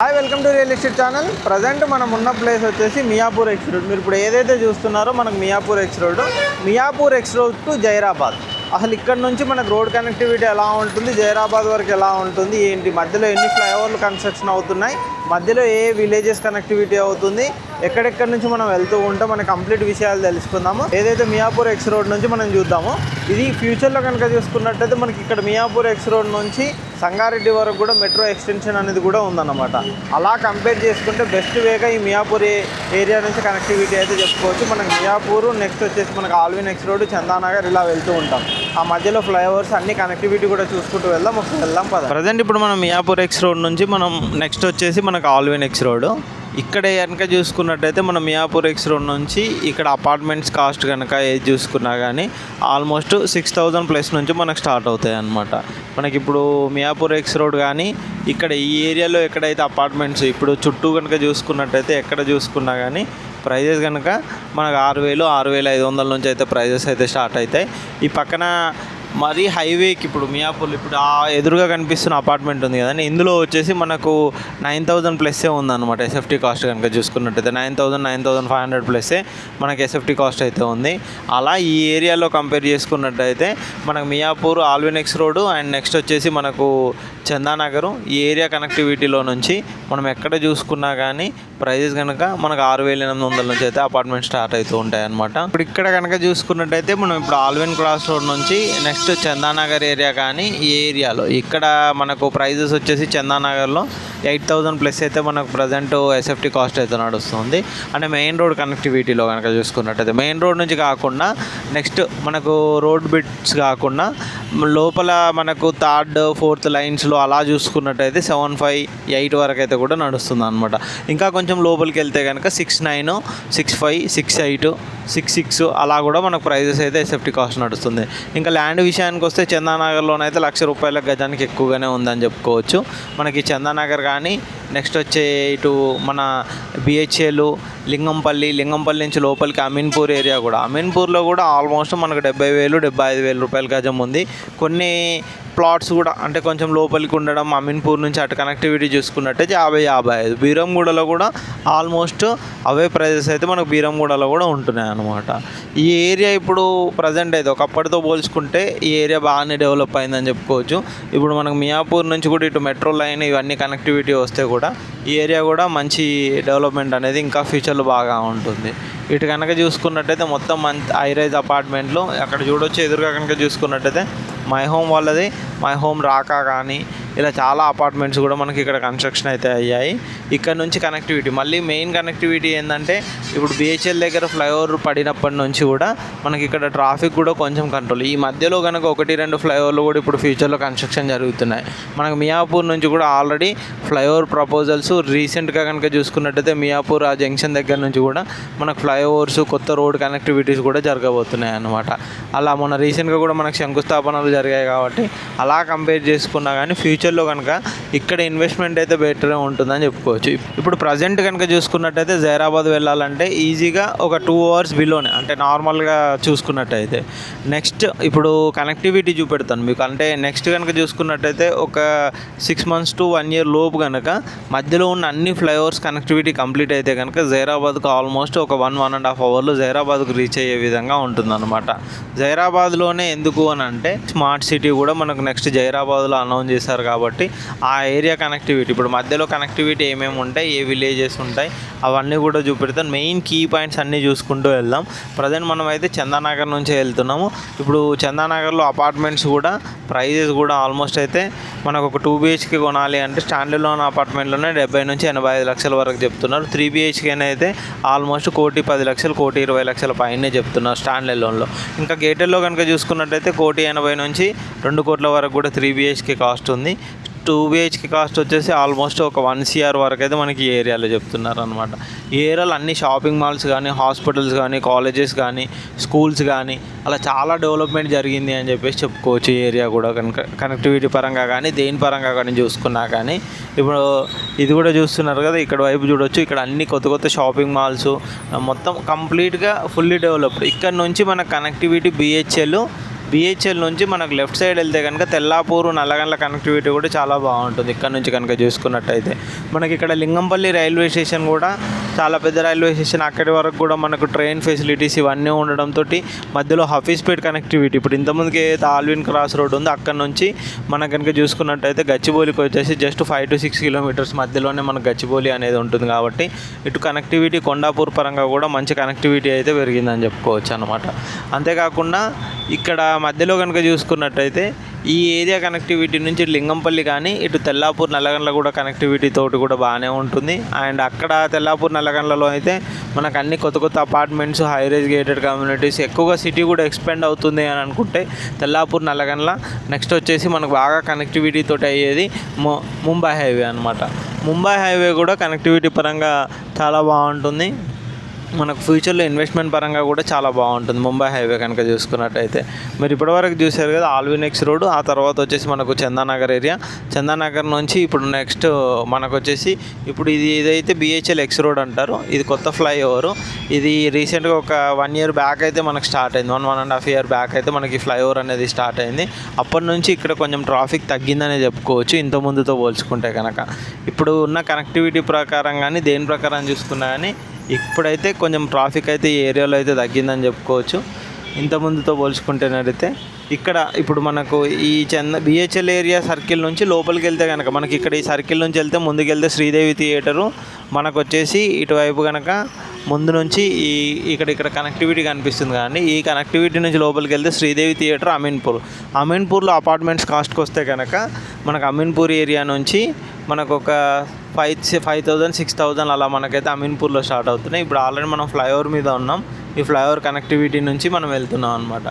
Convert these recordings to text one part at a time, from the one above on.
Hi welcome to real estate channel. Present మనం ఉన్న place వచ్చేసి మియాపూర్ ఎక్స్ రోడ్. మీరు ఇప్పుడు ఏదైతే చూస్తున్నారో మనకు Miyapur X road to Zaheerabad. అసలు ఇక్కడ నుంచి మనకు రోడ్ కనెక్టివిటీ ఎలా ఉంటుంది, జైరాబాద్ వరకు ఎలా ఉంటుంది, ఏంటి మధ్యలో ఎన్ని ఫ్లైఓవర్లు కన్స్ట్రక్షన్ అవుతున్నాయి, మధ్యలో ఏ విలేజెస్ కనెక్టివిటీ అవుతుంది, ఎక్కడెక్కడి నుంచి మనం వెళ్తూ ఉంటాం మన కంప్లీట్ విషయాలు తెలుసుకుందాము. ఏదైతే మియాపూర్ ఎక్స్ రోడ్ నుంచి మనం చూద్దాము. ఇది ఫ్యూచర్లో కనుక చూసుకున్నట్టయితే మనకి ఇక్కడ మియాపూర్ ఎక్స్ రోడ్ నుంచి సంగారెడ్డి వరకు కూడా మెట్రో ఎక్స్టెన్షన్ అనేది కూడా ఉందన్నమాట. అలా కంపేర్ చేసుకుంటే బెస్ట్ వేగా ఈ మియాపూర్ ఏరియా నుంచి కనెక్టివిటీ అయితే చెప్పుకోవచ్చు. మనకి మియాపూర్ నెక్స్ట్ వచ్చేసి మనకు ఆల్విన్ ఎక్స్ రోడ్, చందానగర్ ఇలా వెళ్తూ ఉంటాం. ఆ మధ్యలో ఫ్లైఓవర్స్ అన్ని కనెక్టివిటీ కూడా చూసుకుంటూ వెళ్దాం. ఒకసారి వెళ్దాం పద. ప్రజెంట్ ఇప్పుడు మనం మియాపూర్ ఎక్స్ రోడ్ నుంచి మనం నెక్స్ట్ వచ్చేసి మనకు ఆల్విన్ ఎక్స్ రోడ్. ఇక్కడ కనుక చూసుకున్నట్టయితే మనం మియాపూర్ ఎక్స్ రోడ్ నుంచి ఇక్కడ అపార్ట్మెంట్స్ కాస్ట్ కనుక ఏది చూసుకున్నా కానీ ఆల్మోస్ట్ 6,000 ప్లస్ నుంచి మనకు స్టార్ట్ అవుతాయి అన్నమాట. మనకి ఇప్పుడు మియాపూర్ ఎక్స్ రోడ్ కానీ ఇక్కడ ఈ ఏరియాలో ఎక్కడైతే అపార్ట్మెంట్స్ ఇప్పుడు చుట్టూ కనుక చూసుకున్నట్టయితే ఎక్కడ చూసుకున్నా కానీ ప్రైజెస్ కనుక మనకు 6,000, 6,500 నుంచి అయితే ప్రైజెస్ అయితే స్టార్ట్ అవుతాయి. ఈ పక్కన మరి హైవేకి ఇప్పుడు మియాపూర్ ఇప్పుడు ఆ ఎదురుగా కనిపిస్తున్న అపార్ట్మెంట్ ఉంది కదండి, ఇందులో వచ్చేసి మనకు 9,000 ప్లస్సే ఉందన్నమాట. ఎస్ఎఫ్టీ కాస్ట్ కనుక చూసుకున్నట్టయితే 9,500 ప్లస్సే మనకి ఎస్ఎఫ్టీ కాస్ట్ అయితే ఉంది. అలా ఈ ఏరియాలో కంపేర్ చేసుకున్నట్టయితే మనకు Miyapur, Allwyn X road and next వచ్చేసి మనకు చందానగర్ ఈ ఏరియా కనెక్టివిటీలో నుంచి మనం ఎక్కడ చూసుకున్నా కానీ ప్రైజెస్ కనుక మనకు 6,800 నుంచి అయితే అపార్ట్మెంట్ స్టార్ట్ అవుతూ ఉంటాయి అన్నమాట. ఇప్పుడు ఇక్కడ కనుక చూసుకున్నట్టయితే మనం ఇప్పుడు ఆల్విన్ క్రాస్ రోడ్ నుంచి నెక్స్ట్ చందానగర్ ఏరియా కానీ ఈ ఏరియాలో ఇక్కడ మనకు ప్రైజెస్ వచ్చేసి చందానగర్లో 8,000 ప్లస్ అయితే మనకు ప్రజెంట్ ఎస్ఎఫ్టీ కాస్ట్ అయితే నడుస్తుంది. అంటే మెయిన్ రోడ్ కనెక్టివిటీలో కనుక చూసుకున్నట్టయితే మెయిన్ రోడ్ నుంచి కాకుండా నెక్స్ట్ మనకు రోడ్ బిట్స్ కాకుండా లోపల మనకు 3rd, 4th లైన్స్లో అలా చూసుకున్నట్టయితే 7,5, 8 వరకు అయితే కూడా నడుస్తుంది అనమాట. ఇంకా కొంచెం లోపలికి వెళ్తే కనుక 6,9, 6,5, 6,8, 6,6 అలా కూడా మనకు ప్రైజెస్ అయితే ఎస్ఎఫ్టీ కాస్ట్ నడుస్తుంది. ఇంకా ల్యాండ్ విషయానికి వస్తే చందానగర్లోనైతే ₹1,00,000 గజానికి ఎక్కువగానే ఉందని చెప్పుకోవచ్చు. మనకి చందానగర్ కానీ నెక్స్ట్ వచ్చే ఇటు మన బిహెచ్ఏలు, లింగంపల్లి నుంచి లోపలికి అమీన్పూర్ ఏరియా కూడా, అమీన్పూర్లో కూడా ఆల్మోస్ట్ మనకు 70,000, 75,000 రూపాయల గజం ఉంది. కొన్ని ప్లాట్స్ కూడా అంటే కొంచెం లోపలికి ఉండడం అమీన్పూర్ నుంచి అటు కనెక్టివిటీ చూసుకున్నట్టయితే 50-55. బీరంగూడలో కూడా ఆల్మోస్ట్ అవే ప్రైజెస్ అయితే మనకు బీరంగూడలో కూడా ఉంటున్నాయి అన్నమాట. ఈ ఏరియా ఇప్పుడు ప్రజెంట్ అయితే ఒకప్పటితో పోల్చుకుంటే ఈ ఏరియా బాగానే డెవలప్ అయిందని చెప్పుకోవచ్చు. ఇప్పుడు మనకు మియాపూర్ నుంచి కూడా ఇటు మెట్రో లైన్ ఇవన్నీ కనెక్టివిటీ వస్తే కూడా ఈ ఏరియా కూడా మంచి డెవలప్మెంట్ అనేది ఇంకా ఫ్యూచర్లో బాగా ఉంటుంది. ఇటు కనుక చూసుకున్నట్టయితే మొత్తం హై రైజ్ అపార్ట్మెంట్లు అక్కడ చూడొచ్చు. ఎదురుగా కనుక చూసుకున్నట్టయితే మై హోమ్ వాళ్ళది, మై హోమ్ రాకా కానీ ఇలా చాలా అపార్ట్మెంట్స్ కూడా మనకి ఇక్కడ కన్స్ట్రక్షన్ అయితే అయ్యాయి. ఇక్కడ నుంచి కనెక్టివిటీ మళ్ళీ మెయిన్ కనెక్టివిటీ ఏంటంటే ఇప్పుడు బిహెచ్ఎల్ దగ్గర ఫ్లైఓవర్ పడినప్పటి నుంచి కూడా మనకి ఇక్కడ ట్రాఫిక్ కూడా కొంచెం కంట్రోల్. ఈ మధ్యలో కనుక 1-2 ఫ్లైఓవర్లు కూడా ఇప్పుడు ఫ్యూచర్లో కన్స్ట్రక్షన్ జరుగుతున్నాయి. మనకు మియాపూర్ నుంచి కూడా ఆల్రెడీ ఫ్లైఓవర్ ప్రపోజల్స్ రీసెంట్గా కనుక చూసుకున్నట్టయితే మియాపూర్ ఆ జంక్షన్ దగ్గర నుంచి కూడా మనకు ఫ్లైఓవర్స్, కొత్త రోడ్ కనెక్టివిటీస్ కూడా జరగబోతున్నాయి అన్నమాట. అలా మొన్న రీసెంట్గా కూడా మనకు శంకుస్థాపనలు జరిగాయి కాబట్టి అలా కంపేర్ చేసుకున్నా కానీ ఫ్యూచర్లో కనుక ఇక్కడ ఇన్వెస్ట్మెంట్ అయితే బెటర్ ఉంటుందని చెప్పుకోవచ్చు. ఇప్పుడు ప్రజెంట్ కనుక చూసుకున్నట్టయితే జైరాబాద్ వెళ్ళాలంటే ఈజీగా ఒక 2 hours బిలోనే అంటే నార్మల్గా చూసుకున్నట్టయితే. నెక్స్ట్ ఇప్పుడు కనెక్టివిటీ చూపెడతాను మీకు. అంటే నెక్స్ట్ కనుక చూసుకున్నట్టయితే ఒక 6 months to 1 year లోపు కనుక మధ్యలో ఉన్న అన్ని ఫ్లైఓవర్స్ కనెక్టివిటీ కంప్లీట్ అయితే కనుక జైరాబాద్కు ఆల్మోస్ట్ ఒక 1-1.5 hours జైరాబాద్కు రీచ్ అయ్యే విధంగా ఉంటుందన్నమాట. జైరాబాద్లోనే ఎందుకు అని అంటే స్మార్ట్ సిటీ కూడా మనకు నెక్స్ట్ జైరాబాద్లో అనౌన్స్ చేశారు కాబట్టి ఆ ఏరియా కనెక్టివిటీ ఇప్పుడు మధ్యలో కనెక్టివిటీ ఏమేమి ఉంటాయి, ఏ విలేజెస్ ఉంటాయి అవన్నీ కూడా చూపెడతాను. మెయిన్ కీ పాయింట్స్ అన్నీ చూసుకుంటూ వెళ్దాం. ప్రజెంట్ మనం అయితే చందానగర్ నుంచి వెళ్తున్నాము. ఇప్పుడు చందానగర్లో అపార్ట్మెంట్స్ కూడా ప్రైజెస్ కూడా ఆల్మోస్ట్ అయితే మనకు ఒక 2 BHK కొనాలి అంటే స్టాండర్డ్ అపార్ట్మెంట్లోనే 70 నుంచి 85 లక్షల వరకు చెప్తున్నారు. 3 BHK అయితే ఆల్మోస్ట్ 1,10,00,000, 1,20,00,000 పైనే చెప్తున్నారు స్టాండర్డ్ లోన్లో. ఇంకా గేటెడ్లో కనుక చూసుకున్నట్టయితే 1,80,00,000 నుంచి 2 కోట్ల వరకు కూడా 3 BHK కాస్ట్ ఉంది. 2 BHK కాస్ట్ వచ్చేసి ఆల్మోస్ట్ ఒక 1 CR వరకు అయితే మనకి ఈ ఏరియాలో చెప్తున్నారు అనమాట. ఈ ఏరియాలో అన్ని షాపింగ్ మాల్స్ కానీ, హాస్పిటల్స్ కానీ, కాలేజెస్ కానీ, స్కూల్స్ కానీ అలా చాలా డెవలప్మెంట్ జరిగింది అని చెప్పేసి చెప్పుకోవచ్చు. ఈ ఏరియా కూడా కనుక కనెక్టివిటీ పరంగా కానీ దేని పరంగా కానీ చూసుకున్నా కానీ ఇప్పుడు ఇది కూడా చూస్తున్నారు కదా, ఇక్కడ వైపు చూడొచ్చు. ఇక్కడ అన్ని కొత్త షాపింగ్ మాల్స్ మొత్తం కంప్లీట్గా ఫుల్లీ డెవలప్డ్. ఇక్కడ నుంచి మన కనెక్టివిటీ బిహెచ్ఎల్ బిహెచ్ఎల్ నుంచి మనకు లెఫ్ట్ సైడ్ వెళ్తే కనుక తెల్లాపూరు నల్లగండ్ల కనెక్టివిటీ కూడా చాలా బాగుంటుంది. ఇక్కడ నుంచి కనుక చూసుకున్నట్టయితే మనకి ఇక్కడ లింగంపల్లి రైల్వే స్టేషన్ కూడా చాలా పెద్ద రైల్వే స్టేషన్. అక్కడి వరకు కూడా మనకు ట్రైన్ ఫెసిలిటీస్ ఇవన్నీ ఉండడంతో మధ్యలో హఫీస్పేట్ కనెక్టివిటీ. ఇప్పుడు ఇంతకుముందుకి ఏదైతే ఆల్విన్ క్రాస్ రోడ్ ఉందో అక్కడ నుంచి మనం కనుక చూసుకున్నట్టయితే గచ్చిబౌలికి వచ్చేసి జస్ట్ 5 to 6 కిలోమీటర్స్ మధ్యలోనే మనకు గచ్చిబౌలి అనేది ఉంటుంది. కాబట్టి ఇటు కనెక్టివిటీ కొండాపూర్ పరంగా కూడా మంచి కనెక్టివిటీ అయితే పెరిగిందని చెప్పుకోవచ్చు అనమాట. అంతేకాకుండా ఇక్కడ మధ్యలో కనుక చూసుకున్నట్టయితే ఈ ఏరియా కనెక్టివిటీ నుంచి లింగంపల్లి కానీ ఇటు తెల్లాపూర్ నల్లగండ్ల కూడా కనెక్టివిటీ తోటి కూడా బాగానే ఉంటుంది. అండ్ అక్కడ తెల్లాపూర్ నల్లగండ్లలో అయితే మనకు అన్ని కొత్త కొత్త అపార్ట్మెంట్స్, హైరేజ్ గేటెడ్ కమ్యూనిటీస్, ఎక్కువగా సిటీ కూడా ఎక్స్పెండ్ అవుతుంది అని అనుకుంటే తెల్లాపూర్ నల్లగండ్ల. నెక్స్ట్ వచ్చేసి మనకు బాగా కనెక్టివిటీ తోటి అయ్యేది ముంబై హైవే అనమాట. ముంబై హైవే కూడా కనెక్టివిటీ పరంగా చాలా బాగుంటుంది. మనకు ఫ్యూచర్లో ఇన్వెస్ట్మెంట్ పరంగా కూడా చాలా బాగుంటుంది ముంబై హైవే కనుక చూసుకున్నట్టయితే. మీరు ఇప్పటివరకు చూశారు కదా ఆల్విన్ ఎక్స్ రోడ్. ఆ తర్వాత వచ్చేసి మనకు చందానగర్ ఏరియా. చందానగర్ నుంచి ఇప్పుడు నెక్స్ట్ మనకు వచ్చేసి ఇప్పుడు ఇదైతే బిహెచ్ఎల్ ఎక్స్ రోడ్ అంటారు. ఇది కొత్త ఫ్లైఓవర్. ఇది రీసెంట్గా ఒక 1 year బ్యాక్ అయితే మనకు స్టార్ట్ అయింది. 1.5 year బ్యాక్ అయితే మనకి ఫ్లైఓవర్ అనేది స్టార్ట్ అయింది. అప్పటి నుంచి ఇక్కడ కొంచెం ట్రాఫిక్ తగ్గిందనే చెప్పుకోవచ్చు ఇంత ముందుతో పోల్చుకుంటే కనుక. ఇప్పుడు ఉన్న కనెక్టివిటీ ప్రకారం కానీ దేని ప్రకారం చూసుకున్నా కానీ ఇప్పుడైతే కొంచెం ట్రాఫిక్ అయితే ఈ ఏరియాలో అయితే తగ్గిందని చెప్పుకోవచ్చు ఇంత ముందుతో పోల్చుకుంటేనైతే. ఇక్కడ ఇప్పుడు మనకు ఈ బిహెచ్ఎల్ ఏరియా సర్కిల్ నుంచి లోపలికి వెళ్తే కనుక మనకి ఇక్కడ ఈ సర్కిల్ నుంచి వెళ్తే ముందుకెళ్తే శ్రీదేవి థియేటరు మనకు వచ్చేసి ఇటువైపు కనుక ముందు నుంచి ఇక్కడ కనెక్టివిటీ కనిపిస్తుంది. కానీ ఈ కనెక్టివిటీ నుంచి లోపలికి వెళ్తే శ్రీదేవి థియేటర్, అమీన్పూర్లో అపార్ట్మెంట్స్ కాస్ట్కి వస్తే కనుక మనకు అమీన్పూర్ ఏరియా నుంచి మనకు ఒక 5,000 6,000 అలా మనకైతే అమీన్పూర్లో స్టార్ట్ అవుతున్నాయి. ఇప్పుడు ఆల్రెడీ మనం ఫ్లైఓవర్ మీద ఉన్నాం. ఈ ఫ్లైఓవర్ కనెక్టివిటీ నుంచి మనం వెళ్తున్నాం అనమాట.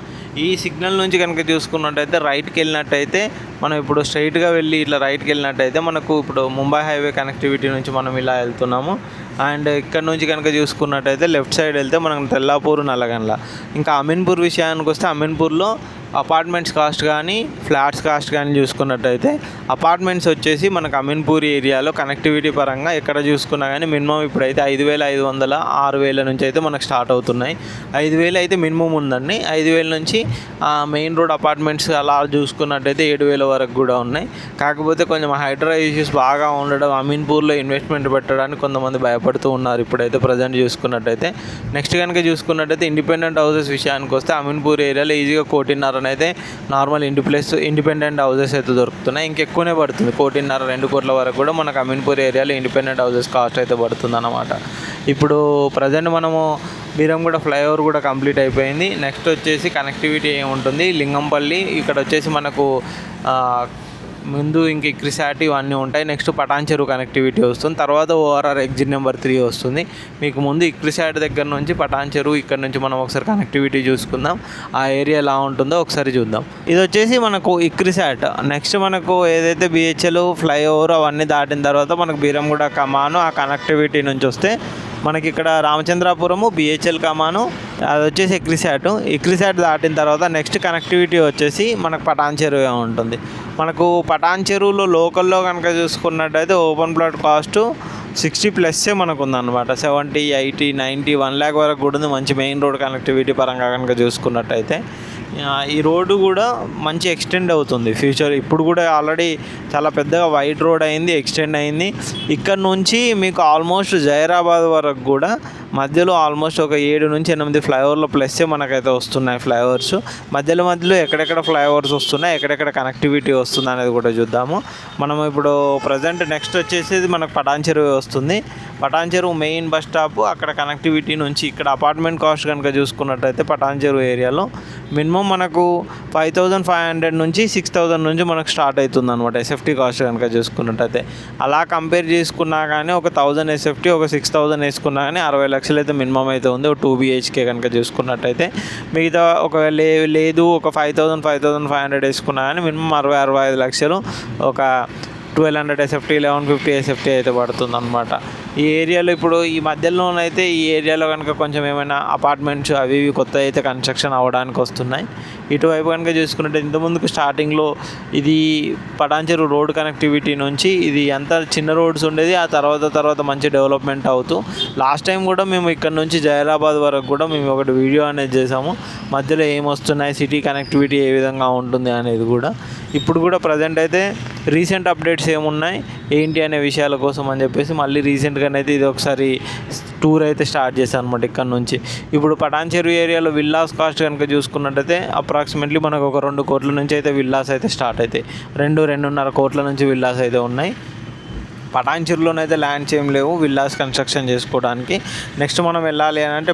ఈ సిగ్నల్ నుంచి కనుక చూసుకున్నట్టయితే రైట్కి వెళ్ళినట్టయితే మనం ఇప్పుడు స్ట్రైట్గా వెళ్ళి ఇట్లా రైట్కి వెళ్ళినట్టయితే మనకు ఇప్పుడు ముంబై హైవే కనెక్టివిటీ నుంచి మనం ఇలా వెళ్తున్నాము. అండ్ ఇక్కడ నుంచి కనుక చూసుకున్నట్టయితే లెఫ్ట్ సైడ్ వెళ్తే మనం తెల్లాపూరు నల్లగండ్ల. ఇంకా అమీన్పూర్ విషయానికి వస్తే అమీన్పూర్లో అపార్ట్మెంట్స్ కాస్ట్ కానీ ఫ్లాట్స్ కాస్ట్ కానీ చూసుకున్నట్టయితే అపార్ట్మెంట్స్ వచ్చేసి మనకు అమీన్పూర్ ఏరియాలో కనెక్టివిటీ పరంగా ఎక్కడ చూసుకున్నా కానీ మినిమం ఇప్పుడైతే 5,500 6,000 నుంచి అయితే మనకు స్టార్ట్ అవుతున్నాయి. 5,000 అయితే మినిమం ఉందండి. 5,000 నుంచి మెయిన్ రోడ్ అపార్ట్మెంట్స్ అలా చూసుకున్నట్టయితే 7,000 వరకు కూడా ఉన్నాయి. కాకపోతే కొంచెం హైడ్రా ఇష్యూస్ బాగా ఉండడం అమీన్పూర్లో ఇన్వెస్ట్మెంట్ పెట్టడానికి కొంతమంది భయపడుతూ ఉన్నారు ఇప్పుడైతే ప్రజెంట్ చూసుకున్నట్టయితే. నెక్స్ట్ కనుక చూసుకున్నట్టయితే ఇండిపెండెంట్ హౌసెస్ విషయానికి వస్తే అమీన్పూర్ ఏరియాలో ఈజీగా 1,50,000 అయితే నార్మల్ ఇండిపెండెంట్ హౌసెస్ అయితే దొరుకుతున్నాయి. ఇంకెక్కువనే పడుతుంది 1,50,000 2 కోట్ల వరకు కూడా మనకు అమీన్పూర్ ఏరియాలో ఇండిపెండెంట్ హౌసెస్ కాస్ట్ అయితే పడుతుంది అన్నమాట. ఇప్పుడు ప్రజెంట్ మనము బీరంగూడ ఫ్లైఓవర్ కూడా కంప్లీట్ అయిపోయింది. నెక్స్ట్ వచ్చేసి కనెక్టివిటీ ఏముంటుంది లింగంపల్లి ఇక్కడ వచ్చేసి మనకు ముందు ఇంక ఇక్రిసాట్ ఇవన్నీ ఉంటాయి. నెక్స్ట్ పటాన్ చెరువు కనెక్టివిటీ వస్తుంది. తర్వాత ఓఆర్ఆర్ ఎగ్జిట్ నెంబర్ 3 వస్తుంది. మీకు ముందు ఇక్రిసాట్ దగ్గర నుంచి పటాన్ చెరువు ఇక్కడ నుంచి మనం ఒకసారి కనెక్టివిటీ చూసుకుందాం. ఆ ఏరియా ఎలా ఉంటుందో ఒకసారి చూద్దాం. ఇది వచ్చేసి మనకు ఇక్రిసాట్. నెక్స్ట్ మనకు ఏదైతే బిహెచ్ఎల్ ఫ్లైఓవర్ అవన్నీ దాటిన తర్వాత మనకు బీరంగూడ కమాను ఆ కనెక్టివిటీ నుంచి వస్తే మనకి ఇక్కడ రామచంద్రాపురము బిహెచ్ఎల్ కమాను అది వచ్చేసి ఇక్రిసాట్ దాటిన తర్వాత నెక్స్ట్ కనెక్టివిటీ వచ్చేసి మనకు పటాన్ చెరువు ఉంటుంది. మనకు పటాన్ చెరువులో లోకల్లో కనుక చూసుకున్నట్టయితే ఓపెన్ ప్లాట్ కాస్ట్ 60+ మనకు ఉందన్నమాట. 70, 80, 90, 1 lakh వరకు కూడా ఉంది మంచి మెయిన్ రోడ్ కనెక్టివిటీ పరంగా కనుక చూసుకున్నట్టయితే. ఈ రోడ్డు కూడా మంచి ఎక్స్టెండ్ అవుతుంది ఫ్యూచర్. ఇప్పుడు కూడా ఆల్రెడీ చాలా పెద్దగా వైడ్ రోడ్ అయింది, ఎక్స్టెండ్ అయింది. ఇక్కడ నుంచి మీకు ఆల్మోస్ట్ జైరాబాద్ వరకు కూడా మధ్యలో ఆల్మోస్ట్ ఒక 7 నుంచి 8 ఫ్లైఓవర్ల ప్లస్సే మనకైతే వస్తున్నాయి. ఫ్లైఓవర్స్ మధ్యలో ఎక్కడెక్కడ ఫ్లైఓవర్స్ వస్తున్నాయి, ఎక్కడెక్కడ కనెక్టివిటీ వస్తుంది అనేది కూడా చూద్దాము. మనం ఇప్పుడు ప్రజెంట్ నెక్స్ట్ వచ్చేసి మనకు పటాన్ చెరువు వస్తుంది. పటాన్ చెరువు మెయిన్ బస్ స్టాప్ అక్కడ కనెక్టివిటీ నుంచి ఇక్కడ అపార్ట్మెంట్ కాస్ట్ కనుక చూసుకున్నట్టయితే పటాన్ చెరువు ఏరియాలో మినిమం మనకు 5,500 నుంచి 6,000 నుంచి మనకు స్టార్ట్ అవుతుంది అనమాట ఎస్ఎఫ్టీ కాస్ట్ కనుక చూసుకున్నట్టయితే. అలా కంపేర్ చేసుకున్నా కానీ ఒక 1,000 ఎస్ఎఫ్టీ ఒక 6,000 వేసుకున్నా కానీ 60 లక్షలు అయితే మినిమం అయితే ఉంది. ఒక 2 BHK కనుక చూసుకున్నట్టయితే. మిగతా ఒకవేళ లేదు ఒక 5,500 వేసుకున్నా కానీ మినిమం 60-65 లక్షలు ఒక 1,200 ఎస్ఎఫ్టీ 1,150 ఎస్ఎఫ్టీ అయితే పడుతుంది అనమాట. ఈ ఏరియాలో ఇప్పుడు ఈ మధ్యలోనైతే ఈ ఏరియాలో కనుక కొంచెం ఏమైనా అపార్ట్మెంట్స్ అవి ఇవి కొత్త అయితే కన్స్ట్రక్షన్ అవ్వడానికి వస్తున్నాయి. ఇటువైపు కనుక చూసుకున్నట్టు ఇంతకుముందుకు స్టార్టింగ్లో ఇది పటాన్చెరు రోడ్ కనెక్టివిటీ నుంచి ఇది అంత చిన్న రోడ్స్ ఉండేది. ఆ తర్వాత మంచి డెవలప్మెంట్ అవుతూ లాస్ట్ టైం కూడా మేము ఇక్కడ నుంచి జైరాబాద్ వరకు కూడా మేము ఒకటి వీడియో అనేది చేసాము. మధ్యలో ఏమొస్తున్నాయి, సిటీ కనెక్టివిటీ ఏ విధంగా ఉంటుంది అనేది కూడా. ఇప్పుడు కూడా ప్రజెంట్ అయితే రీసెంట్ అప్డేట్స్ ఏమున్నాయి ఏంటి అనే విషయాల కోసం అని చెప్పేసి మళ్ళీ రీసెంట్గానైతే ఇది ఒకసారి టూర్ అయితే స్టార్ట్ చేశాను అనమాట ఇక్కడ నుంచి. ఇప్పుడు పటాన్చెరు ఏరియాలో విల్లాస్ కాస్ట్ కనుక చూసుకున్నట్టయితే అప్రాక్సిమేట్లీ మనకు ఒక 2 కోట్ల నుంచి అయితే విల్లాస్ అయితే స్టార్ట్ అవుతాయి. 2-2.5 కోట్ల నుంచి విల్లాస్ అయితే ఉన్నాయి. పటాన్చెరులోనైతే ల్యాండ్స్ ఏం లేవు విల్లాస్ కన్స్ట్రక్షన్ చేసుకోవడానికి. నెక్స్ట్ మనం వెళ్ళాలి అని అంటే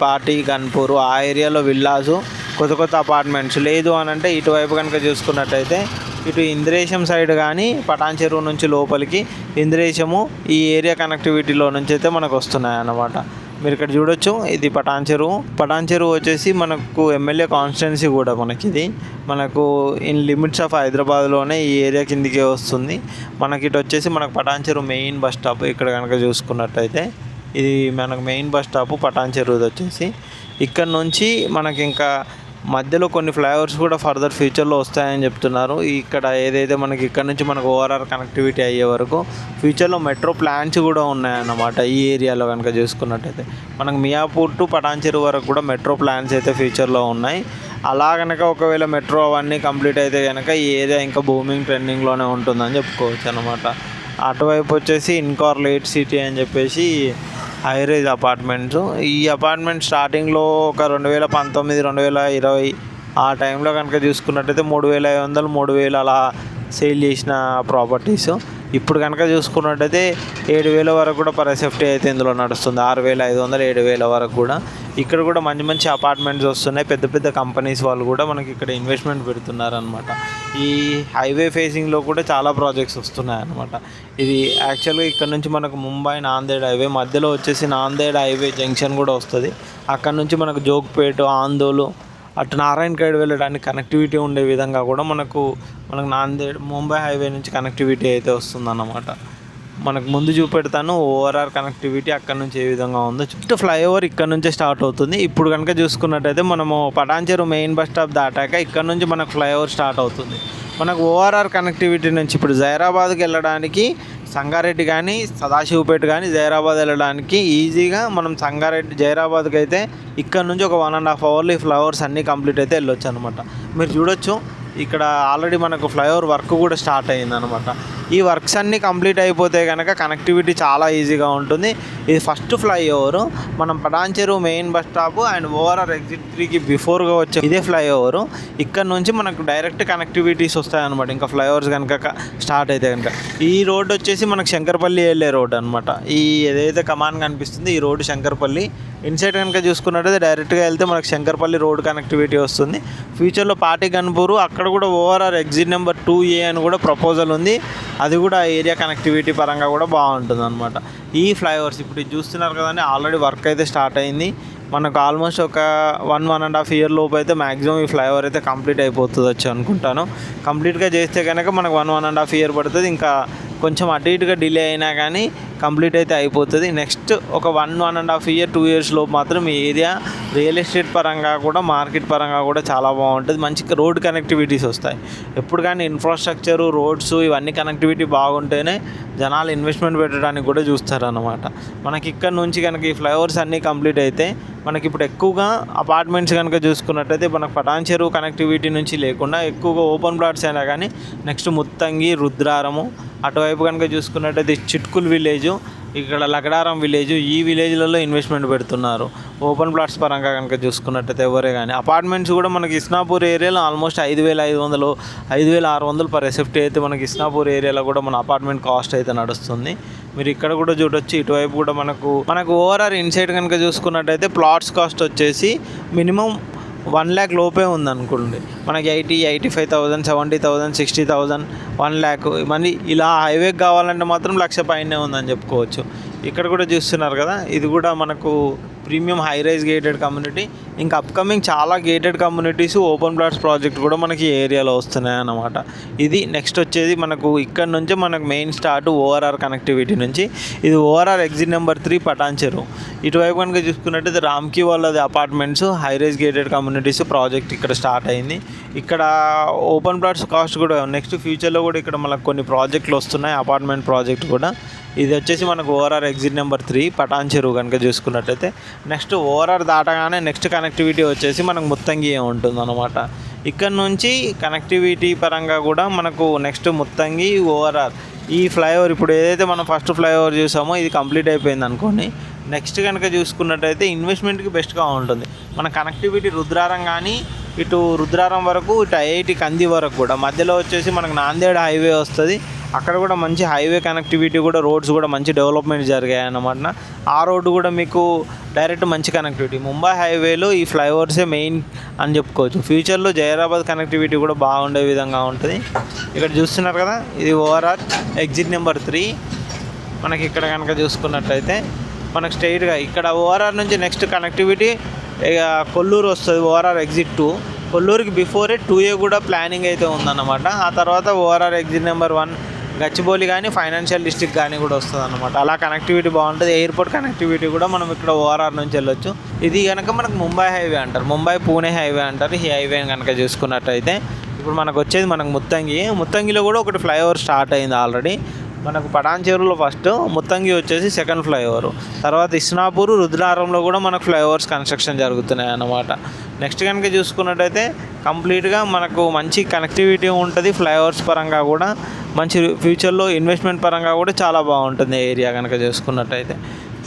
పాటి గన్పూర్ ఆ ఏరియాలో విల్లాసు కొత్త అపార్ట్మెంట్స్. లేదు అని అంటే ఇటువైపు కనుక చూసుకున్నట్టయితే ఇటు ఇంద్రేశం సైడ్ కానీ పటాన్చెరు నుంచి లోపలికి ఇంద్రేశము ఈ ఏరియా కనెక్టివిటీలో నుంచి అయితే మనకు వస్తున్నాయి అన్నమాట. మీరు ఇక్కడ చూడొచ్చు ఇది పటాన్చెరు వచ్చేసి మనకు ఎమ్మెల్యే కాన్స్టిట్యున్సీ కూడా మనకు ఇన్ లిమిట్స్ ఆఫ్ హైదరాబాద్లోనే ఈ ఏరియా కిందికే వస్తుంది. మనకి ఇటు వచ్చేసి మనకు పటాన్చెరు మెయిన్ బస్ స్టాప్ ఇక్కడ కనుక చూసుకున్నట్టయితే ఇది మనకు మెయిన్ బస్ స్టాప్ పటాన్చెరు వచ్చేసి. ఇక్కడ నుంచి మనకి ఇంకా మధ్యలో కొన్ని ఫ్లైఓవర్స్ కూడా ఫర్దర్ ఫ్యూచర్లో వస్తాయని చెప్తున్నారు. ఇక్కడ ఏదైతే మనకి ఇక్కడ నుంచి మనకు ఓఆర్ఆర్ కనెక్టివిటీ అయ్యే వరకు ఫ్యూచర్లో మెట్రో ప్లాన్స్ కూడా ఉన్నాయన్నమాట. ఈ ఏరియాలో కనుక చూసుకున్నట్టయితే మనకు మియాపూర్ టు పటాన్చెరు వరకు కూడా మెట్రో ప్లాన్స్ అయితే ఫ్యూచర్లో ఉన్నాయి. అలా కనుక ఒకవేళ మెట్రో అవన్నీ కంప్లీట్ అయితే కనుక ఈ ఏరియా ఇంకా బూమింగ్ ట్రెండింగ్లోనే ఉంటుందని చెప్పుకోవచ్చు అనమాట. అటువైపు వచ్చేసి ఇన్కార్లేట్ సిటీ అని చెప్పేసి హైరేజ్ అపార్ట్మెంట్స్. ఈ అపార్ట్మెంట్ స్టార్టింగ్లో ఒక 2019-2020 ఆ టైంలో కనుక చూసుకున్నట్టయితే 3,500 3,000 అలా సేల్ చేసిన ప్రాపర్టీస్. ఇప్పుడు కనుక చూసుకున్నట్టయితే 7,000 వరకు కూడా పర్ ఎస్ఎఫ్టీ అయితే ఇందులో నడుస్తుంది. 6,500 7,000 వరకు కూడా. ఇక్కడ కూడా మంచి అపార్ట్మెంట్స్ వస్తున్నాయి. పెద్ద కంపెనీస్ వాళ్ళు కూడా మనకి ఇక్కడ ఇన్వెస్ట్మెంట్ పెడుతున్నారనమాట. ఈ హైవే ఫేసింగ్లో కూడా చాలా ప్రాజెక్ట్స్ వస్తున్నాయి అన్నమాట. ఇది యాక్చువల్గా ఇక్కడ నుంచి మనకు ముంబై నాందేడ్ హైవే మధ్యలో వచ్చేసి నాందేడ్ హైవే జంక్షన్ కూడా వస్తుంది. అక్కడ నుంచి మనకు జోగ్పేట్ ఆందోళన అటు నారాయణఖేడ్ వెళ్ళడానికి కనెక్టివిటీ ఉండే విధంగా కూడా మనకు నాందేడ్ ముంబై హైవే నుంచి కనెక్టివిటీ అయితే వస్తుందన్నమాట. మనకు ముందు చూపెడతాను ఓఆర్ఆర్ కనెక్టివిటీ అక్కడ నుంచి ఏ విధంగా ఉందో. చుట్టూ ఫ్లైఓవర్ ఇక్కడ నుంచే స్టార్ట్ అవుతుంది. ఇప్పుడు కనుక చూసుకున్నట్టయితే మనము పటాన్చెరు మెయిన్ బస్ స్టాప్ దాటాక ఇక్కడ నుంచి మనకు ఫ్లైఓవర్ స్టార్ట్ అవుతుంది. మనకు ఓఆర్ఆర్ కనెక్టివిటీ నుంచి ఇప్పుడు జైరాబాద్కి వెళ్ళడానికి సంగారెడ్డి కానీ సదాశివపేట కానీ జైరాబాద్ వెళ్ళడానికి ఈజీగా మనం జైరాబాద్కి అయితే ఇక్కడ నుంచి ఒక 1.5 అవర్లో ఈ ఫ్లైఓవర్స్ అన్నీ కంప్లీట్ అయితే వెళ్ళొచ్చు అనమాట. మీరు చూడొచ్చు ఇక్కడ ఆల్రెడీ మనకు ఫ్లైఓవర్ వర్క్ కూడా స్టార్ట్ అయ్యిందనమాట. ఈ వర్క్స్ అన్నీ కంప్లీట్ అయిపోతే కనుక కనెక్టివిటీ చాలా ఈజీగా ఉంటుంది. ఇది ఫస్ట్ ఫ్లైఓవర్ మనం Patancheru main bus stop and ORR exit 3కి బిఫోర్గా వచ్చే ఇదే ఫ్లైఓవర్. ఇక్కడ నుంచి మనకు డైరెక్ట్ కనెక్టివిటీస్ వస్తాయన్నమాట. ఇంకా ఫ్లైఓవర్స్ కనుక స్టార్ట్ అయితే కనుక ఈ రోడ్ వచ్చేసి మనకు శంకర్పల్లి వెళ్ళే రోడ్ అనమాట. ఈ ఏదైతే కమాన్ కనిపిస్తుంది ఈ రోడ్డు శంకర్పల్లి. ఇన్సైడ్ కనుక చూసుకున్నట్టయితే డైరెక్ట్గా వెళ్తే మనకు శంకర్పల్లి రోడ్ కనెక్టివిటీ వస్తుంది. ఫ్యూచర్లో పాటి గన్పూర్ అక్కడ కూడా ఓఆర్ఆర్ ఎగ్జిట్ నెంబర్ 2A అని కూడా ప్రపోజల్ ఉంది. అది కూడా ఏరియా కనెక్టివిటీ పరంగా కూడా బాగుంటుంది అనమాట. ఈ ఫ్లైఓవర్స్ ఇప్పుడు చూస్తున్నారు కదండి ఆల్రెడీ వర్క్ అయితే స్టార్ట్ అయింది. మనకు ఆల్మోస్ట్ ఒక 1.5 ఇయర్ లోపు అయితే మ్యాక్సిమం ఈ ఫ్లైఓవర్ అయితే కంప్లీట్ అయిపోతుంది అనుకుంటాను. కంప్లీట్గా చేస్తే కనుక మనకు 1.5 ఇయర్ పడుతుంది. ఇంకా కొంచెం అటు ఇటుగా డిలే అయినా కానీ కంప్లీట్ అయితే అయిపోతుంది. నెక్స్ట్ ఒక 1.5 ఇయర్ 2 ఇయర్స్ లోపు మాత్రం ఈ ఏరియా రియల్ ఎస్టేట్ పరంగా కూడా మార్కెట్ పరంగా కూడా చాలా బాగుంటుంది. మంచి రోడ్ కనెక్టివిటీస్ వస్తాయి. ఎప్పుడు కానీ ఇన్ఫ్రాస్ట్రక్చరు రోడ్స్ ఇవన్నీ కనెక్టివిటీ బాగుంటేనే జనాలు ఇన్వెస్ట్మెంట్ పెట్టడానికి కూడా చూస్తారన్నమాట. మనకి ఇక్కడ నుంచి కనుక ఈ ఫ్లైఓవర్స్ అన్నీ కంప్లీట్ అయితే మనకి ఇప్పుడు ఎక్కువగా అపార్ట్మెంట్స్ కనుక చూసుకున్నట్టయితే మనకు పటాన్చెరు కనెక్టివిటీ నుంచి లేకుండా ఎక్కువగా ఓపెన్ ప్లాట్స్ అయినా కానీ నెక్స్ట్ ముత్తంగి రుద్రారము అటువైపు కనుక చూసుకున్నట్టయితే చిట్కుల్ విలేజ్ ఇక్కడ లగడారం విలేజ్ ఈ విలేజ్లలో ఇన్వెస్ట్మెంట్ పెడుతున్నారు. ఓపెన్ ప్లాట్స్ పరంగా కనుక చూసుకున్నట్టయితే ఎవరే కానీ అపార్ట్మెంట్స్ కూడా మనకి ఇస్నాపూర్ ఏరియాలో ఆల్మోస్ట్ 5,500 5,600 పర్ ఎస్ఎఫ్టీ అయితే మనకి ఇస్నాపూర్ ఏరియాలో కూడా మన అపార్ట్మెంట్ కాస్ట్ అయితే నడుస్తుంది. మీరు ఇక్కడ కూడా చూడొచ్చు. ఇటువైపు కూడా మనకు ఓవరాల్ ఇన్సైడ్ కనుక చూసుకున్నట్టయితే ప్లాట్స్ కాస్ట్ వచ్చేసి మినిమం 1 lakh లోపే ఉందనుకోండి. మనకి 80,000 85,000 70,000 60,000 1 lakh మళ్ళీ ఇలా హైవేకి కావాలంటే మాత్రం 1,00,000 పైనే ఉందని చెప్పుకోవచ్చు. ఇక్కడ కూడా చూస్తున్నారు కదా ఇది కూడా మనకు premium high rise gated community. ఇంకా అప్కమింగ్ చాలా gated communities open plots project కూడా మనకి ఏరియాలో వస్తున్నాయి అన్నమాట. ఇది నెక్స్ట్ వచ్చేది మనకు ఇక్కడ నుంచే మనకు మెయిన్ స్టార్ట్ ఓఆర్ఆర్ కనెక్టివిటీ నుంచి. ఇది ఓఆర్ఆర్ ఎగ్జిట్ నెంబర్ 3 పటాన్ చెరువు. ఇటువైపు కనుక చూసుకున్నట్టయితే రామ్కి వాళ్ళది apartments high rise gated communities project ఇక్కడ స్టార్ట్ అయింది. ఇక్కడ ఓపెన్ ప్లాట్స్ కాస్ట్ కూడా నెక్స్ట్ ఫ్యూచర్లో కూడా ఇక్కడ మనకు కొన్ని ప్రాజెక్టులు వస్తున్నాయి, అపార్ట్మెంట్ ప్రాజెక్ట్ కూడా. ఇది వచ్చేసి మనకు ఓఆర్ఆర్ ఎగ్జిట్ నెంబర్ 3 పటాన్ చెరువు కనుక చూసుకున్నట్టయితే. నెక్స్ట్ ఓఆర్ఆర్ దాటగానే నెక్స్ట్ కనెక్టివిటీ వచ్చేసి మనకు ముత్తంగి ఉంటుంది అనమాట. ఇక్కడ నుంచి కనెక్టివిటీ పరంగా కూడా మనకు నెక్స్ట్ ముత్తంగి ఓఆర్ఆర్ ఈ ఫ్లైఓవర్ ఇప్పుడు ఏదైతే మనం ఫస్ట్ ఫ్లైఓవర్ చూసామో ఇది కంప్లీట్ అయిపోయింది అనుకోండి. నెక్స్ట్ కనుక చూసుకున్నట్టయితే ఇన్వెస్ట్మెంట్కి బెస్ట్గా ఉంటుంది. మన కనెక్టివిటీ రుద్రారం కానీ ఇటు రుద్రారం వరకు, ఇటు ఐఐటి కంది వరకు కూడా మధ్యలో వచ్చేసి మనకు నాందేడ్ హైవే వస్తుంది. అక్కడ కూడా మంచి హైవే కనెక్టివిటీ కూడా, రోడ్స్ కూడా మంచి డెవలప్మెంట్ జరిగాయి అన్నమాట. ఆ రోడ్డు కూడా మీకు డైరెక్ట్ మంచి కనెక్టివిటీ. ముంబై హైవేలో ఈ ఫ్లైఓవర్సే మెయిన్ అని చెప్పుకోవచ్చు. ఫ్యూచర్లో జైరాబాద్ కనెక్టివిటీ కూడా బాగుండే విధంగా ఉంటుంది. ఇక్కడ చూస్తున్నారు కదా, ఇది ఓఆర్ఆర్ ఎగ్జిట్ నెంబర్ 3. మనకి ఇక్కడ కనుక చూసుకున్నట్టయితే మనకు స్ట్రైట్గా ఇక్కడ ఓఆర్ఆర్ నుంచి నెక్స్ట్ కనెక్టివిటీ కొల్లూరు వస్తుంది. ఓఆర్ఆర్ ఎగ్జిట్ 2 కొల్లూరుకి బిఫోరే 2A కూడా ప్లానింగ్ అయితే ఉందన్నమాట. ఆ తర్వాత ఓఆర్ఆర్ ఎగ్జిట్ నెంబర్ 1 గచ్చిబౌలి కానీ ఫైనాన్షియల్ డిస్ట్రిక్ట్ కానీ కూడా వస్తుంది అన్నమాట. అలా కనెక్టివిటీ బాగుంటుంది. ఎయిర్పోర్ట్ కనెక్టివిటీ కూడా మనం ఇక్కడ ఓఆర్ఆర్ నుంచి వెళ్ళొచ్చు. ఇది కనుక మనకు ముంబై హైవే అంటారు, ముంబై పూణే హైవే అంటారు. ఈ హైవే కనుక చూసుకున్నట్టయితే ఇప్పుడు మనకు వచ్చేది మనకు ముత్తంగిలో కూడా ఒకటి ఫ్లైఓవర్ స్టార్ట్ అయింది ఆల్రెడీ. మనకు పటాన్ చెరువులో ఫస్ట్, ముత్తంగి వచ్చేసి సెకండ్ ఫ్లైఓవర్. తర్వాత ఇస్నాపూర్, రుద్రారంలో కూడా మనకు ఫ్లైఓవర్స్ కన్స్ట్రక్షన్ జరుగుతున్నాయి అన్నమాట. నెక్స్ట్ కనుక చూసుకున్నట్టయితే కంప్లీట్గా మనకు మంచి కనెక్టివిటీ ఉంటుంది. ఫ్లైఓవర్స్ పరంగా కూడా మంచి, ఫ్యూచర్లో ఇన్వెస్ట్మెంట్ పరంగా కూడా చాలా బాగుంటుంది ఏరియా కనుక చూసుకున్నట్టయితే.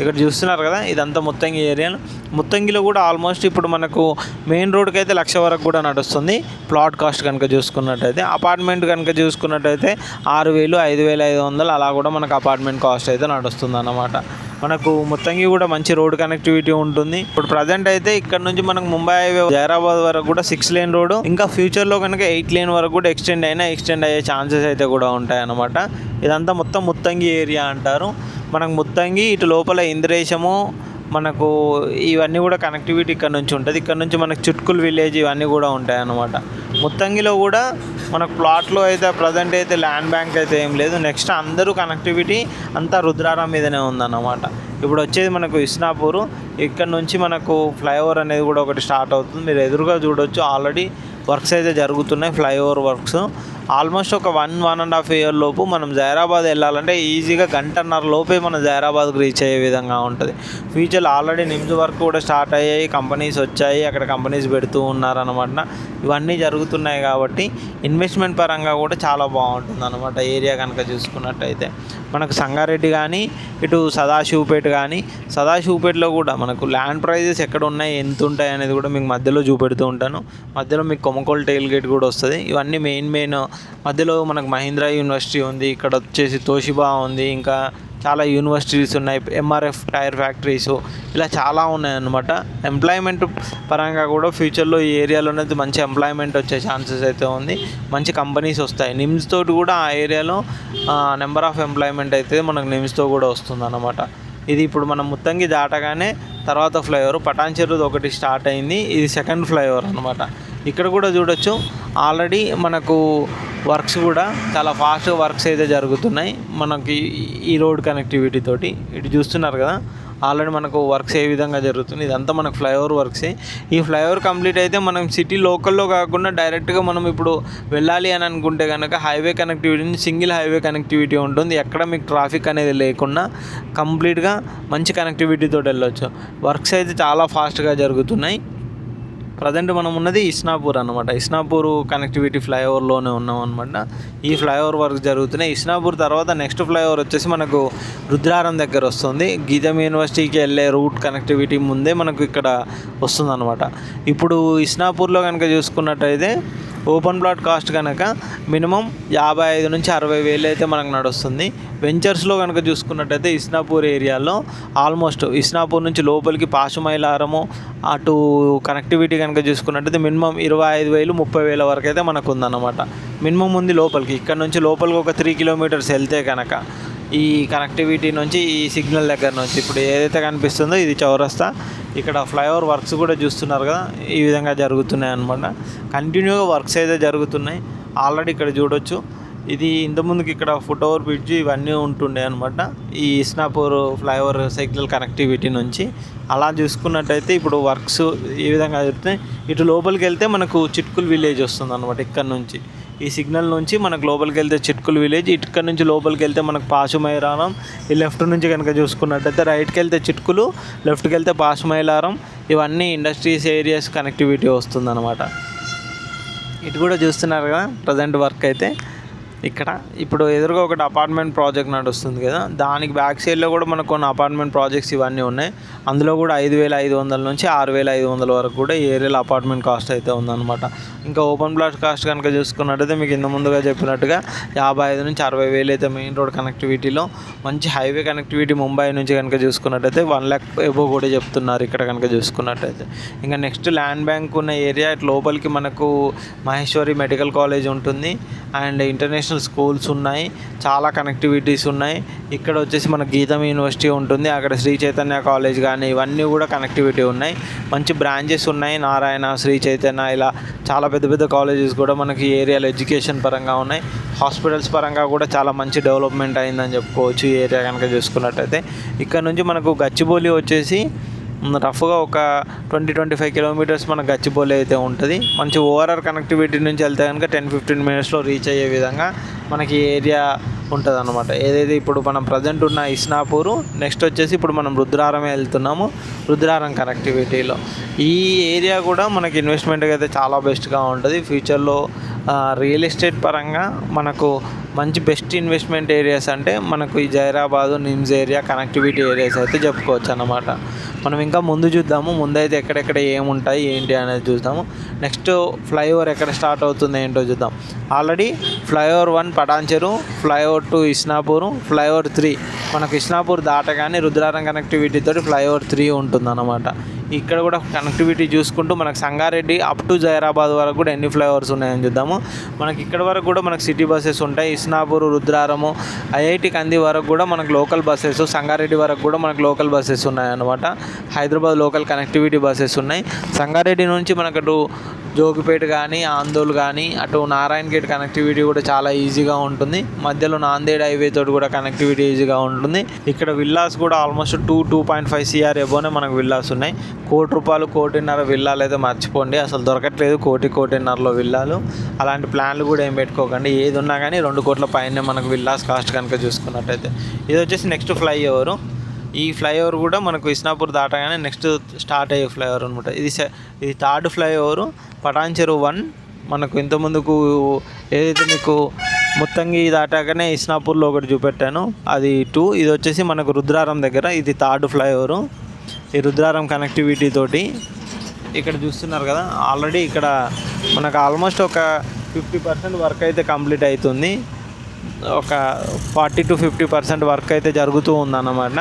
ఇక్కడ చూస్తున్నారు కదా, ఇదంతా ముత్తంగి ఏరియా. ముత్తంగిలో కూడా ఆల్మోస్ట్ ఇప్పుడు మనకు మెయిన్ రోడ్కి అయితే 1,00,000 వరకు కూడా నడుస్తుంది ప్లాట్ కాస్ట్ కనుక చూసుకున్నట్టయితే. అపార్ట్మెంట్ కనుక చూసుకున్నట్టయితే 6,000, 5,500 అలా కూడా మనకు అపార్ట్మెంట్ కాస్ట్ అయితే నడుస్తుంది అన్నమాట. మనకు ముత్తంగి కూడా మంచి రోడ్ కనెక్టివిటీ ఉంటుంది. ఇప్పుడు ప్రజెంట్ అయితే ఇక్కడ నుంచి మనకు ముంబై హైవే జైరాబాద్ వరకు కూడా 6 లేన్ రోడ్, ఇంకా ఫ్యూచర్లో కనుక 8 లేన్ వరకు కూడా ఎక్స్టెండ్ అయ్యే ఛాన్సెస్ అయితే కూడా ఉంటాయి అన్నమాట. ఇదంతా మొత్తం ముత్తంగి ఏరియా అంటారు. మనకు ముత్తంగి ఇటు లోపల ఇంద్రేశము, మనకు ఇవన్నీ కూడా కనెక్టివిటీ ఇక్కడ నుంచి ఉంటుంది. ఇక్కడ నుంచి మనకు చుట్కుల్ విలేజ్ ఇవన్నీ కూడా ఉంటాయి అన్నమాట. ముత్తంగిలో కూడా మనకు ప్లాట్లో అయితే ప్రజెంట్ అయితే ల్యాండ్ బ్యాంక్ అయితే ఏం లేదు. నెక్స్ట్ అందరూ కనెక్టివిటీ అంతా రుద్రారం మీదనే ఉందన్నమాట. ఇప్పుడు వచ్చేది మనకు ఇస్నాపూరు. ఇక్కడ నుంచి మనకు ఫ్లైఓవర్ అనేది కూడా ఒకటి స్టార్ట్ అవుతుంది. మీరు ఎదురుగా చూడొచ్చు, ఆల్రెడీ వర్క్స్ అయితే జరుగుతున్నాయి. ఫ్లైఓవర్ వర్క్స్ ఆల్మోస్ట్ ఒక 1.5 ఇయర్ లోపు మనం జైరాబాద్ వెళ్ళాలంటే ఈజీగా 1.5 లోపే మనం జైరాబాద్కి రీచ్ అయ్యే విధంగా ఉంటుంది. ఫ్యూచర్లో ఆల్రెడీ నిమ్స్ వర్క్ కూడా స్టార్ట్ అయ్యాయి, కంపెనీస్ వచ్చాయి, అక్కడ కంపెనీస్ పెడుతూ ఉన్నారన్నమాట. ఇవన్నీ జరుగుతున్నాయి కాబట్టి ఇన్వెస్ట్మెంట్ పరంగా కూడా చాలా బాగుంటుంది అన్నమాట ఏరియా కనుక చూసుకున్నట్టయితే. మనకు సంగారెడ్డి కానీ ఇటు సదాశివపేట కానీ, సదాశివపేటలో కూడా మనకు ల్యాండ్ ప్రైజెస్ ఎక్కడ ఉన్నాయి, ఎంత ఉంటాయి అనేది కూడా మీకు మధ్యలో చూపెడుతూ ఉంటాను. మధ్యలో మీకు కొమ్మకోల్ టెయిల్ గేట్ కూడా వస్తుంది. ఇవన్నీ మెయిన్ మధ్యలో మనకు మహీంద్రా యూనివర్సిటీ ఉంది, ఇక్కడ వచ్చేసి తోషిబా ఉంది, ఇంకా చాలా యూనివర్సిటీస్ ఉన్నాయి, ఎంఆర్ఎఫ్ టైర్ ఫ్యాక్టరీస్, ఇలా చాలా ఉన్నాయన్నమాట. ఎంప్లాయ్మెంట్ పరంగా కూడా ఫ్యూచర్లో ఈ ఏరియాలోనే మంచి ఎంప్లాయ్మెంట్ వచ్చే ఛాన్సెస్ అయితే ఉంది. మంచి కంపెనీస్ వస్తాయి. నిమ్స్ తోటి కూడా ఆ ఏరియాలో నెంబర్ ఆఫ్ ఎంప్లాయ్మెంట్ అయితే మనకు నిమ్స్తో కూడా వస్తుంది అన్నమాట. ఇది ఇప్పుడు మనం ముత్తంగి దాటగానే తర్వాత ఫ్లైఓవర్ పటాన్ చెరువుది ఒకటి స్టార్ట్ అయింది. ఇది సెకండ్ ఫ్లైఓవర్ అనమాట. ఇక్కడ కూడా చూడొచ్చు, ఆల్రెడీ మనకు వర్క్స్ కూడా చాలా ఫాస్ట్గా వర్క్స్ అయితే జరుగుతున్నాయి మనకి ఈ రోడ్ కనెక్టివిటీ తోటి. ఇటు చూస్తున్నారు కదా, ఆల్రెడీ మనకు వర్క్స్ ఏ విధంగా జరుగుతుంది. ఇదంతా మనకు ఫ్లైఓవర్ వర్క్సే. ఈ ఫ్లైఓవర్ కంప్లీట్ అయితే మనం సిటీ లోకల్లో కాకుండా డైరెక్ట్గా మనం ఇప్పుడు వెళ్ళాలి అని అనుకుంటే కనుక highway connectivity, single highway connectivity ఉంటుంది. ఎక్కడ మీకు ట్రాఫిక్ అనేది లేకుండా కంప్లీట్గా మంచి కనెక్టివిటీతో వెళ్ళొచ్చు. వర్క్స్ అయితే చాలా ఫాస్ట్గా జరుగుతున్నాయి. ప్రజెంట్ మనం ఉన్నది ఇస్నాపూర్ అనమాట. ఇస్నాపూర్ కనెక్టివిటీ ఫ్లైఓవర్లోనే ఉన్నాం అనమాట. ఈ ఫ్లైఓవర్ వర్క్ జరుగుతున్నాయి. ఇస్నాపూర్ తర్వాత నెక్స్ట్ ఫ్లైఓవర్ వచ్చేసి మనకు రుద్రారం దగ్గర వస్తుంది. గీతం యూనివర్సిటీకి వెళ్ళే రూట్ కనెక్టివిటీ ముందే మనకు ఇక్కడ వస్తుంది అనమాట. ఇప్పుడు ఇస్నాపూర్లో కనుక చూసుకున్నట్టయితే ఓపెన్ ప్లాట్ కాస్ట్ కనుక మినిమం 55 నుంచి 60 వేలు అయితే మనకు నడుస్తుంది. వెంచర్స్లో కనుక చూసుకున్నట్టయితే ఇస్నాపూర్ ఏరియాలో ఆల్మోస్ట్ ఇస్నాపూర్ నుంచి లోపలికి పాశుమైలారము అటు కనెక్టివిటీ కనుక చూసుకున్నట్టయితే మినిమం 25,000 30,000 వరకు అయితే మనకు ఉందన్నమాట. మినిమం ఉంది లోపలికి. ఇక్కడ నుంచి లోపలికి ఒక 3 కిలోమీటర్స్ వెళ్తే కనుక ఈ కనెక్టివిటీ నుంచి ఈ సిగ్నల్ దగ్గర నుంచి ఇప్పుడు ఏదైతే కనిపిస్తుందో ఇది చౌరస్తా. ఇక్కడ ఫ్లైఓవర్ వర్క్స్ కూడా చూస్తున్నారు కదా, ఈ విధంగా జరుగుతున్నాయి అన్నమాట. కంటిన్యూగా వర్క్స్ అయితే జరుగుతున్నాయి. ఆల్రెడీ ఇక్కడ చూడొచ్చు, ఇది ఇంతకుముందుకి ఇక్కడ ఫుట్ ఓవర్ బ్రిడ్జ్ ఇవన్నీ ఉంటుండే అనమాట ఈ ఇస్నాపూర్ ఫ్లైఓవర్ సిగ్నల్ కనెక్టివిటీ నుంచి. అలా చూసుకున్నట్టయితే ఇప్పుడు వర్క్స్ ఈ విధంగా జరుగుతున్నాయి. ఇటు లోపలికి వెళ్తే మనకు చిట్కుల్ విలేజ్ వస్తుంది అనమాట. ఇక్కడ నుంచి ఈ సిగ్నల్ నుంచి మనకు లోపలికి వెళ్తే చిట్కుల్ విలేజ్, ఇక్కడ నుంచి లోపలికి వెళ్తే మనకు పాశుమైలారం. ఈ లెఫ్ట్ నుంచి కనుక చూసుకున్నట్టయితే రైట్కి వెళ్తే చిట్కులు, లెఫ్ట్కి వెళ్తే పాశుమైలారం. ఇవన్నీ ఇండస్ట్రీస్ ఏరియాస్ కనెక్టివిటీ వస్తుంది అనమాట. ఇటు కూడా చూస్తున్నారు కదా ప్రజెంట్ వర్క్ అయితే. ఇక్కడ ఇప్పుడు ఎదురుగా ఒకటి అపార్ట్మెంట్ ప్రాజెక్ట్ నడుస్తుంది కదా, దానికి బ్యాక్ సైడ్లో కూడా మనకు కొన్ని అపార్ట్మెంట్ ప్రాజెక్ట్స్ ఇవన్నీ ఉన్నాయి. అందులో కూడా 5,500 నుంచి 6,500 వరకు కూడా ఈ ఏరియాలో అపార్ట్మెంట్ కాస్ట్ అయితే ఉందన్నమాట. ఇంకా ఓపెన్ ప్లాట్ కాస్ట్ కనుక చూసుకున్నట్టయితే మీకు ఇంత ముందుగా చెప్పినట్టుగా 55 నుంచి 60,000 అయితే మెయిన్ రోడ్ కనెక్టివిటీలో. మంచి హైవే కనెక్టివిటీ ముంబై నుంచి కనుక చూసుకున్నట్టయితే 1 lakh ఎబో కూడా చెప్తున్నారు ఇక్కడ కనుక చూసుకున్నట్టయితే. ఇంకా నెక్స్ట్ ల్యాండ్ బ్యాంక్ ఉన్న ఏరియా లోపలికి మనకు మహేశ్వరి మెడికల్ కాలేజ్ ఉంటుంది అండ్ ఇంటర్నేషనల్ స్కూల్స్ ఉన్నాయి, చాలా కనెక్టివిటీస్ ఉన్నాయి. ఇక్కడ వచ్చేసి మన గీతం యూనివర్సిటీ ఉంటుంది, అక్కడ శ్రీ చైతన్య కాలేజ్ కానీ ఇవన్నీ కూడా కనెక్టివిటీ ఉన్నాయి. మంచి బ్రాంచెస్ ఉన్నాయి, నారాయణ, శ్రీ చైతన్య, ఇలా చాలా పెద్ద పెద్ద కాలేజెస్ కూడా మనకి ఈ ఏరియాలో ఎడ్యుకేషన్ పరంగా ఉన్నాయి. హాస్పిటల్స్ పరంగా కూడా చాలా మంచి డెవలప్మెంట్ అయిందని చెప్పుకోవచ్చు ఈ ఏరియా కనుక చూసుకున్నట్టయితే. ఇక్కడ నుంచి మనకు గచ్చిబౌలి వచ్చేసి రఫ్గా ఒక 20-25 కిలోమీటర్స్ మన గచ్చిబౌలి అయితే ఉంటుంది. మంచి ఓఆర్ఆర్ కనెక్టివిటీ నుంచి వెళ్తే కనుక 10-15 మినిట్స్లో రీచ్ అయ్యే విధంగా మనకి ఏరియా ఉంటుంది అన్నమాట. ఏదైతే ఇప్పుడు మనం ప్రజెంట్ ఉన్న ఇస్నాపూరు, నెక్స్ట్ వచ్చేసి ఇప్పుడు మనం రుద్రారమే వెళ్తున్నాము. రుద్రారం కనెక్టివిటీలో ఈ ఏరియా కూడా మనకి ఇన్వెస్ట్మెంట్కి అయితే చాలా బెస్ట్గా ఉంటుంది. ఫ్యూచర్లో రియల్ ఎస్టేట్ పరంగా మనకు మంచి బెస్ట్ ఇన్వెస్ట్మెంట్ ఏరియాస్ అంటే మనకు ఈ Zaheerabad, NIMS area connectivity areas అయితే చెప్పుకోవచ్చు అన్నమాట. మనం ఇంకా ముందు చూద్దాము, ముందైతే ఎక్కడెక్కడ ఏముంటాయి ఏంటి అనేది చూద్దాము. నెక్స్ట్ ఫ్లైఓవర్ ఎక్కడ స్టార్ట్ అవుతుంది ఏంటో చూద్దాం. Already flyover 1 Patancheru, flyover 2 Isnapur, flyover 3 మనకు ఇస్నాపూర్ దాటగానే రుద్రారం కనెక్టివిటీ తోటి ఫ్లైఓవర్ 3 ఉంటుందన్నమాట. ఇక్కడ కూడా కనెక్టివిటీ చూసుకుంటూ మనకు సంగారెడ్డి అప్ టు జైరాబాద్ వరకు కూడా ఎన్ని ఫ్లైఓవర్స్ ఉన్నాయని చూద్దాము. మనకి ఇక్కడ వరకు కూడా మనకు సిటీ బస్సెస్ ఉంటాయి. ఇస్నాపూర్, రుద్రారము, ఐఐటి కంది వరకు కూడా మనకు లోకల్ బస్సెస్, సంగారెడ్డి వరకు కూడా మనకు లోకల్ బస్సెస్ ఉన్నాయన్నమాట. హైదరాబాద్ లోకల్ కనెక్టివిటీ బస్సెస్ ఉన్నాయి. సంగారెడ్డి నుంచి మనకు అటు జోగిపేట కానీ, ఆందోళ్ కానీ, అటు నారాయణ గేట్ కనెక్టివిటీ కూడా చాలా ఈజీగా ఉంటుంది. మధ్యలో నాందేడ్ హైవే తోటి కూడా కనెక్టివిటీ ఈజీగా ఉంటుంది. ఇక్కడ విల్లాస్ కూడా ఆల్మోస్ట్ 2.5 CR ఎబోనే మనకు విల్లాస్ ఉన్నాయి. ₹1,00,00,000, ₹1,50,00,000 విల్లాలు అయితే మర్చిపోండి, అసలు దొరకట్లేదు. 1,00,00,000 విల్లాలు. అలాంటి ప్లాన్లు కూడా ఏం పెట్టుకోకండి. ఏది ఉన్నా కానీ 2 కోట్ల పైనే మనకు విల్లాస్ కాస్ట్ కనుక చూసుకున్నట్టయితే. ఇది వచ్చేసి నెక్స్ట్ ఫ్లైఓవర్. ఈ ఫ్లైఓవర్ కూడా మనకు ఇస్నాపూర్ దాటగానే నెక్స్ట్ స్టార్ట్ అయ్యే ఫ్లైఓవర్ అనమాట. ఇది థర్డ్ ఫ్లైఓవర్. పటాన్చెరు 1 మనకు ఇంతకుముందుకు ఏదైతే మీకు ముత్తంగి దాటాకనే ఇస్నాపూర్లో ఒకటి చూపెట్టాను, అది 2. ఇది వచ్చేసి మనకు రుద్రారం దగ్గర, ఇది థర్డ్ ఫ్లైఓవరు. ఈ రుద్రారం కనెక్టివిటీ తోటి ఇక్కడ చూస్తున్నారు కదా, ఆల్రెడీ ఇక్కడ మనకు ఆల్మోస్ట్ ఒక 50% వర్క్ అయితే కంప్లీట్ అవుతుంది. ఒక 40-50% వర్క్ అయితే జరుగుతూ ఉందన్నమాట.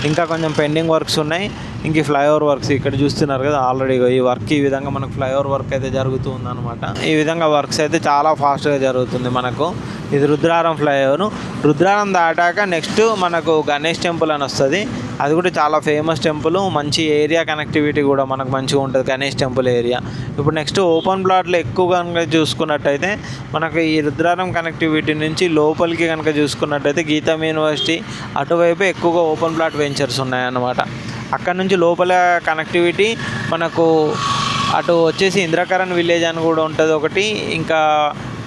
ఇంకా కొంచెం పెండింగ్ వర్క్స్ ఉన్నాయి. ఇంక ఫ్లైఓవర్ వర్క్స్ ఇక్కడ చూస్తున్నారు కదా, ఆల్రెడీ ఈ వర్క్ ఈ విధంగా మనకు ఫ్లైఓవర్ వర్క్ అయితే జరుగుతూ ఉందన్నమాట. ఈ విధంగా వర్క్స్ అయితే చాలా ఫాస్ట్గా జరుగుతుంది మనకు. ఇది రుద్రారం ఫ్లైఓవర్. రుద్రారం దాటాక నెక్స్ట్ మనకు గణేష్ టెంపుల్ అని వస్తుంది. అది కూడా చాలా ఫేమస్ టెంపుల్. మంచి ఏరియా కనెక్టివిటీ కూడా మనకు మంచిగా ఉంటుంది గణేష్ టెంపుల్ ఏరియా. ఇప్పుడు నెక్స్ట్ ఓపెన్ ప్లాట్లో ఎక్కువగా చూసుకున్నట్టయితే మనకు ఈ రుద్రారం కనెక్టివిటీ నుంచి లోపలికి కనుక చూసుకున్నట్టయితే గీతం యూనివర్సిటీ అటువైపు ఎక్కువగా ఓపెన్ ప్లాట్ వెంచర్స్ ఉన్నాయన్నమాట. అక్కడ నుంచి లోపల కనెక్టివిటీ మనకు అటు వచ్చేసి ఇంద్రకరణ్ విలేజ్ అని కూడా ఉంటుంది ఒకటి. ఇంకా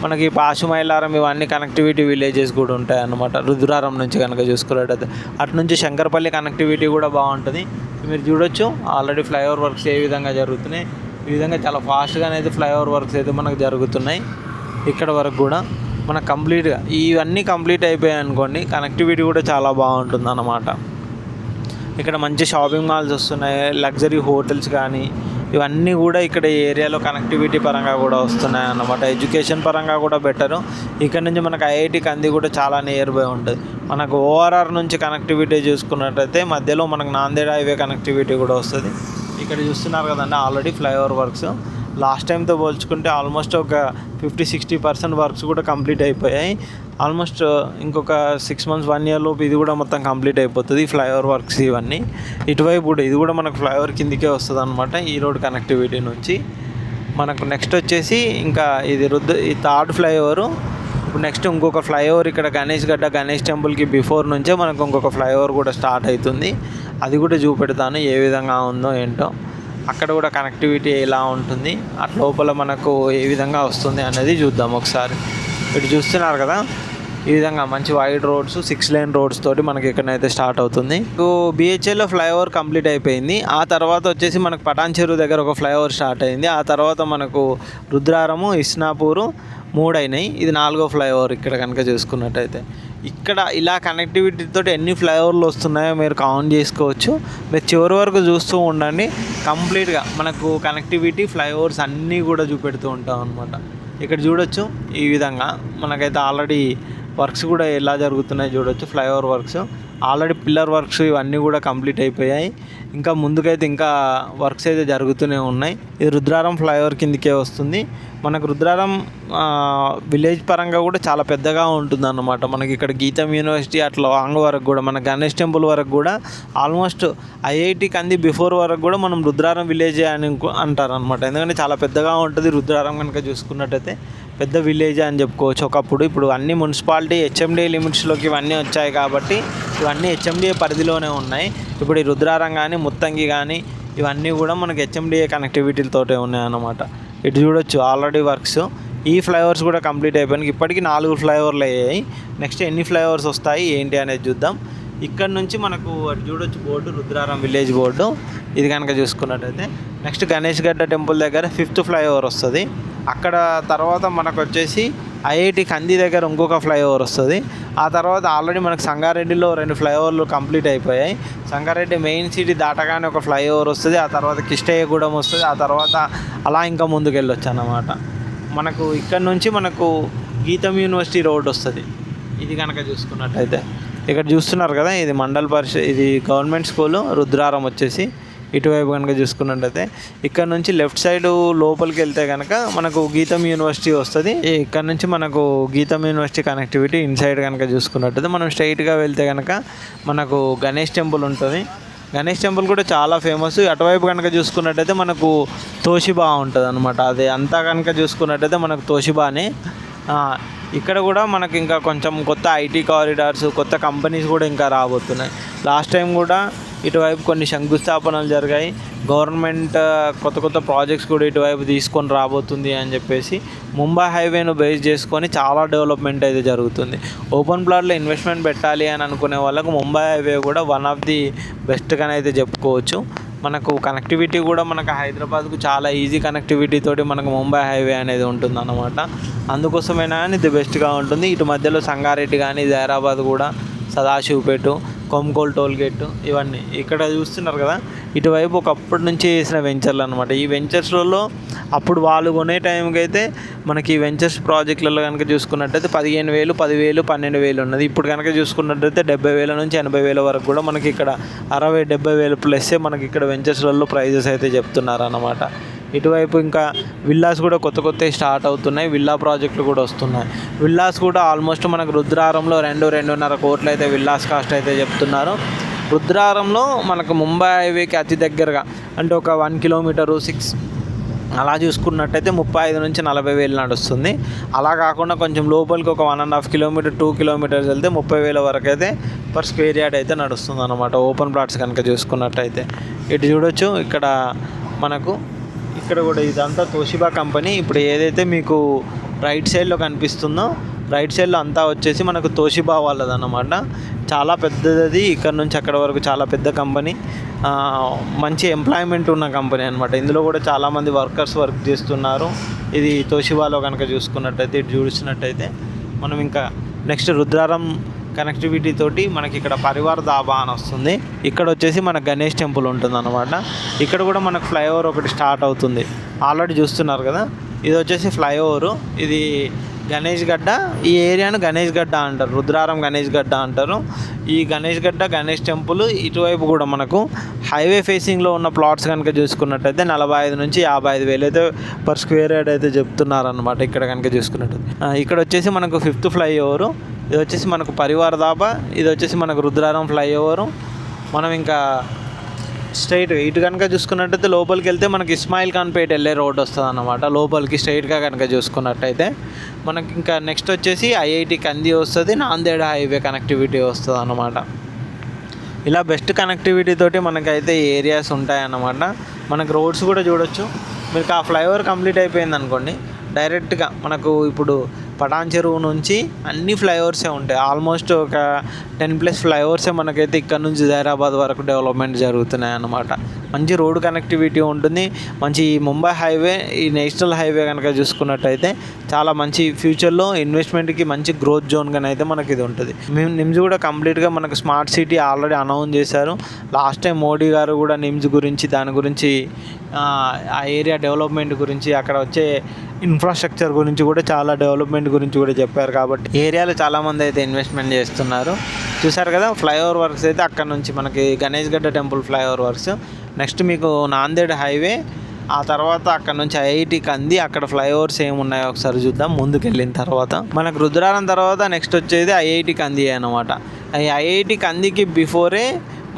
మనకి పాశుమైలారం ఇవన్నీ కనెక్టివిటీ విలేజెస్ కూడా ఉంటాయి అన్నమాట రుద్రారం నుంచి కనుక చూసుకున్నట్టయితే. అటు నుంచి శంకరపల్లి కనెక్టివిటీ కూడా బాగుంటుంది. మీరు చూడొచ్చు ఆల్రెడీ ఫ్లైఓవర్ వర్క్స్ ఏ విధంగా జరుగుతున్నాయి. ఈ విధంగా చాలా ఫాస్ట్గానే అయితే ఫ్లైఓవర్ వర్క్స్ అయితే మనకు జరుగుతున్నాయి. ఇక్కడ వరకు కూడా మనకు కంప్లీట్గా ఇవన్నీ కంప్లీట్ అయిపోయాయి అనుకోండి, కనెక్టివిటీ కూడా చాలా బాగుంటుంది అన్నమాట. ఇక్కడ మంచి షాపింగ్ మాల్స్ వస్తున్నాయి, లగ్జరీ హోటల్స్ కానీ ఇవన్నీ కూడా ఇక్కడ ఈ ఏరియాలో కనెక్టివిటీ పరంగా కూడా వస్తున్నాయి అన్నమాట. ఎడ్యుకేషన్ పరంగా కూడా బెటరు. ఇక్కడ నుంచి మనకు ఐఐటి కంది కూడా చాలా నియర్ బై ఉంటుంది. మనకు ఓఆర్ఆర్ నుంచి కనెక్టివిటీ చూసుకున్నట్టయితే మధ్యలో మనకు నాందేడ్ హైవే కనెక్టివిటీ కూడా వస్తుంది. ఇక్కడ చూస్తున్నారు కదండి, ఆల్రెడీ ఫ్లైఓవర్ వర్క్స్ లాస్ట్ టైంతో పోల్చుకుంటే ఆల్మోస్ట్ ఒక 50-60% వర్క్స్ కూడా కంప్లీట్ అయిపోయాయి. ఆల్మోస్ట్ ఇంకొక 6 months 1 year లోపు ఇది కూడా మొత్తం కంప్లీట్ అయిపోతుంది ఫ్లైఓవర్ వర్క్స్ ఇవన్నీ. ఇటువైపు కూడా ఇది కూడా మనకు ఫ్లైఓవర్ కిందికే వస్తుంది అనమాట ఈ రోడ్ కనెక్టివిటీ నుంచి. మనకు నెక్స్ట్ వచ్చేసి ఇంకా ఇది ఈ థర్డ్ ఫ్లైఓవరు. ఇప్పుడు నెక్స్ట్ ఇంకొక ఫ్లైఓవర్ ఇక్కడ గణేష్ టెంపుల్కి బిఫోర్ నుంచే మనకు ఇంకొక ఫ్లైఓవర్ కూడా స్టార్ట్ అవుతుంది. అది కూడా చూపెడతాను ఏ విధంగా ఉందో ఏంటో. అక్కడ కూడా కనెక్టివిటీ ఎలా ఉంటుంది, అటు లోపల మనకు ఏ విధంగా వస్తుంది అనేది చూద్దాం ఒకసారి. ఇటు చూస్తున్నారు కదా, ఈ విధంగా మంచి వైడ్ రోడ్స్ 6 lane రోడ్స్ తోటి మనకి ఇక్కడైతే స్టార్ట్ అవుతుంది. బిహెచ్ఎల్లో ఫ్లైఓవర్ కంప్లీట్ అయిపోయింది. ఆ తర్వాత వచ్చేసి మనకు పటాన్ చెరువు దగ్గర ఒక ఫ్లైఓవర్ స్టార్ట్ అయింది. ఆ తర్వాత మనకు రుద్రారము, ఇస్నాపూరు 3 అయినాయి. ఇది 4వ ఫ్లైఓవర్ ఇక్కడ కనుక చూసుకున్నట్టయితే. ఇక్కడ ఇలా కనెక్టివిటీతో ఎన్ని ఫ్లైఓవర్లు వస్తున్నాయో మీరు కౌంట్ చేసుకోవచ్చు. మీరు చివరి వరకు చూస్తూ ఉండండి. కంప్లీట్గా మనకు కనెక్టివిటీ ఫ్లైఓవర్స్ అన్నీ కూడా చూపెడుతూ ఉంటాం అనమాట. ఇక్కడ చూడొచ్చు ఈ విధంగా మనకైతే ఆల్రెడీ వర్క్స్ కూడా ఎలా జరుగుతున్నాయి చూడొచ్చు. Flyover works already pillar works ఇవన్నీ కూడా కంప్లీట్ అయిపోయాయి. ఇంకా ముందుకైతే ఇంకా వర్క్స్ అయితే జరుగుతూనే ఉన్నాయి. ఇది రుద్రారం ఫ్లైఓవర్ కిందకే వస్తుంది. మనకు రుద్రారం విలేజ్ పరంగా కూడా చాలా పెద్దగా ఉంటుంది అన్నమాట. మనకి ఇక్కడ గీతం యూనివర్సిటీ అట్లా లాంగ్ వరకు కూడా మన గణేష్ టెంపుల్ వరకు కూడా ఆల్మోస్ట్ ఐఐటి కంది బిఫోర్ వరకు కూడా మనం రుద్రారం విలేజ్ అని అంటారు అనమాట. ఎందుకంటే చాలా పెద్దగా ఉంటుంది రుద్రారం కనుక చూసుకున్నట్టయితే. పెద్ద విలేజ్ అని చెప్పుకోవచ్చు ఒకప్పుడు. ఇప్పుడు అన్ని మున్సిపాలిటీ హెచ్ఎండిఏ లిమిట్స్లోకి ఇవన్నీ వచ్చాయి కాబట్టి ఇవన్నీ హెచ్ఎండిఏ పరిధిలోనే ఉన్నాయి. ఇప్పుడు ఈ రుద్రారం కానీ ముత్తంగి కానీ ఇవన్నీ కూడా మనకి హెచ్ఎండిఏ కనెక్టివిటీలతోటే ఉన్నాయి అన్నమాట. ఇటు చూడొచ్చు ఆల్రెడీ వర్క్స్. ఈ ఫ్లైఓవర్స్ కూడా కంప్లీట్ అయిపోయినాయి. ఇప్పటికీ 4 ఫ్లైఓవర్లు అయ్యాయి. నెక్స్ట్ ఎన్ని ఫ్లైఓవర్స్ వస్తాయి ఏంటి అనేది చూద్దాం. ఇక్కడ నుంచి మనకు అటు చూడొచ్చు బోర్డు, రుద్రారం విలేజ్ బోర్డు. ఇది కనుక చూసుకున్నట్టయితే నెక్స్ట్ గణేష్ గడ్డ టెంపుల్ దగ్గర 5th ఫ్లైఓవర్ వస్తుంది. అక్కడ తర్వాత మనకు వచ్చేసి ఐఐటి కంది దగ్గర ఇంకొక ఫ్లైఓవర్ వస్తుంది. ఆ తర్వాత ఆల్రెడీ మనకు సంగారెడ్డిలో 2 ఫ్లైఓవర్లు కంప్లీట్ అయిపోయాయి. సంగారెడ్డి మెయిన్ సిటీ దాటగానే ఒక ఫ్లైఓవర్ వస్తుంది. ఆ తర్వాత కిష్టయ్యగూడెం వస్తుంది. ఆ తర్వాత అలా ఇంకా ముందుకు వెళ్ళొచ్చు అన్నమాట. మనకు ఇక్కడ నుంచి మనకు గీతం యూనివర్సిటీ రోడ్ వస్తుంది. ఇది కనుక చూసుకున్నట్టయితే ఇక్కడ చూస్తున్నారు కదా, ఇది మండల్ పరిషత్, ఇది గవర్నమెంట్ స్కూలు రుద్రారం వచ్చేసి. ఇటువైపు కనుక చూసుకున్నట్టయితే ఇక్కడ నుంచి లెఫ్ట్ సైడ్ లోపలికి వెళ్తే కనుక మనకు గీతం యూనివర్సిటీ వస్తుంది. ఇక్కడ నుంచి మనకు గీతం యూనివర్సిటీ కనెక్టివిటీ ఇన్సైడ్ కనుక చూసుకున్నట్టయితే మనం స్ట్రైట్గా వెళ్తే కనుక మనకు గణేష్ టెంపుల్ ఉంటుంది. గణేష్ టెంపుల్ కూడా చాలా ఫేమస్. అటువైపు కనుక చూసుకున్నట్టయితే మనకు తోషిబా ఉంటుంది అనమాట. అది అంతా కనుక చూసుకున్నట్టయితే మనకు తోషిబానే. ఇక్కడ కూడా మనకి ఇంకా కొంచెం కొత్త ఐటీ కారిడార్స్, కొత్త కంపెనీస్ కూడా ఇంకా రాబోతున్నాయి. లాస్ట్ టైం కూడా ఇటువైపు కొన్ని శంకుస్థాపనలు జరిగాయి. గవర్నమెంట్ కొత్త ప్రాజెక్ట్స్ కూడా ఇటువైపు తీసుకొని రాబోతుంది అని చెప్పేసి ముంబై హైవేను బేస్ చేసుకొని చాలా డెవలప్మెంట్ అయితే జరుగుతుంది. ఓపెన్ ప్లాట్లో ఇన్వెస్ట్మెంట్ పెట్టాలి అని అనుకునే వాళ్ళకు ముంబై హైవే కూడా వన్ ఆఫ్ ది బెస్ట్గానే అయితే చెప్పుకోవచ్చు. మనకు కనెక్టివిటీ కూడా మనకు హైదరాబాద్కు చాలా ఈజీ కనెక్టివిటీ తోటి మనకు ముంబై హైవే అనేది ఉంటుంది అన్నమాట. అందుకోసమైనా కానీ ఇది బెస్ట్గా ఉంటుంది. ఇటు మధ్యలో సంగారెడ్డి కానీ, జైరాబాద్ కూడా, సదాశివపేట, కొమ్కోల్ టోల్గేట్ ఇవన్నీ ఇక్కడ చూస్తున్నారు కదా. ఇటువైపు ఒకప్పటి నుంచి చేసిన వెంచర్లు అనమాట. ఈ వెంచర్స్లలో అప్పుడు వాళ్ళు కొనే టైంకి అయితే మనకి ఈ వెంచర్స్ ప్రాజెక్టులలో కనుక చూసుకున్నట్టయితే 15,000, 10,000, 12,000 ఉన్నది. ఇప్పుడు కనుక చూసుకున్నట్టయితే 70,000 నుంచి 80,000 వరకు కూడా మనకి ఇక్కడ 60,000-70,000 ప్లస్సే మనకి ఇక్కడ వెంచర్స్లలో ప్రైజెస్ అయితే చెప్తున్నారు అన్నమాట. ఇటువైపు ఇంకా విల్లాస్ కూడా కొత్త స్టార్ట్ అవుతున్నాయి. విల్లా ప్రాజెక్టులు కూడా వస్తున్నాయి. విల్లాస్ కూడా ఆల్మోస్ట్ మనకు రుద్రారంలో 2-2.5 కోట్లు అయితే విల్లాస్ కాస్ట్ అయితే చెప్తున్నారు. రుద్రారంలో మనకు ముంబై హైవేకి అతి దగ్గరగా అంటే ఒక 1 కిలోమీటరు 6 అలా చూసుకున్నట్టయితే 35,000 నుంచి 40,000 నడుస్తుంది. అలా కాకుండా కొంచెం లోపలికి ఒక 1.5 కిలోమీటర్ 2 కిలోమీటర్స్ వెళ్తే 30,000 వరకు అయితే పర్ స్క్వేర్ యార్డ్ అయితే నడుస్తుంది అన్నమాట. ఓపెన్ ప్లాట్స్ కనుక చూసుకున్నట్టయితే ఇటు చూడొచ్చు. ఇక్కడ మనకు ఇక్కడ కూడా ఇదంతా తోషిబా కంపెనీ. ఇప్పుడు ఏదైతే మీకు రైట్ సైడ్లో కనిపిస్తుందో రైట్ సైడ్లో అంతా వచ్చేసి మనకు తోషిబా వాళ్ళది అన్నమాట. చాలా పెద్దది. ఇక్కడ నుంచి అక్కడ వరకు చాలా పెద్ద కంపెనీ, మంచి ఎంప్లాయ్మెంట్ ఉన్న కంపెనీ అనమాట. ఇందులో కూడా చాలామంది వర్కర్స్ వర్క్ చేస్తున్నారు. ఇది తోషిబాలో కనుక చూసుకున్నట్టయితే ఇటు చూసినట్టయితే మనం ఇంకా నెక్స్ట్ రుద్రారం కనెక్టివిటీ తోటి మనకి ఇక్కడ పరివార్ దాబా అని వస్తుంది. ఇక్కడ వచ్చేసి మన గణేష్ టెంపుల్ ఉంటుంది అనమాట. ఇక్కడ కూడా మనకు ఫ్లైఓవర్ ఒకటి స్టార్ట్ అవుతుంది. ఆల్రెడీ చూస్తున్నారు కదా, ఇది వచ్చేసి ఫ్లైఓవరు. ఇది గణేష్ గడ్డ. ఈ ఏరియాను గణేష్ గడ్డ అంటారు, రుద్రారం గణేష్ గడ్డ అంటారు. ఈ గణేష్ టెంపుల్ ఇటువైపు కూడా మనకు హైవే ఫేసింగ్లో ఉన్న ప్లాట్స్ కనుక చూసుకున్నట్టయితే 45 నుంచి 55 వేలు అయితే పర్ స్క్వేర్ యార్డ్ అయితే చెప్తున్నారనమాట. ఇక్కడ కనుక చూసుకున్నట్టయితే ఇక్కడ వచ్చేసి మనకు 5th ఫ్లైఓవరు, ఇది వచ్చేసి మనకు పరివార దాబా, ఇది వచ్చేసి మనకు రుద్రారం ఫ్లైఓవరు. మనం ఇంకా స్ట్రైట్ ఇటు కనుక చూసుకున్నట్టయితే లోపలికి వెళ్తే మనకి ఇస్మాయిల్ ఖాన్పేట వెళ్ళే రోడ్ వస్తుంది అన్నమాట. లోపలికి స్ట్రైట్గా కనుక చూసుకున్నట్టయితే మనకి ఇంకా నెక్స్ట్ వచ్చేసి ఐఐటి కంది వస్తుంది, నాందేడ్ హైవే కనెక్టివిటీ వస్తుంది అన్నమాట. ఇలా బెస్ట్ కనెక్టివిటీ తోటి మనకైతే ఏరియాస్ ఉంటాయన్నమాట. మనకు రోడ్స్ కూడా చూడొచ్చు. మీకు ఆ ఫ్లైఓవర్ కంప్లీట్ అయిపోయింది అనుకోండి, డైరెక్ట్గా మనకు ఇప్పుడు పటాన్ చెరువు నుంచి అన్ని ఫ్లైఓవర్సే ఉంటాయి. ఆల్మోస్ట్ ఒక 10+ ఫ్లైఓవర్సే మనకైతే ఇక్కడ నుంచి జైరాబాద్ వరకు డెవలప్మెంట్ జరుగుతున్నాయి అన్నమాట. మంచి రోడ్ కనెక్టివిటీ ఉంటుంది. మంచి ముంబై హైవే, ఈ నేషనల్ హైవే కనుక చూసుకున్నట్టయితే చాలా మంచి ఫ్యూచర్లో ఇన్వెస్ట్మెంట్కి మంచి గ్రోత్ జోన్గానే అయితే మనకి ఇది ఉంటుంది. నిమ్స్ కూడా కంప్లీట్గా మనకు స్మార్ట్ సిటీ ఆల్రెడీ అనౌన్స్ చేశారు. లాస్ట్ టైం మోడీ గారు కూడా నిమ్స్ గురించి, దాని గురించి, ఆ ఏరియా డెవలప్మెంట్ గురించి, అక్కడ వచ్చే ఇన్ఫ్రాస్ట్రక్చర్ గురించి కూడా, చాలా డెవలప్మెంట్ గురించి కూడా చెప్పారు. కాబట్టి ఏరియాలో చాలామంది అయితే ఇన్వెస్ట్మెంట్ చేస్తున్నారు. చూసారు కదా ఫ్లైఓవర్ వర్క్స్ అయితే అక్కడ నుంచి మనకి గణేష్గడ్డ టెంపుల్ ఫ్లైఓవర్ వర్క్స్, నెక్స్ట్ మీకు నాందేడ్ హైవే, ఆ తర్వాత అక్కడ నుంచి ఐఐటి కంది, అక్కడ ఫ్లైఓవర్స్ ఏమున్నాయో ఒకసారి చూద్దాం. ముందుకు వెళ్ళిన తర్వాత మనకు రుద్రారం తర్వాత నెక్స్ట్ వచ్చేది ఐఐటి కంది అనమాట. ఈ ఐఐటి కందికి బిఫోరే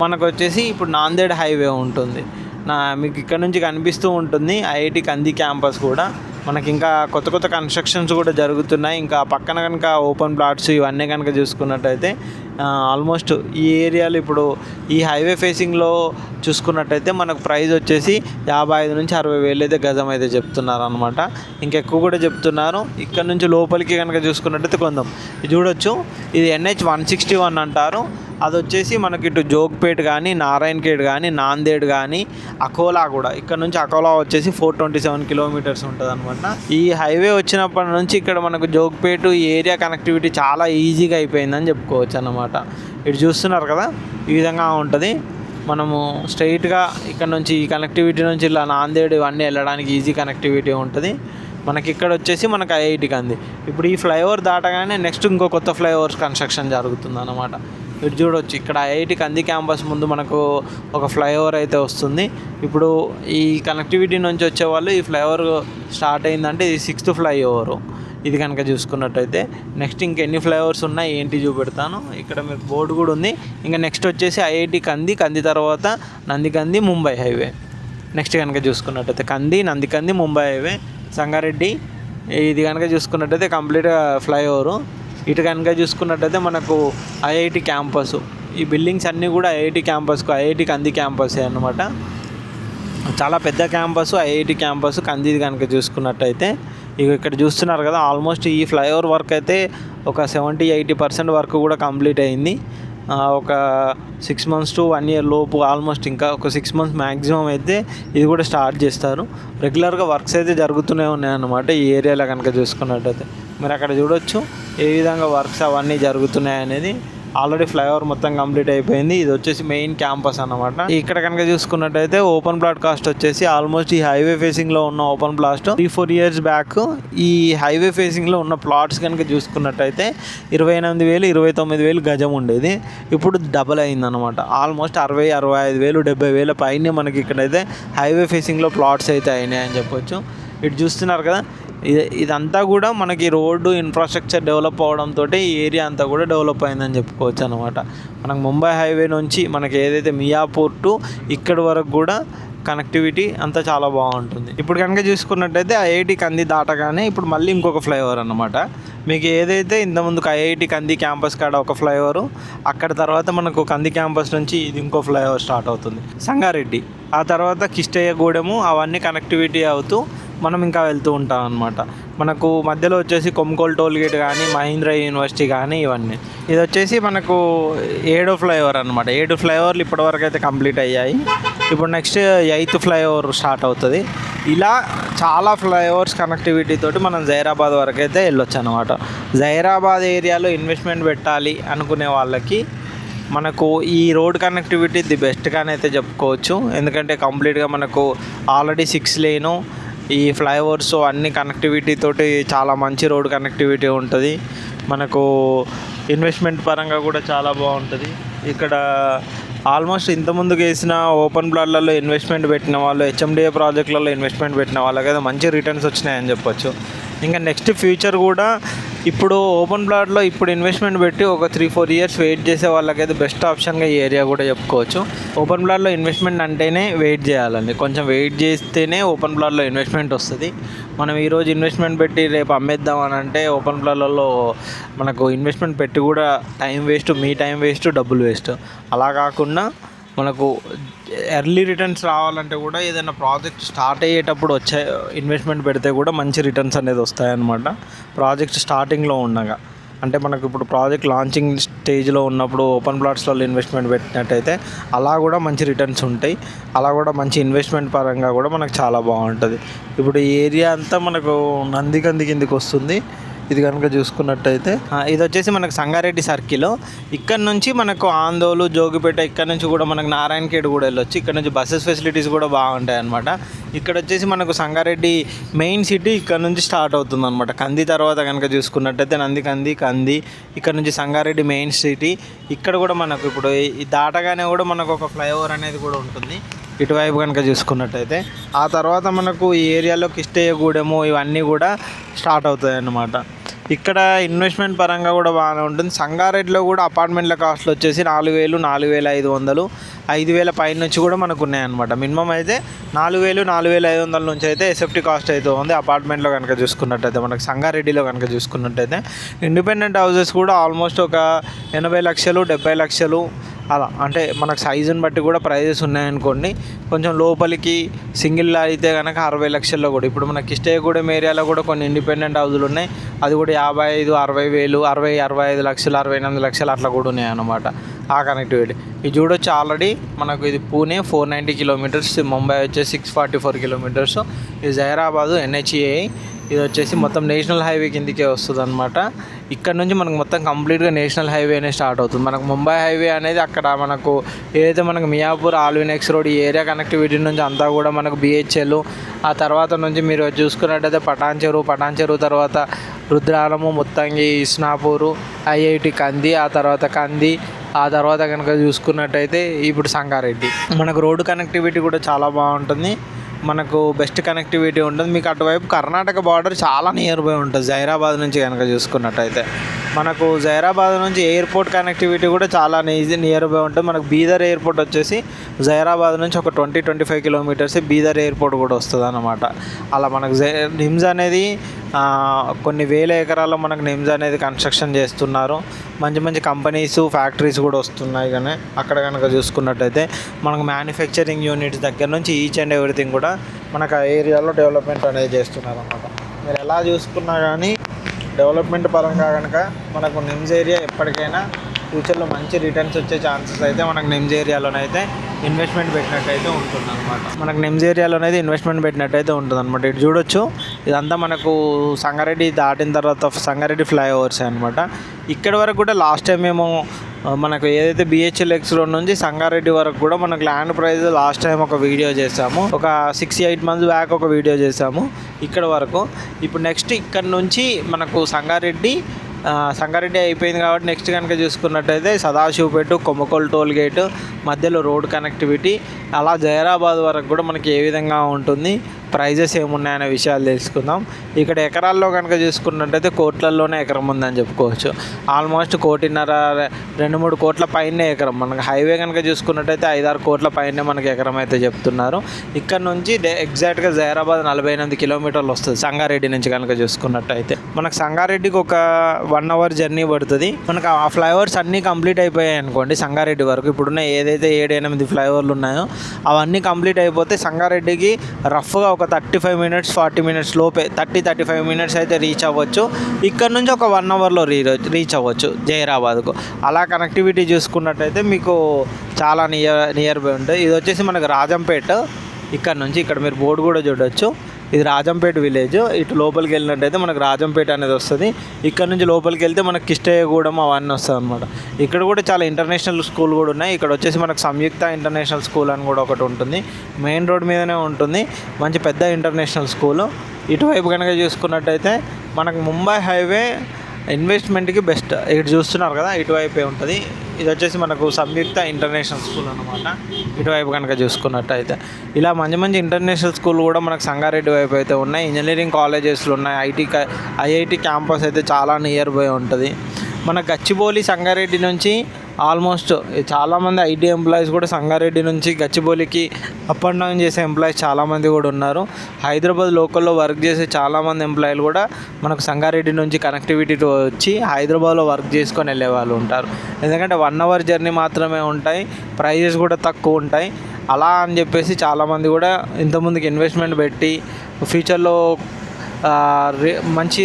మనకు వచ్చేసి ఇప్పుడు నాందేడ్ హైవే ఉంటుంది. మీకు ఇక్కడ నుంచి కనిపిస్తూ ఉంటుంది ఐఐటి కంది క్యాంపస్ కూడా. మనకి ఇంకా కొత్త కన్స్ట్రక్షన్స్ కూడా జరుగుతున్నాయి. ఇంకా పక్కన కనుక ఓపెన్ ప్లాట్స్ ఇవన్నీ కనుక చూసుకున్నట్టయితే ఆల్మోస్ట్ ఈ ఏరియాలో ఇప్పుడు ఈ హైవే ఫేసింగ్లో చూసుకున్నట్టయితే మనకు ప్రైస్ వచ్చేసి 55 నుంచి 60 వేలు అయితే గజం అయితే చెప్తున్నారు అనమాట. ఇంకెక్కువ కూడా చెప్తున్నారు. ఇక్కడ నుంచి లోపలికి కనుక చూసుకున్నట్టయితే కొందాం. ఇది చూడొచ్చు, ఇది NH 161 అంటారు. అది వచ్చేసి మనకి ఇటు జోగ్పేట్ కానీ, నారాయణఖేడ్ కానీ, నాందేడ్ కానీ, అకోలా కూడా, ఇక్కడ నుంచి అకోలా వచ్చేసి 427 కిలోమీటర్స్ ఉంటుంది అనమాట. ఈ హైవే వచ్చినప్పటి నుంచి ఇక్కడ మనకు జోగ్పేట్ ఈ ఏరియా కనెక్టివిటీ చాలా ఈజీగా అయిపోయిందని చెప్పుకోవచ్చు అన్నమాట. ఇటు చూస్తున్నారు కదా, ఈ విధంగా ఉంటుంది. మనము స్ట్రైట్గా ఇక్కడ నుంచి ఈ కనెక్టివిటీ నుంచి ఇలా నాందేడ్ ఇవన్నీ వెళ్ళడానికి ఈజీ కనెక్టివిటీ ఉంటుంది. మనకి ఇక్కడ వచ్చేసి మనకు ఐఐటి కంది. ఇప్పుడు ఈ ఫ్లైఓవర్ దాటగానే నెక్స్ట్ ఇంకో కొత్త ఫ్లైఓవర్స్ కన్స్ట్రక్షన్ జరుగుతుంది అన్నమాట. ఇటు చూడవచ్చు, ఇక్కడ ఐఐటి కంది క్యాంపస్ ముందు మనకు ఒక ఫ్లైఓవర్ అయితే వస్తుంది. ఇప్పుడు ఈ కనెక్టివిటీ నుంచి వచ్చే వాళ్ళు ఈ ఫ్లైఓవర్ స్టార్ట్ అయిందంటే ఇది 6th ఫ్లైఓవరు. ఇది కనుక చూసుకున్నట్టయితే నెక్స్ట్ ఇంకెన్ని ఫ్లైఓవర్స్ ఉన్నాయి ఏంటి చూపెడతాను. ఇక్కడ మీకు బోర్డు కూడా ఉంది. ఇంకా నెక్స్ట్ వచ్చేసి ఐఐటి కంది తర్వాత నందికంది ముంబై హైవే. నెక్స్ట్ కనుక చూసుకున్నట్టయితే నందికంది ముంబై హైవే, సంగారెడ్డి. ఇది కనుక చూసుకున్నట్టయితే కంప్లీట్గా ఫ్లైఓవరు. ఇటు కనుక చూసుకున్నట్టయితే మనకు ఐఐటి క్యాంపస్, ఈ బిల్డింగ్స్ అన్నీ కూడా ఐఐటి క్యాంపస్కు, ఐఐటి కంది క్యాంపస్ అన్నమాట. చాలా పెద్ద క్యాంపస్ ఐఐటి క్యాంపస్ కంది కనుక చూసుకున్నట్టయితే. ఇక్కడ చూస్తున్నారు కదా, ఆల్మోస్ట్ ఈ ఫ్లైఓవర్ వర్క్ అయితే ఒక 70-80% వర్క్ కూడా కంప్లీట్ అయింది. ఒక 6 months to 1 year లోపు, ఆల్మోస్ట్ ఇంకా ఒక 6 months మ్యాక్సిమం అయితే ఇది కూడా స్టార్ట్ చేస్తారు. రెగ్యులర్గా వర్క్స్ అయితే జరుగుతూనే ఉన్నాయన్నమాట ఈ ఏరియాలో కనుక చూసుకున్నట్టయితే. మీరు అక్కడ చూడొచ్చు ఏ విధంగా వర్క్స్ అవన్నీ జరుగుతున్నాయి అనేది. ఆల్రెడీ ఫ్లైఓవర్ మొత్తం కంప్లీట్ అయిపోయింది. ఇది వచ్చేసి మెయిన్ క్యాంపస్ అన్నమాట. ఇక్కడ కనుక చూసుకున్నట్టయితే ఓపెన్ ప్లాట్ కాస్ట్ వచ్చేసి ఆల్మోస్ట్ ఈ హైవే ఫేసింగ్లో ఉన్న ఓపెన్ ప్లాట్ 3-4 years బ్యాక్ ఈ హైవే ఫేసింగ్లో ఉన్న ప్లాట్స్ కనుక చూసుకున్నట్టయితే 28,000 29,000 గజం ఉండేది. ఇప్పుడు డబల్ అయిందనమాట. ఆల్మోస్ట్ 60-65 వేలు 70 వేల పైనే మనకి ఇక్కడైతే హైవే ఫేసింగ్లో ప్లాట్స్ అయితే అయినాయని చెప్పొచ్చు. ఇటు చూస్తున్నారు కదా, ఇదంతా కూడా మనకి రోడ్డు ఇన్ఫ్రాస్ట్రక్చర్ డెవలప్ అవడంతో ఈ ఏరియా అంతా కూడా డెవలప్ అయిందని చెప్పుకోవచ్చు అనమాట. మనకు ముంబై హైవే నుంచి మనకి ఏదైతే మియాపూర్ టు ఇక్కడి వరకు కూడా కనెక్టివిటీ అంతా చాలా బాగుంటుంది. ఇప్పుడు కనుక చూసుకున్నట్టయితే ఐఐటి కంది దాటగానే ఇప్పుడు మళ్ళీ ఇంకొక ఫ్లైఓవర్ అన్నమాట. మీకు ఏదైతే ఇంతకుముందుకు ఐఐటి కంది క్యాంపస్ కాడ ఒక ఫ్లైఓవరు, అక్కడ తర్వాత మనకు కంది క్యాంపస్ నుంచి ఇది ఇంకో ఫ్లైఓవర్ స్టార్ట్ అవుతుంది సంగారెడ్డి, ఆ తర్వాత కిష్టయ్యగూడెము, అవన్నీ కనెక్టివిటీ అవుతూ మనం ఇంకా వెళ్తూ ఉంటాం అనమాట. మనకు మధ్యలో వచ్చేసి కొమ్కోల్ టోల్గేట్ కానీ, మహీంద్రా యూనివర్సిటీ కానీ, ఇవన్నీ. ఇది వచ్చేసి మనకు 7వ ఫ్లైఓవర్ అనమాట. 7 ఫ్లైఓవర్లు ఇప్పటివరకు అయితే కంప్లీట్ అయ్యాయి. ఇప్పుడు నెక్స్ట్ 8th ఫ్లైఓవర్ స్టార్ట్ అవుతుంది. ఇలా చాలా ఫ్లైఓవర్స్ కనెక్టివిటీ తోటి మనం జైరాబాద్ వరకు అయితే వెళ్ళొచ్చు అనమాట. జైరాబాద్ ఏరియాలో ఇన్వెస్ట్మెంట్ పెట్టాలి అనుకునే వాళ్ళకి మనకు ఈ రోడ్ కనెక్టివిటీ ది బెస్ట్గానే అయితే చెప్పుకోవచ్చు. ఎందుకంటే కంప్లీట్గా మనకు ఆల్రెడీ 6 లేను ఈ ఫ్లైఓవర్స్ అన్ని కనెక్టివిటీ తోటి చాలా మంచి రోడ్ కనెక్టివిటీ ఉంటుంది. మనకు ఇన్వెస్ట్మెంట్ పరంగా కూడా చాలా బాగుంటుంది. ఇక్కడ ఆల్మోస్ట్ ఇంతకుముందుకు వేసిన ఓపెన్ ప్లాట్లలో ఇన్వెస్ట్మెంట్ పెట్టిన వాళ్ళు, హెచ్ఎండిఏ ప్రాజెక్టులలో ఇన్వెస్ట్మెంట్ పెట్టిన వాళ్ళకైతే మంచి రిటర్న్స్ వచ్చినాయని చెప్పొచ్చు. ఇంకా నెక్స్ట్ ఫ్యూచర్ కూడా ఇప్పుడు ఓపెన్ ప్లాట్లో ఇప్పుడు ఇన్వెస్ట్మెంట్ పెట్టి ఒక 3-4 ఇయర్స్ వెయిట్ చేసే వాళ్ళకైతే బెస్ట్ ఆప్షన్గా ఈ ఏరియా కూడా చెప్పుకోవచ్చు. ఓపెన్ ప్లాట్లో ఇన్వెస్ట్మెంట్ అంటేనే వెయిట్ చేయాలండి. కొంచెం వెయిట్ చేస్తేనే ఓపెన్ ప్లాట్లో ఇన్వెస్ట్మెంట్ వస్తుంది. మనం ఈరోజు ఇన్వెస్ట్మెంట్ పెట్టి రేపు అమ్మేద్దాం అని అంటే ఓపెన్ ప్లాట్లలో మనకు ఇన్వెస్ట్మెంట్ పెట్టి కూడా టైం వేస్ట్, మీ టైం వేస్ట్, డబ్బులు వేస్ట్. అలా కాకుండా మనకు ఎర్లీ రిటర్న్స్ రావాలంటే కూడా ఏదైనా ప్రాజెక్ట్ స్టార్ట్ అయ్యేటప్పుడు వచ్చే ఇన్వెస్ట్మెంట్ పెడితే కూడా మంచి రిటర్న్స్ అనేది వస్తాయన్నమాట. ప్రాజెక్ట్ స్టార్టింగ్లో ఉండగా, అంటే మనకు ఇప్పుడు ప్రాజెక్ట్ లాంచింగ్ స్టేజ్లో ఉన్నప్పుడు ఓపెన్ ప్లాట్స్లో ఇన్వెస్ట్మెంట్ పెట్టినట్టయితే అలా కూడా మంచి రిటర్న్స్ ఉంటాయి. అలా కూడా మంచి ఇన్వెస్ట్మెంట్ పరంగా కూడా మనకు చాలా బాగుంటుంది. ఇప్పుడు ఈ ఏరియా అంతా మనకు నందికంది కిందికి వస్తుంది. ఇది కనుక చూసుకున్నట్టయితే ఇది వచ్చేసి మనకు సంగారెడ్డి సర్కిల్. ఇక్కడ నుంచి మనకు ఆందోళన, జోగిపేట, ఇక్కడ నుంచి కూడా మనకు నారాయణఖేడ్ కూడా వెళ్ళొచ్చు. ఇక్కడ నుంచి బస్సెస్ ఫెసిలిటీస్ కూడా బాగుంటాయి అన్నమాట. ఇక్కడ వచ్చేసి మనకు సంగారెడ్డి మెయిన్ సిటీ ఇక్కడ నుంచి స్టార్ట్ అవుతుంది అనమాట. కంది తర్వాత కనుక చూసుకున్నట్టయితే కంది, ఇక్కడ నుంచి సంగారెడ్డి మెయిన్ సిటీ. ఇక్కడ కూడా మనకు ఇప్పుడు ఈ దాటగానే కూడా మనకు ఒక ఫ్లైఓవర్ అనేది కూడా ఉంటుంది ఇటువైపు కనుక చూసుకున్నట్టయితే. ఆ తర్వాత మనకు ఈ ఏరియాలో కిష్టయ్యగూడెము ఇవన్నీ కూడా స్టార్ట్ అవుతాయి అన్నమాట. ఇక్కడ ఇన్వెస్ట్మెంట్ పరంగా కూడా బాగానే ఉంటుంది. సంగారెడ్డిలో కూడా అపార్ట్మెంట్ల కాస్ట్లు వచ్చేసి 4,000, 4,500, 5,000 పైన నుంచి కూడా మనకు ఉన్నాయన్నమాట. మినిమం అయితే 4,000, 4,500 నుంచి అయితే ఎస్ఎఫ్టీ కాస్ట్ అయితే ఉంది అపార్ట్మెంట్లో కనుక చూసుకున్నట్టయితే. మనకు సంగారెడ్డిలో కనుక చూసుకున్నట్టయితే ఇండిపెండెంట్ హౌసెస్ కూడా ఆల్మోస్ట్ ఒక 80 లక్షలు, 70 లక్షలు అలా, అంటే మనకు సైజుని బట్టి కూడా ప్రైజెస్ ఉన్నాయనుకోండి. కొంచెం లోపలికి సింగిల్ అయితే కనుక 60 లక్షల్లో కూడా. ఇప్పుడు మనకి కిష్టయ్యగూడెం ఏరియాలో కూడా కొన్ని ఇండిపెండెంట్ హౌజులు ఉన్నాయి. అది కూడా 55, 60 వేలు, 60, 65 లక్షలు, 68 లక్షలు అట్లా కూడా ఉన్నాయి అన్నమాట ఆ కనెక్టివిటీ. ఇది చూడొచ్చు ఆల్రెడీ మనకు ఇది పూణే 490 కిలోమీటర్స్, ముంబై వచ్చేసి 644 కిలోమీటర్స్. ఇది జైరాబాదు NHAI. ఇది వచ్చేసి మొత్తం నేషనల్ హైవే కిందకే వస్తుంది అనమాట. ఇక్కడ నుంచి మనకు మొత్తం కంప్లీట్గా నేషనల్ హైవే అనేది స్టార్ట్ అవుతుంది. మనకు ముంబై హైవే అనేది అక్కడ మనకు ఏదైతే మనకు మియాపూర్, ఆల్వినెక్స్ రోడ్ ఈ ఏరియా కనెక్టివిటీ నుంచి అంతా కూడా మనకు BHL, ఆ తర్వాత నుంచి మీరు చూసుకున్నట్టయితే పటాన్ చెరువు తర్వాత రుద్రాలము, ముత్తంగి, ఇస్నాపూరు, IIT కంది, ఆ తర్వాత కనుక చూసుకున్నట్టయితే ఇప్పుడు సంగారెడ్డి. మనకు రోడ్డు కనెక్టివిటీ కూడా చాలా బాగుంటుంది. మనకు బెస్ట్ కనెక్టివిటీ ఉంటుంది. మీకు అటువైపు కర్ణాటక బార్డర్ చాలా నియర్ బై ఉంటుంది జైరాబాద్ నుంచి కనుక చూసుకున్నట్టయితే. మనకు జైరాబాద్ నుంచి ఎయిర్పోర్ట్ కనెక్టివిటీ కూడా చాలా నియర్ బై ఉంటుంది. మనకు బీదర్ ఎయిర్పోర్ట్ వచ్చేసి జైరాబాద్ నుంచి ఒక 20-25 కిలోమీటర్స్ బీదర్ ఎయిర్పోర్ట్ కూడా వస్తుంది అన్నమాట. అలా మనకు నిమ్స్ అనేది కొన్ని వేల ఎకరాల్లో మనకు నిమ్స్ అనేది కన్స్ట్రక్షన్ చేస్తున్నారు. మంచి కంపెనీస్, ఫ్యాక్టరీస్ కూడా వస్తున్నాయి. కానీ అక్కడ కనుక చూసుకున్నట్టయితే మనకు మ్యానుఫ్యాక్చరింగ్ యూనిట్స్ దగ్గర నుంచి ఈచ్ అండ్ ఎవ్రీథింగ్ కూడా మనకు ఆ ఏరియాలో డెవలప్మెంట్ అనేది చేస్తున్నారు అన్నమాట. మీరు ఎలా చూసుకున్నా కానీ డెవలప్మెంట్ పరంగా కనుక మనకు నిమ్స్ ఏరియా ఎప్పటికైనా ఫ్యూచర్లో మంచి రిటర్న్స్ వచ్చే ఛాన్సెస్ అయితే మనకు నిమ్స్ ఏరియాలోనైతే ఇన్వెస్ట్మెంట్ పెట్టినట్టయితే ఉంటుందన్నమాట. మనకు నిమ్స్ ఏరియాలోనైతే ఇన్వెస్ట్మెంట్ పెట్టినట్టయితే ఉంటుందన్నమాట. ఇటు చూడొచ్చు, ఇదంతా మనకు సంగారెడ్డి దాటిన తర్వాత సంగారెడ్డి ఫ్లైఓవర్స్ అనమాట. ఇక్కడి వరకు కూడా లాస్ట్ టైం మేము మనకు ఏదైతే BHL X రోడ్ నుంచి సంగారెడ్డి వరకు కూడా మనకు ల్యాండ్ ప్రైస్ లాస్ట్ టైం ఒక వీడియో చేసాము. ఒక 6-8 మంత్స్ బ్యాక్ ఒక వీడియో చేసాము ఇక్కడ వరకు. ఇప్పుడు నెక్స్ట్ ఇక్కడ నుంచి మనకు సంగారెడ్డి అయిపోయింది కాబట్టి నెక్స్ట్ కనుక చూసుకున్నట్టయితే సదాశివపేట, కొమ్మకోల్ టోల్ గేట్ మధ్యలో రోడ్ కనెక్టివిటీ, అలా జైరాబాద్ వరకు కూడా మనకి ఏ విధంగా ఉంటుంది, ప్రైజెస్ ఏమున్నాయనే విషయాలు తెలుసుకుందాం. ఇక్కడ ఎకరాల్లో కనుక చూసుకున్నట్టయితే కోట్లల్లోనే ఎకరం ఉందని చెప్పుకోవచ్చు. ఆల్మోస్ట్ 1.5, 2-3 కోట్ల పైనే ఎకరం. మనకు హైవే కనుక చూసుకున్నట్టయితే 5-6 కోట్ల పైనే మనకి ఎకరం అయితే చెప్తున్నారు. ఇక్కడ నుంచి ఎగ్జాక్ట్గా జైరాబాద్ 48 కిలోమీటర్లు వస్తుంది సంగారెడ్డి నుంచి కనుక చూసుకున్నట్టయితే. మనకు సంగారెడ్డికి ఒక 1 అవర్ జర్నీ పడుతుంది. మనకు ఆ ఫ్లైఓవర్స్ అన్నీ కంప్లీట్ అయిపోయాయి అనుకోండి సంగారెడ్డి వరకు. ఇప్పుడున్న ఏదైతే 7-8 ఫ్లైఓవర్లు ఉన్నాయో అవన్నీ కంప్లీట్ అయిపోతే సంగారెడ్డికి రఫ్గా ఒక 35 మినిట్స్ 40 మినిట్స్ లోపే 30-35 మినిట్స్ అయితే రీచ్ అవ్వచ్చు. ఇక్కడ నుంచి ఒక 1 అవర్లో రీచ్ అవ్వచ్చు జైరాబాద్కు. అలా కనెక్టివిటీ చూసుకున్నట్టయితే మీకు చాలా నియర్ బై ఉంటుంది. ఇది వచ్చేసి మనకు రాజంపేట. ఇక్కడ మీరు బోర్డు కూడా చూడవచ్చు. ఇది రాజంపేట విలేజ్. ఇటు లోపలికి వెళ్ళినట్టయితే మనకు రాజంపేట అనేది వస్తుంది. ఇక్కడ నుంచి లోపలికి వెళ్తే మనకు కిష్టయ్యగూడెం అవన్నీ వస్తుంది అనమాట. ఇక్కడ కూడా చాలా ఇంటర్నేషనల్ స్కూల్ కూడా ఉన్నాయి. ఇక్కడ వచ్చేసి మనకు సంయుక్త ఇంటర్నేషనల్ స్కూల్ అని కూడా ఒకటి ఉంటుంది. మెయిన్ రోడ్ మీదనే ఉంటుంది. మంచి పెద్ద ఇంటర్నేషనల్ స్కూలు. ఇటువైపు కనుక చూసుకున్నట్టయితే మనకు ముంబై హైవే ఇన్వెస్ట్మెంట్కి బెస్ట్. ఇటు చూస్తున్నారు కదా, ఇటువైపే ఉంటుంది. ఇది వచ్చేసి మనకు సంయుక్త ఇంటర్నేషనల్ స్కూల్ అనమాట. ఇటువైపు కనుక చూసుకున్నట్టయితే ఇలా మంచి మంచి ఇంటర్నేషనల్ స్కూల్ కూడా మనకు సంగారెడ్డి వైపు అయితే ఉన్నాయి. ఇంజనీరింగ్ కాలేజెస్లు ఉన్నాయి. ఐఐటి క్యాంపస్ అయితే చాలా నియర్ బై ఉంటుంది. మన గచ్చిబౌలి సంగారెడ్డి నుంచి ఆల్మోస్ట్ చాలామంది ఐటీ ఎంప్లాయీస్ కూడా సంగారెడ్డి నుంచి గచ్చిబౌలికి అప్ అండ్ డౌన్ చేసే ఎంప్లాయీస్ చాలామంది కూడా ఉన్నారు. హైదరాబాద్ లోకల్లో వర్క్ చేసే చాలామంది ఎంప్లాయీలు కూడా మనకు సంగారెడ్డి నుంచి కనెక్టివిటీతో వచ్చి హైదరాబాద్లో వర్క్ చేసుకొని వెళ్ళే వాళ్ళు ఉంటారు. ఎందుకంటే 1 hour జర్నీ మాత్రమే ఉంటాయి, ప్రైజెస్ కూడా తక్కువ ఉంటాయి. అలా అని చెప్పేసి చాలామంది కూడా ఇంతకుముందుకు ఇన్వెస్ట్మెంట్ పెట్టి ఫ్యూచర్లో మంచి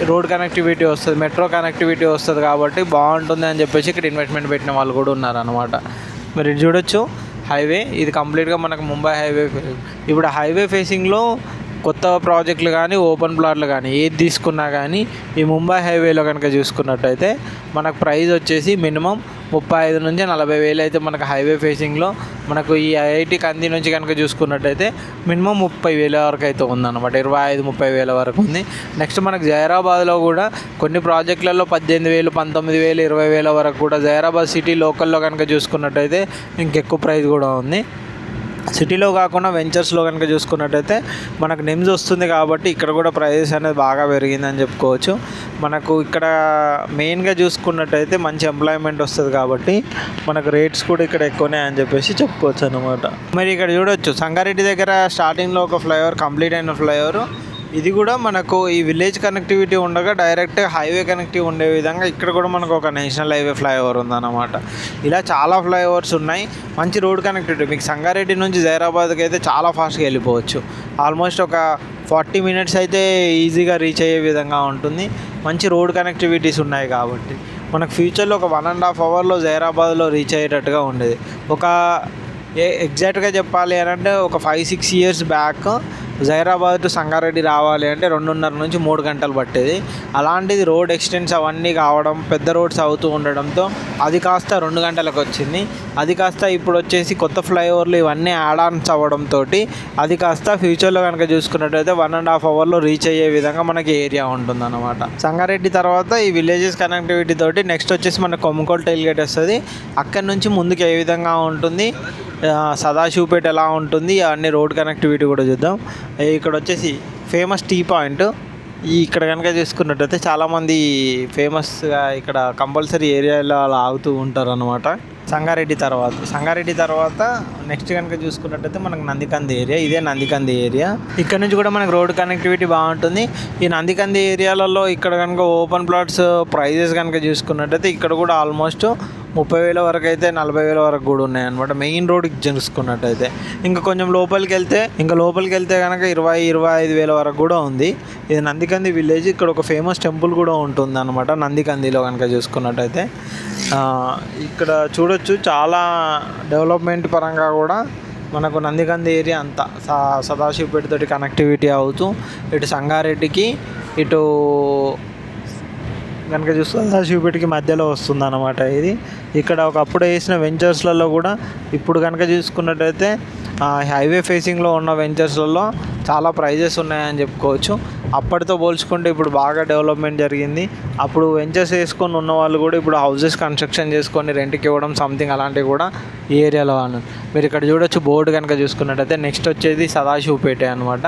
రోడ్ కనెక్టివిటీ వస్తుంది, మెట్రో కనెక్టివిటీ వస్తుంది కాబట్టి బాగుంటుంది అని చెప్పేసి ఇక్కడ ఇన్వెస్ట్మెంట్ పెట్టిన వాళ్ళు కూడా ఉన్నారనమాట. మీరు ఇది చూడొచ్చు హైవే, ఇది కంప్లీట్గా మనకు ముంబై హైవే. ఇప్పుడు హైవే ఫేసింగ్లో కొత్త ప్రాజెక్టులు కానీ ఓపెన్ ప్లాట్లు కానీ ఏది తీసుకున్నా కానీ ఈ ముంబై హైవేలో కనుక చూసుకున్నట్టయితే మనకు ప్రైస్ వచ్చేసి మినిమం 35 నుంచి 40 వేలు అయితే మనకు హైవే ఫేసింగ్లో. మనకు ఈ ఐఐటి కంది నుంచి కనుక చూసుకున్నట్టయితే మినిమం 30,000 వరకు అయితే ఉందన్నమాట. 25-30 వేల వరకు ఉంది. నెక్స్ట్ మనకు జైరాబాద్లో కూడా కొన్ని ప్రాజెక్టులలో 18,000, 19,000, 20,000 వరకు కూడా జైరాబాద్ సిటీ లోకల్లో కనుక చూసుకున్నట్టయితే ఇంకెక్కువ ప్రైస్ కూడా ఉంది. సిటీలో కాకుండా వెంచర్స్లో కనుక చూసుకున్నట్టయితే మనకు నిమ్స్ వస్తుంది కాబట్టి ఇక్కడ కూడా ప్రైజెస్ అనేది బాగా పెరిగిందని చెప్పుకోవచ్చు. మనకు ఇక్కడ మెయిన్గా చూసుకున్నట్టయితే మంచి ఎంప్లాయ్మెంట్ వస్తుంది కాబట్టి మనకు రేట్స్ కూడా ఇక్కడ ఎక్కువనే అని చెప్పేసి చెప్పుకోవచ్చు అనమాట. మరి ఇక్కడ చూడొచ్చు సంగారెడ్డి దగ్గర స్టార్టింగ్లో ఒక ఫ్లైఓవర్ కంప్లీట్ అయిన ఫ్లైఓవర్. ఇది కూడా మనకు ఈ విలేజ్ కనెక్టివిటీ ఉండగా డైరెక్ట్ హైవే కనెక్టివ్ ఉండే విధంగా ఇక్కడ కూడా మనకు ఒక నేషనల్ హైవే ఫ్లైఓవర్ ఉందన్నమాట. ఇలా చాలా ఫ్లైఓవర్స్ ఉన్నాయి. మంచి రోడ్ కనెక్టివిటీ మీకు సంగారెడ్డి నుంచి జైరాబాద్కి అయితే చాలా ఫాస్ట్గా వెళ్ళిపోవచ్చు. ఆల్మోస్ట్ ఒక 40 minutes అయితే ఈజీగా రీచ్ అయ్యే విధంగా ఉంటుంది. మంచి రోడ్ కనెక్టివిటీస్ ఉన్నాయి కాబట్టి మనకు ఫ్యూచర్లో ఒక 1.5 hourలో జైరాబాద్లో రీచ్ అయ్యేటట్టుగా ఉండేది. ఒక ఎగ్జాక్ట్గా చెప్పాలి అని అంటే ఒక 5-6 years back Zaheerabad to Sangareddy రావాలి అంటే 2.5 నుంచి 3 గంటలు పట్టేది. అలాంటిది రోడ్ ఎక్స్టెన్స్ అవన్నీ కావడం, పెద్ద రోడ్స్ అవుతూ ఉండడంతో అది కాస్త 2 గంటలకు వచ్చింది. అది కాస్త ఇప్పుడు వచ్చేసి కొత్త ఫ్లైఓవర్లు ఇవన్నీ యాడ్ ఆన్స్ అవ్వడంతో అది కాస్త ఫ్యూచర్లో కనుక చూసుకున్నట్టయితే 1.5 hourలో రీచ్ అయ్యే విధంగా మనకి ఏరియా ఉంటుందన్నమాట. సంగారెడ్డి తర్వాత ఈ విలేజెస్ కనెక్టివిటీ తోటి నెక్స్ట్ వచ్చేసి మన కొమ్మకోల్ టైల్ గేట్ వస్తుంది. అక్కడి నుంచి ముందుకు ఏ విధంగా ఉంటుంది, సదాశివపేట ఎలా ఉంటుంది, అన్ని రోడ్ కనెక్టివిటీ కూడా చూద్దాం. ఇక్కడ వచ్చేసి ఫేమస్ టీ పాయింట్. ఇక్కడ కనుక చూసుకున్నట్టయితే చాలామంది ఫేమస్గా ఇక్కడ కంపల్సరీ ఏరియాలో అలా ఆగుతూ ఉంటారు అనమాట. సంగారెడ్డి తర్వాత నెక్స్ట్ కనుక చూసుకున్నట్టయితే మనకు నందికంది ఏరియా. ఇదే నందికంది ఏరియా. ఇక్కడ నుంచి కూడా మనకు రోడ్ కనెక్టివిటీ బాగుంటుంది. ఈ నందికంది ఏరియాలలో ఇక్కడ కనుక ఓపెన్ ప్లాట్స్ ప్రైజెస్ కనుక చూసుకున్నట్టయితే ఇక్కడ కూడా ఆల్మోస్ట్ 30,000 వరకు అయితే 40,000 వరకు కూడా ఉన్నాయన్నమాట. మెయిన్ రోడ్కి చూసుకున్నట్టయితే ఇంకా కొంచెం లోపలికి వెళ్తే కనుక 20,000-25,000 వరకు కూడా ఉంది. ఇది నందికంది విలేజ్. ఇక్కడ ఒక ఫేమస్ టెంపుల్ కూడా ఉంటుంది అనమాట నందికందిలో కనుక చూసుకున్నట్టయితే. ఇక్కడ చూడొచ్చు చాలా డెవలప్మెంట్ పరంగా కూడా మనకు నందికంది ఏరియా అంతా సదాశివపేటతోటి కనెక్టివిటీ అవుతూ ఇటు సంగారెడ్డికి ఇటు కనుక చూస్తే సదాశివపేటకి మధ్యలో వస్తుంది అన్నమాట. ఇది ఇక్కడ ఒకప్పుడు వేసిన వెంచర్స్లలో కూడా ఇప్పుడు కనుక చూసుకున్నట్టయితే హైవే ఫేసింగ్లో ఉన్న వెంచర్స్లలో చాలా ప్రైజెస్ ఉన్నాయని చెప్పుకోవచ్చు. అప్పటితో పోల్చుకుంటే ఇప్పుడు బాగా డెవలప్మెంట్ జరిగింది. అప్పుడు వెంచర్స్ వేసుకొని ఉన్న వాళ్ళు కూడా ఇప్పుడు హౌసెస్ కన్స్ట్రక్షన్ చేసుకొని రెంట్కి ఇవ్వడం సంథింగ్ అలాంటివి కూడా ఈ ఏరియాలో అన్నారు. మీరు ఇక్కడ చూడొచ్చు బోర్డు కనుక చూసుకున్నట్టయితే నెక్స్ట్ వచ్చేది సదాశివపేట అనమాట.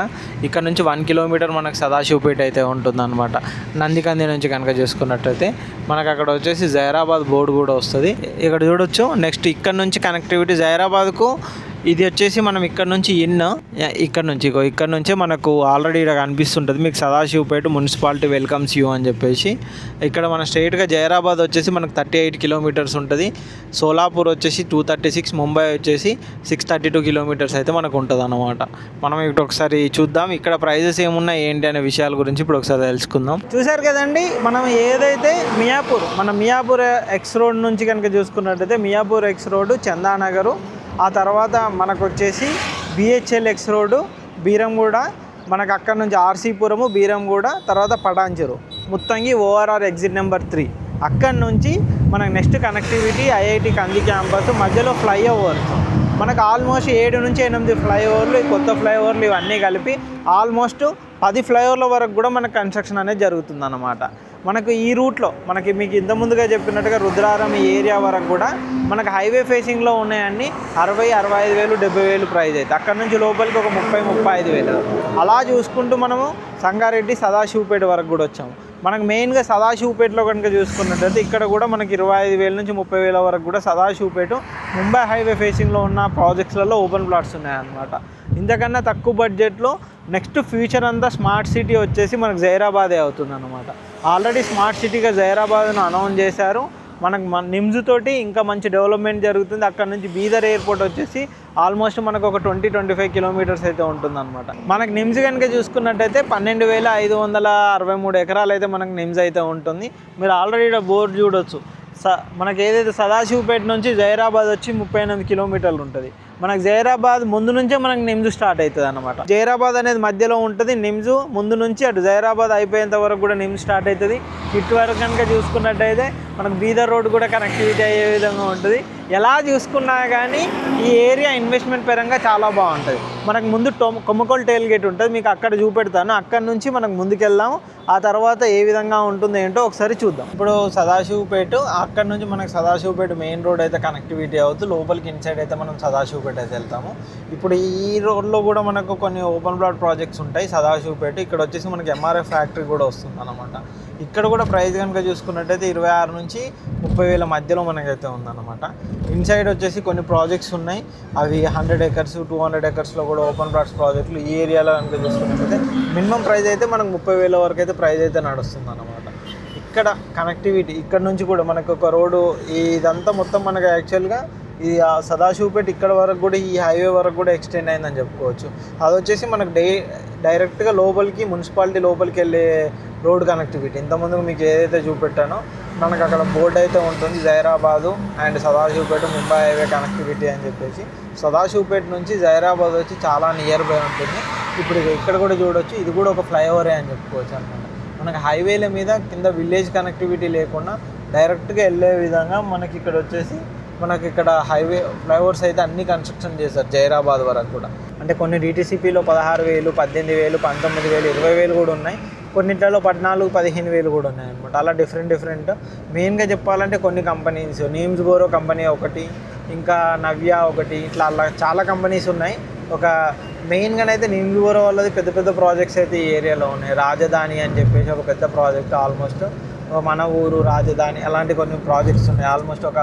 ఇక్కడ నుంచి 1 kilometer మనకు సదాశివపేట అయితే ఉంటుందన్నమాట. నందికంది నుంచి కనుక చూసుకున్నట్టయితే మనకు అక్కడ వచ్చేసి జైరాబాద్ బోర్డు కూడా వస్తుంది. ఇక్కడ చూడొచ్చు. నెక్స్ట్ ఇక్కడ నుంచి కనెక్టివిటీ జైరాబాద్కు ఇది వచ్చేసి మనం ఇక్కడ నుంచే మనకు ఆల్రెడీ ఇక్కడ కనిపిస్తుంటుంది మీకు సదాశివపేట మున్సిపాలిటీ వెల్కమ్స్ యూ అని చెప్పేసి. ఇక్కడ మన స్ట్రైట్గా జైరాబాద్ వచ్చేసి మనకు 38 kilometers ఉంటుంది. సోలాపూర్ వచ్చేసి 236, ముంబై వచ్చేసి 632 kilometers అయితే మనకు ఉంటుంది అన్నమాట. మనం ఇప్పుడు ఒకసారి చూద్దాం ఇక్కడ ప్రైజెస్ ఏమున్నాయి ఏంటి అనే విషయాల గురించి ఇప్పుడు ఒకసారి తెలుసుకుందాం. చూసారు కదండి, మనం ఏదైతే మియాపూర్ ఎక్స్ రోడ్ నుంచి కనుక చూసుకున్నట్టయితే మియాపూర్ ఎక్స్ రోడ్, చందానగరు, ఆ తర్వాత మనకు వచ్చేసి బిహెచ్ఎల్ ఎక్స్ రోడ్డు, బీరంగూడ, మనకు అక్కడ నుంచి ఆర్సీపురము, బీరంగూడ, తర్వాత Patancheru, Muthangi ORR exit number 3. అక్కడి నుంచి మనకు నెక్స్ట్ కనెక్టివిటీ ఐఐటి కంది క్యాంపస్, మధ్యలో ఫ్లైఓవర్స్ మనకు ఆల్మోస్ట్ 7 నుంచి 8 ఫ్లైఓవర్లు, ఈ కొత్త ఫ్లైఓవర్లు ఇవన్నీ కలిపి ఆల్మోస్ట్ 10 ఫ్లైఓవర్ల వరకు కూడా మనకు కన్స్ట్రక్షన్ అనేది జరుగుతుంది అన్నమాట. మనకు ఈ రూట్లో మీకు ఇంత ముందుగా చెప్పినట్టుగా రుద్రారం ఈ ఏరియా వరకు కూడా మనకు హైవే ఫేసింగ్లో ఉన్నాయన్నీ 60,000, 65,000, 70,000 ప్రైస్ అయితే అక్కడ నుంచి లోపలికి ఒక 30,000, 35,000 అలా చూసుకుంటూ మనము సంగారెడ్డి సదాశివపేట వరకు కూడా వచ్చాము. మనకు మెయిన్గా సదాశివపేటలో కనుక చూసుకున్నట్లయితే ఇక్కడ కూడా మనకి 25,000 నుంచి 30,000 వరకు కూడా సదాశివపేట ముంబై హైవే ఫేసింగ్లో ఉన్న ప్రాజెక్ట్స్లలో ఓపెన్ ప్లాట్స్ ఉన్నాయన్నమాట. ఇంతకన్నా తక్కువ బడ్జెట్లో నెక్స్ట్ ఫ్యూచర్ అంతా స్మార్ట్ సిటీ వచ్చేసి మనకు జైరాబాదే అవుతుంది అన్నమాట. ఆల్రెడీ స్మార్ట్ సిటీగా జైరాబాద్ను అనౌన్స్ చేశారు. మనకు నిమ్స్ తోటి ఇంకా మంచి డెవలప్మెంట్ జరుగుతుంది. అక్కడ నుంచి బీదర్ ఎయిర్పోర్ట్ వచ్చేసి ఆల్మోస్ట్ మనకు ఒక 20-25 కిలోమీటర్స్ అయితే ఉంటుందన్నమాట. మనకు నిమ్స్ కనుక చూసుకున్నట్టయితే 12,563 ఎకరాలు అయితే మనకు నిమ్స్ అయితే ఉంటుంది. మీరు ఆల్రెడీ బోర్డు చూడొచ్చు. మనకి ఏదైతే సదాశివపేట నుంచి జైరాబాద్ వచ్చి 38 కిలోమీటర్లు ఉంటుంది. మనకు జైరాబాద్ ముందు నుంచే మనకు నిమ్స్ స్టార్ట్ అవుతుంది అన్నమాట. జైరాబాద్ అనేది మధ్యలో ఉంటుంది, నిమ్స్ ముందు నుంచి అటు జైరాబాద్ అయిపోయేంత వరకు కూడా నిమ్స్ స్టార్ట్ అవుతుంది. ఇటు వరకు కనుక చూసుకున్నట్టయితే మనకు బీదర్ రోడ్ కూడా కనెక్టివిటీ అయ్యే విధంగా ఉంటుంది. ఎలా చూసుకున్నా కానీ ఈ ఏరియా ఇన్వెస్ట్మెంట్ పరంగా చాలా బాగుంటుంది. మనకు ముందు కొమ్మకోల్ టెయిల్ గేట్ ఉంటుంది, మీకు అక్కడ చూపెడతాను. అక్కడ నుంచి మనకు ముందుకెళ్దాము. ఆ తర్వాత ఏ విధంగా ఉంటుంది ఏంటో ఒకసారి చూద్దాం. ఇప్పుడు సదాశివపేట, అక్కడ నుంచి మనకు సదాశివపేట మెయిన్ రోడ్ అయితే కనెక్టివిటీ అవుతుంది. లోపలికి ఇన్సైడ్ అయితే మనం సదాశివపేట అయితే వెళ్తాము. ఇప్పుడు ఈ రోడ్లో కూడా మనకు కొన్ని ఓపెన్ ప్లాట్ ప్రాజెక్ట్స్ ఉంటాయి సదాశివపేట. ఇక్కడ వచ్చేసి మనకి ఎంఆర్ఎఫ్ ఫ్యాక్టరీ కూడా వస్తుంది అన్నమాట. ఇక్కడ కూడా ప్రైస్ కనుక చూసుకున్నట్టయితే 26 నుంచి 30,000 మధ్యలో మనకైతే ఉందన్నమాట. ఇన్సైడ్ వచ్చేసి కొన్ని ప్రాజెక్ట్స్ ఉన్నాయి, అవి 100 acres, 200 acresలో కూడా ఓపెన్ ప్లాట్స్ ప్రాజెక్టులు ఈ ఏరియాలో కనుక చూసుకున్నట్టయితే మినిమం ప్రైస్ అయితే మనకు 30,000 వరకు అయితే ప్రైస్ అయితే నడుస్తుంది అన్నమాట. ఇక్కడ కనెక్టివిటీ ఇక్కడ నుంచి కూడా మనకు ఒక రోడ్డు ఇదంతా మొత్తం మనకు యాక్చువల్గా ఈ సదాశివపేట ఇక్కడ వరకు కూడా ఈ హైవే వరకు కూడా ఎక్స్టెండ్ అయిందని చెప్పుకోవచ్చు. అది వచ్చేసి మనకు డైరెక్ట్గా లోపలికి మున్సిపాలిటీ లోపలికి వెళ్ళే రోడ్ కనెక్టివిటీ. ఇంతకుముందు మీకు ఏదైతే చూపెట్టానో మనకు అక్కడ బోర్డు అయితే ఉంటుంది, Zaheerabad and Sadasivpet Mumbai highway connectivity అని చెప్పేసి. సదాశివపేట నుంచి జైరాబాద్ వచ్చి చాలా నియర్ బై ఉంటుంది. ఇప్పుడు ఇక్కడ కూడా చూడొచ్చు, ఇది కూడా ఒక ఫ్లైఓవరే అని చెప్పుకోవచ్చు అనమాట. మనకు హైవేల మీద కింద విలేజ్ కనెక్టివిటీ లేకుండా డైరెక్ట్గా వెళ్ళే విధంగా మనకి ఇక్కడ వచ్చేసి మనకి ఇక్కడ హైవే ఫ్లైఓవర్స్ అయితే అన్ని కన్స్ట్రక్షన్ చేశారు జైరాబాద్ వరకు కూడా. అంటే కొన్ని DTCPలో 16,000, 18,000, 19,000, 20,000 కూడా ఉన్నాయి. కొన్నింటిలో 14,000, 15,000 కూడా ఉన్నాయి అనమాట. అలా డిఫరెంట్ మెయిన్గా చెప్పాలంటే కొన్ని కంపెనీస్, నీమ్స్ గోరో కంపెనీ ఒకటి, ఇంకా నవ్య ఒకటి, ఇట్లా అలా చాలా కంపెనీస్ ఉన్నాయి. ఒక మెయిన్గానైతే నీమ్స్ గోరో వాళ్ళది పెద్ద ప్రాజెక్ట్స్ అయితే ఈ ఏరియాలో ఉన్నాయి. రాజధాని అని చెప్పేసి ఒక పెద్ద ప్రాజెక్ట్, ఆల్మోస్ట్ మన ఊరు రాజధాని అలాంటి కొన్ని ప్రాజెక్ట్స్ ఉన్నాయి. ఆల్మోస్ట్ ఒక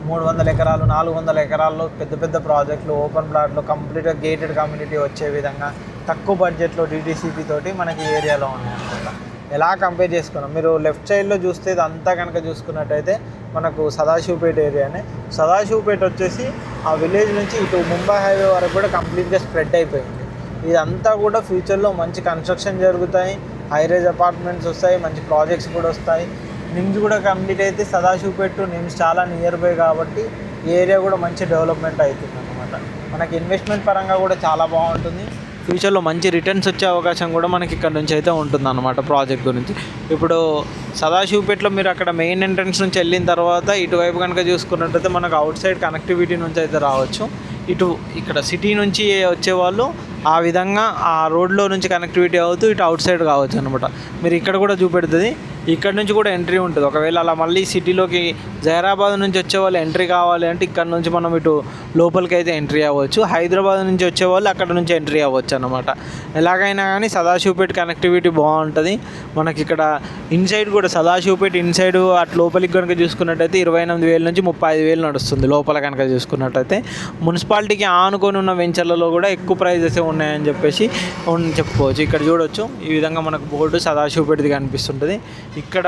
300 ఎకరాలు, 400 ఎకరాల్లో పెద్ద ప్రాజెక్టులు, ఓపెన్ ప్లాట్లు, కంప్లీట్గా గేటెడ్ కమ్యూనిటీ వచ్చే విధంగా తక్కువ బడ్జెట్లో DTCP తోటి మనకి ఏరియాలో ఉన్నాయన్నమాట. ఎలా కంపేర్ చేసుకున్నాం, మీరు లెఫ్ట్ సైడ్లో చూస్తే ఇదంతా కనుక చూసుకున్నట్టయితే మనకు సదాశివపేట ఏరియానే. సదాశివపేట వచ్చేసి ఆ విలేజ్ నుంచి ఇటు ముంబై హైవే వరకు కూడా కంప్లీట్గా స్ప్రెడ్ అయిపోయింది. ఇదంతా కూడా ఫ్యూచర్లో మంచి కన్స్ట్రక్షన్ జరుగుతాయి, హైరేజ్ అపార్ట్మెంట్స్ వస్తాయి, మంచి ప్రాజెక్ట్స్ కూడా వస్తాయి. నిమ్స్ కూడా కంప్లీట్ అయితే సదాశివపేట నిమ్స్ చాలా నియర్ బై కాబట్టి ఈ ఏరియా కూడా మంచి డెవలప్మెంట్ అవుతుంది అన్నమాట. మనకి ఇన్వెస్ట్మెంట్ పరంగా కూడా చాలా బాగుంటుంది. ఫ్యూచర్లో మంచి రిటర్న్స్ వచ్చే అవకాశం కూడా మనకి ఇక్కడ నుంచి అయితే ఉంటుంది అన్నమాట ప్రాజెక్ట్ గురించి. ఇప్పుడు సదాశివపేటలో మీరు అక్కడ మెయిన్ ఎంట్రన్స్ నుంచి వెళ్ళిన తర్వాత ఇటువైపు కనుక చూసుకున్నట్టయితే మనకు అవుట్ సైడ్ కనెక్టివిటీ నుంచి అయితే రావచ్చు. ఇక్కడ సిటీ నుంచి వచ్చేవాళ్ళు ఆ విధంగా ఆ రోడ్లో నుంచి కనెక్టివిటీ అవుతూ ఇటు అవుట్ సైడ్ కావచ్చు అనమాట. మీరు ఇక్కడ కూడా చూపెడుతుంది, ఇక్కడ నుంచి కూడా ఎంట్రీ ఉంటుంది. ఒకవేళ అలా మళ్ళీ సిటీలోకి జైరాబాద్ నుంచి వచ్చేవాళ్ళు ఎంట్రీ కావాలి అంటే ఇక్కడ నుంచి మనం ఇటు లోపలికి అయితే ఎంట్రీ అవ్వచ్చు. హైదరాబాద్ నుంచి వచ్చేవాళ్ళు అక్కడ నుంచి ఎంట్రీ అవ్వచ్చు అనమాట. ఎలాగైనా కానీ సదాశివపేట కనెక్టివిటీ బాగుంటుంది. మనకి ఇక్కడ ఇన్సైడ్ కూడా సదాశివపేట ఇన్సైడ్ అటు లోపలికి కనుక చూసుకున్నట్టయితే 28,000 నుంచి 35,000 నడుస్తుంది లోపల కనుక చూసుకున్నట్టయితే. మున్సిపాలిటీకి ఆనుకొని ఉన్న వెంచర్లలో కూడా ఎక్కువ ప్రైజెస్ ఉన్నాయని చెప్పేసి చెప్పుకోవచ్చు. ఇక్కడ చూడొచ్చు ఈ విధంగా మనకు బోర్డు సదాశివపేటది కనిపిస్తుంటుంది. ఇక్కడ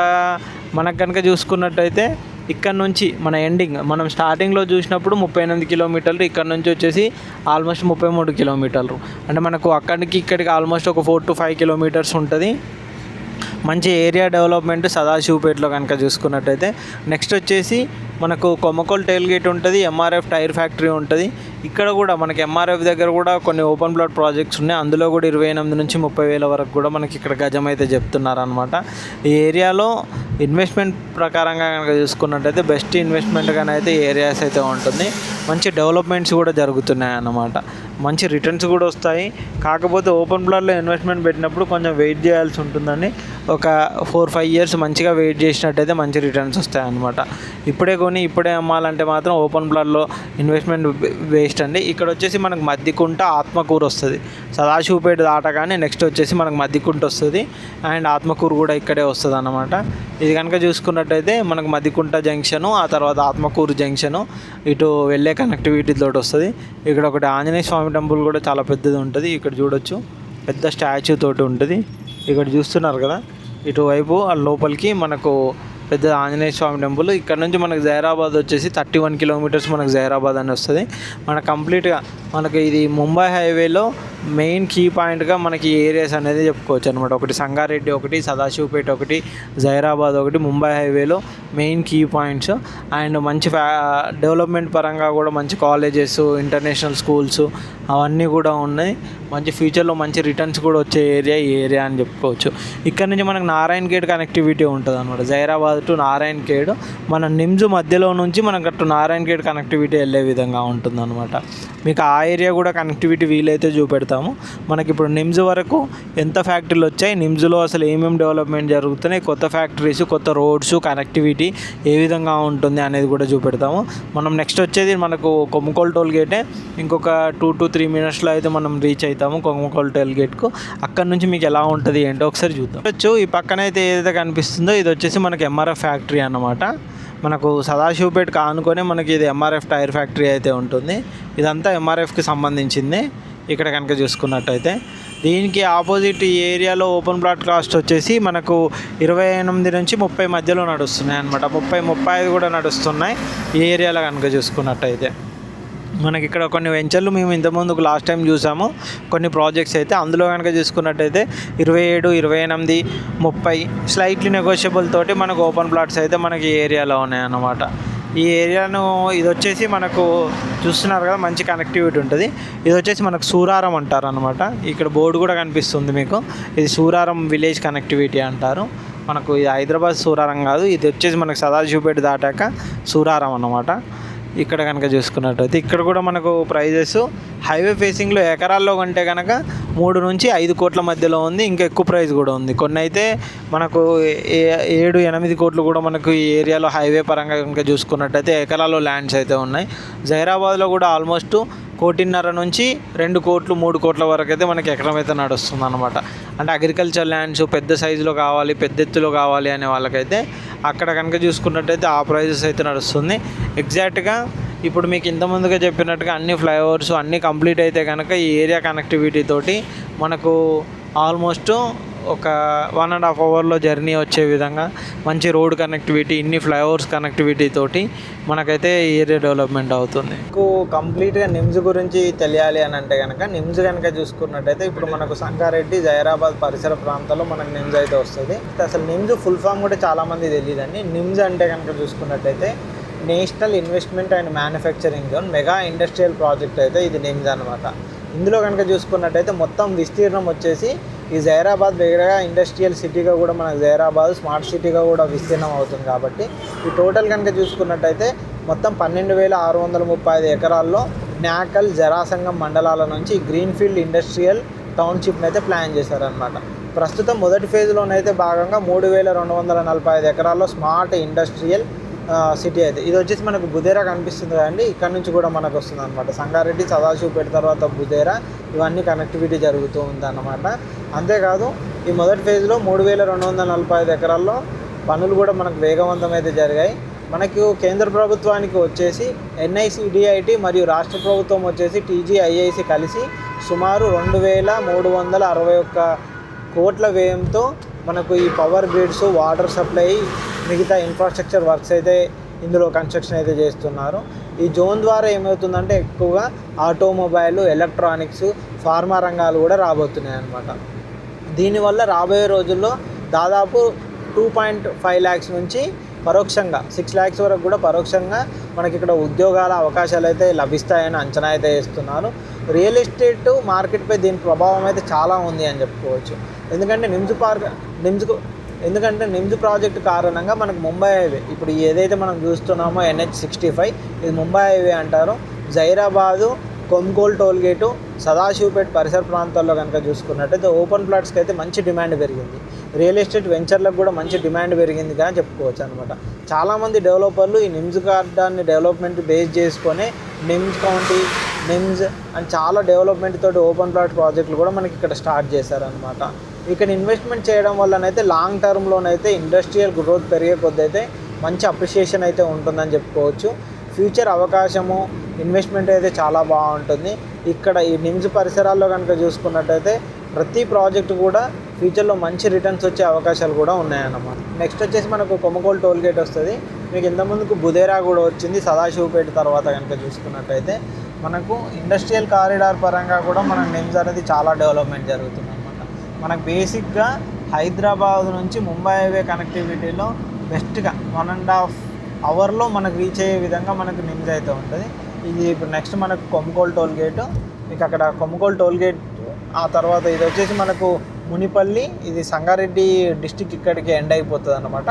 మనకు కనుక చూసుకున్నట్టయితే ఇక్కడ నుంచి మన ఎండింగ్ మనం స్టార్టింగ్లో చూసినప్పుడు 38 కిలోమీటర్లు, ఇక్కడ నుంచి వచ్చేసి ఆల్మోస్ట్ 33 కిలోమీటర్లు. అంటే మనకు అక్కడికి ఇక్కడికి ఆల్మోస్ట్ ఒక 4 to 5 కిలోమీటర్స్ ఉంటుంది. మంచి ఏరియా డెవలప్మెంట్ సదాశివపేటలో కనుక చూసుకున్నట్టయితే. నెక్స్ట్ వచ్చేసి మనకు కొమ్మకోల్ టెయిల్ గేట్ ఉంటుంది, MRF టైర్ ఫ్యాక్టరీ ఉంటుంది. ఇక్కడ కూడా మనకి MRF దగ్గర కూడా కొన్ని ఓపెన్ ప్లాట్ ప్రాజెక్ట్స్ ఉన్నాయి. అందులో కూడా 28 నుంచి 30,000 వరకు కూడా మనకి ఇక్కడ గజం అయితే చెప్తున్నారు అనమాట. ఈ ఏరియాలో ఇన్వెస్ట్మెంట్ ప్రకారంగా కనుక చూసుకున్నట్టయితే బెస్ట్ ఇన్వెస్ట్మెంట్గానే అయితే ఏరియాస్ అయితే ఉంటుంది. మంచి డెవలప్మెంట్స్ కూడా జరుగుతున్నాయి అన్నమాట. మంచి రిటర్న్స్ కూడా వస్తాయి. కాకపోతే ఓపెన్ ప్లాట్లో ఇన్వెస్ట్మెంట్ పెట్టినప్పుడు కొంచెం వెయిట్ చేయాల్సి ఉంటుందండి. ఒక 4-5 ఇయర్స్ మంచిగా వెయిట్ చేసినట్టయితే మంచి రిటర్న్స్ వస్తాయి అన్నమాట. ఇప్పుడే కొని ఇప్పుడే అమ్మాలంటే మాత్రం ఓపెన్ ప్లాట్లో ఇన్వెస్ట్మెంట్ వేస్ట్ అండి. ఇక్కడ వచ్చేసి మనకు మద్దికుంట, ఆత్మకూరు వస్తుంది. సదాశివపేట దాటగానే నెక్స్ట్ వచ్చేసి మనకు మద్దికుంట వస్తుంది అండ్ ఆత్మకూరు కూడా ఇక్కడే వస్తుంది అన్నమాట. ఇది కనుక చూసుకున్నట్టయితే మనకు మద్దికుంట జంక్షను, ఆ తర్వాత ఆత్మకూరు జంక్షను ఇటు వెళ్ళే కనెక్టివిటీ తోటి వస్తుంది. ఇక్కడ ఒకటి ఆంజనేయ స్వామి టెంపుల్ కూడా చాలా పెద్దది ఉంటుంది. ఇక్కడ చూడొచ్చు, పెద్ద స్టాచ్యూ తోటి ఉంటుంది. ఇక్కడ చూస్తున్నారు కదా, ఇటువైపు ఆ లోపలికి మనకు పెద్ద ఆంజనేయ స్వామి టెంపుల్. ఇక్కడ నుంచి మనకు జైరాబాద్ వచ్చేసి 31 కిలోమీటర్స్ మనకు జైరాబాద్ అని వస్తుంది. మనకు కంప్లీట్గా మనకి ఇది ముంబై హైవేలో మెయిన్ కీ పాయింట్గా మనకి ఏరియాస్ అనేది చెప్పుకోవచ్చు అనమాట. ఒకటి సంగారెడ్డి, ఒకటి సదాశివపేట, ఒకటి జైరాబాద్, ఒకటి ముంబై హైవేలో మెయిన్ కీ పాయింట్స్. అండ్ మంచి డెవలప్మెంట్ పరంగా కూడా మంచి కాలేజెస్, ఇంటర్నేషనల్ స్కూల్స్ అవన్నీ కూడా ఉన్నాయి. మంచి ఫ్యూచర్లో మంచి రిటర్న్స్ కూడా వచ్చే ఈ ఏరియా అని చెప్పుకోవచ్చు. ఇక్కడ నుంచి మనకు నారాయణ గేట్ కనెక్టివిటీ ఉంటుంది అనమాట. జైరాబాద్ టు నారాయణ గేట్ మన నిమ్స్ మధ్యలో నుంచి మనకు అటు నారాయణ గేట్ కనెక్టివిటీ వెళ్ళే విధంగా ఉంటుంది అనమాట. మీకు ఆ ఏరియా కూడా కనెక్టివిటీ వీలైతే చూపెడతాము. మనకి ఇప్పుడు నిమ్స్ వరకు ఎంత ఫ్యాక్టరీలు వచ్చాయి, నిమ్స్లో అసలు ఏమేమి డెవలప్మెంట్ జరుగుతున్నాయి, కొత్త ఫ్యాక్టరీస్, కొత్త రోడ్స్, కనెక్టివిటీ ఏ విధంగా ఉంటుంది అనేది కూడా చూపెడతాము. మనం నెక్స్ట్ వచ్చేది మనకు కొమ్మకోల్ టోల్ గేటే. ఇంకొక 2 to 3 మినిట్స్లో అయితే మనం రీచ్ అవుతాము కొమ్మకోల్ టోల్ గేట్కు. అక్కడ నుంచి మీకు ఎలా ఉంటుంది ఏంటో ఒకసారి చూద్దాం. ఈ పక్కన అయితే ఏదైతే కనిపిస్తుందో ఇది వచ్చేసి మనకి ఎంఆర్ఎఫ్ ఫ్యాక్టరీ అన్నమాట. మనకు సదాశివపేట ఆనుకొని మనకి ఇది ఎంఆర్ఎఫ్ టైర్ ఫ్యాక్టరీ అయితే ఉంటుంది. ఇదంతా ఎంఆర్ఎఫ్కి సంబంధించింది. ఇక్కడ కనుక చూసుకున్నట్టయితే దీనికి ఆపోజిట్ ఈ ఏరియాలో ఓపెన్ ప్లాట్ కాస్ట్ వచ్చేసి మనకు 28 నుంచి 30 మధ్యలో నడుస్తున్నాయి అనమాట. 30-35 కూడా నడుస్తున్నాయి ఈ ఏరియాలో కనుక చూసుకున్నట్టయితే. మనకి ఇక్కడ కొన్ని వెంచర్లు మేము ఇంతకుముందుకు లాస్ట్ టైం చూసాము, కొన్ని ప్రాజెక్ట్స్ అయితే. అందులో కనుక చూసుకున్నట్టయితే 27, 28, 30 స్లైట్లీ నెగోషియబుల్ తోటి మనకు ఓపెన్ ప్లాట్స్ అయితే మనకి ఈ ఏరియాలో ఉన్నాయన్నమాట. ఈ ఏరియాను ఇది వచ్చేసి మనకు చూస్తున్నారు కదా, మంచి కనెక్టివిటీ ఉంటుంది. ఇది వచ్చేసి మనకు సూరారం అంటారు అనమాట. ఇక్కడ బోర్డు కూడా కనిపిస్తుంది మీకు. ఇది సూరారం విలేజ్ కనెక్టివిటీ అంటారు. మనకు ఇది హైదరాబాద్ సూరారం కాదు, ఇది వచ్చేసి మనకు సదాశివపేట దాటాక సూరారం అన్నమాట. ఇక్కడ కనుక చూసుకున్నట్టయితే ఇక్కడ కూడా మనకు ప్రైజెస్ హైవే ఫేసింగ్లో ఎకరాల్లో కొంటే కనుక 3 నుంచి 5 కోట్ల మధ్యలో ఉంది. ఇంకా ఎక్కువ ప్రైస్ కూడా ఉంది. కొన్ని అయితే మనకు 7-8 కోట్లు కూడా మనకు ఈ ఏరియాలో హైవే పరంగా కనుక చూసుకున్నట్టయితే ఎకరాల్లో ల్యాండ్స్ అయితే ఉన్నాయి. జైరాబాద్లో కూడా ఆల్మోస్ట్ 1.5 నుంచి 2 కోట్లు 3 కోట్ల వరకు అయితే మనకి ఎకరం అయితే నడుస్తుంది అనమాట. అంటే అగ్రికల్చర్ ల్యాండ్స్ పెద్ద సైజులో కావాలి, పెద్ద ఎత్తులో కావాలి అనే వాళ్ళకైతే అక్కడ కనుక చూసుకున్నట్టయితే ఆ ప్రైజెస్ అయితే నడుస్తుంది. ఎగ్జాక్ట్గా ఇప్పుడు మీకు ఇంతకుముందుగా చెప్పినట్టుగా అన్ని ఫ్లైఓవర్స్ అన్నీ కంప్లీట్ అయితే కనుక ఈ ఏరియా కనెక్టివిటీ తోటి మనకు ఆల్మోస్ట్ ఒక 1.5 అవర్లో జర్నీ వచ్చే విధంగా మంచి రోడ్ కనెక్టివిటీ, ఇన్ని ఫ్లైఓవర్స్ కనెక్టివిటీ తోటి మనకైతే ఏరియా డెవలప్మెంట్ అవుతుంది. మీకు కంప్లీట్గా నిమ్స్ గురించి తెలియాలి అని అంటే కనుక నిమ్స్ కనుక చూసుకున్నట్టయితే ఇప్పుడు మనకు సంగారెడ్డి, జైరాబాద్ పరిసర ప్రాంతాల్లో మనకు నిమ్స్ అయితే వస్తుంది. అసలు నిమ్స్ ఫుల్ ఫామ్ కూడా చాలామంది తెలియదండి. నిమ్స్ అంటే కనుక చూసుకున్నట్టయితే national investment and manufacturing zone mega industrial project అయితే ఇది నిమ్స్ అనమాట. ఇందులో కనుక చూసుకున్నట్టయితే మొత్తం విస్తీర్ణం వచ్చేసి ఈ జైరాబాద్ వేరేగా ఇండస్ట్రియల్ సిటీగా కూడా మనకు జైరాబాద్ స్మార్ట్ సిటీగా కూడా విస్తీర్ణం అవుతుంది. కాబట్టి ఈ టోటల్ కనుక చూసుకున్నట్టయితే మొత్తం 12,635 ఎకరాల్లో న్యాకల్, జరాసంగం మండలాల నుంచి గ్రీన్ఫీల్డ్ ఇండస్ట్రియల్ టౌన్షిప్ని అయితే ప్లాన్ చేశారనమాట. ప్రస్తుతం మొదటి ఫేజ్లోనైతే భాగంగా 3,245 ఎకరాల్లో స్మార్ట్ ఇండస్ట్రియల్ సిటీ అయితే ఇది వచ్చేసి మనకు బుదేరా కనిపిస్తుంది కదండి. ఇక్కడ నుంచి కూడా మనకు వస్తుంది అనమాట. సంగారెడ్డి, సదాశివపేట తర్వాత బుదేరా ఇవన్నీ కనెక్టివిటీ జరుగుతూ ఉందన్నమాట. అంతేకాదు ఈ మొదటి ఫేజ్లో 3,245 ఎకరాల్లో పనులు కూడా మనకు వేగవంతం అయితే జరిగాయి. మనకు కేంద్ర ప్రభుత్వానికి వచ్చేసి NICDIT మరియు రాష్ట్ర ప్రభుత్వం వచ్చేసి TGIIC కలిసి సుమారు 2,361 కోట్ల వ్యయంతో మనకు ఈ పవర్ గ్రిడ్స్, వాటర్ సప్లై, మిగతా ఇన్ఫ్రాస్ట్రక్చర్ వర్క్స్ అయితే ఇందులో కన్స్ట్రక్షన్ అయితే చేస్తున్నారు. ఈ జోన్ ద్వారా ఏమవుతుందంటే ఎక్కువగా ఆటోమొబైల్, ఎలక్ట్రానిక్స్, ఫార్మా రంగాలు కూడా రాబోతున్నాయి అన్నమాట. దీనివల్ల రాబోయే రోజుల్లో దాదాపు 2.5 lakhs నుంచి పరోక్షంగా 6 lakhs వరకు కూడా పరోక్షంగా మనకి ఇక్కడ ఉద్యోగాల అవకాశాలు అయితే లభిస్తాయని అంచనా అయితే వేస్తున్నారు. రియల్ ఎస్టేట్ మార్కెట్పై దీని ప్రభావం అయితే చాలా ఉంది అని చెప్పుకోవచ్చు. ఎందుకంటే నిమ్స్ ప్రాజెక్టు కారణంగా మనకు ముంబై హైవే ఇప్పుడు ఏదైతే మనం చూస్తున్నామో NH65 ఇది ముంబై హైవే అంటారు. జైరాబాదు కొమ్కోల్ టోల్ గేటు, సదాశివపేట పరిసర ప్రాంతాల్లో కనుక చూసుకున్నట్టయితే ఓపెన్ ప్లాట్స్కి అయితే మంచి డిమాండ్ పెరిగింది. రియల్ ఎస్టేట్ వెంచర్లకు కూడా మంచి డిమాండ్ పెరిగిందిగా చెప్పుకోవచ్చు అనమాట. చాలామంది డెవలపర్లు ఈ నిమ్స్ గార్డెన్ని డెవలప్మెంట్ బేస్ చేసుకొని నిమ్స్ కౌంటీ, నిమ్స్ అండ్ చాలా డెవలప్మెంట్ తోటి ఓపెన్ ప్లాట్ ప్రాజెక్టులు కూడా మనకి ఇక్కడ స్టార్ట్ చేశారనమాట. ఇక్కడ ఇన్వెస్ట్మెంట్ చేయడం వల్లనైతే లాంగ్ టర్మ్లోనైతే ఇండస్ట్రియల్ గ్రోత్ పెరిగే కొద్ది అయితే మంచి అప్రిషియేషన్ అయితే ఉంటుందని చెప్పుకోవచ్చు. ఫ్యూచర్ అవకాశము ఇన్వెస్ట్మెంట్ అయితే చాలా బాగుంటుంది. ఇక్కడ ఈ నిమ్స్ పరిసరాల్లో కనుక చూసుకున్నట్టయితే ప్రతి ప్రాజెక్టు కూడా ఫ్యూచర్లో మంచి రిటర్న్స్ వచ్చే అవకాశాలు కూడా ఉన్నాయన్నమాట. నెక్స్ట్ వచ్చేసి మనకు కొమ్కోల్ టోల్ గేట్ వస్తుంది. మీకు ఇంతకుముందుకు బుదేరా కూడా వచ్చింది. సదాశివపేట తర్వాత కనుక చూసుకున్నట్టయితే మనకు ఇండస్ట్రియల్ కారిడార్ పరంగా కూడా మన నిమ్స్ అనేది చాలా డెవలప్మెంట్ జరుగుతుంది అనమాట. మనకు బేసిక్గా హైదరాబాద్ నుంచి ముంబై హైవే కనెక్టివిటీలో బెస్ట్గా 1.5 అవర్లో మనకు రీచ్ అయ్యే విధంగా మనకు నిమ్స్ అయితే ఉంటుంది. ఇది ఇప్పుడు నెక్స్ట్ మనకు కొమ్కోల్ టోల్ గేటు. మీకు అక్కడ కొమ్కోల్ టోల్ గేట్ ఆ తర్వాత ఇది వచ్చేసి మనకు మునిపల్లి, ఇది సంగారెడ్డి డిస్టిక్ ఇక్కడికి ఎండ్ అయిపోతుంది అనమాట.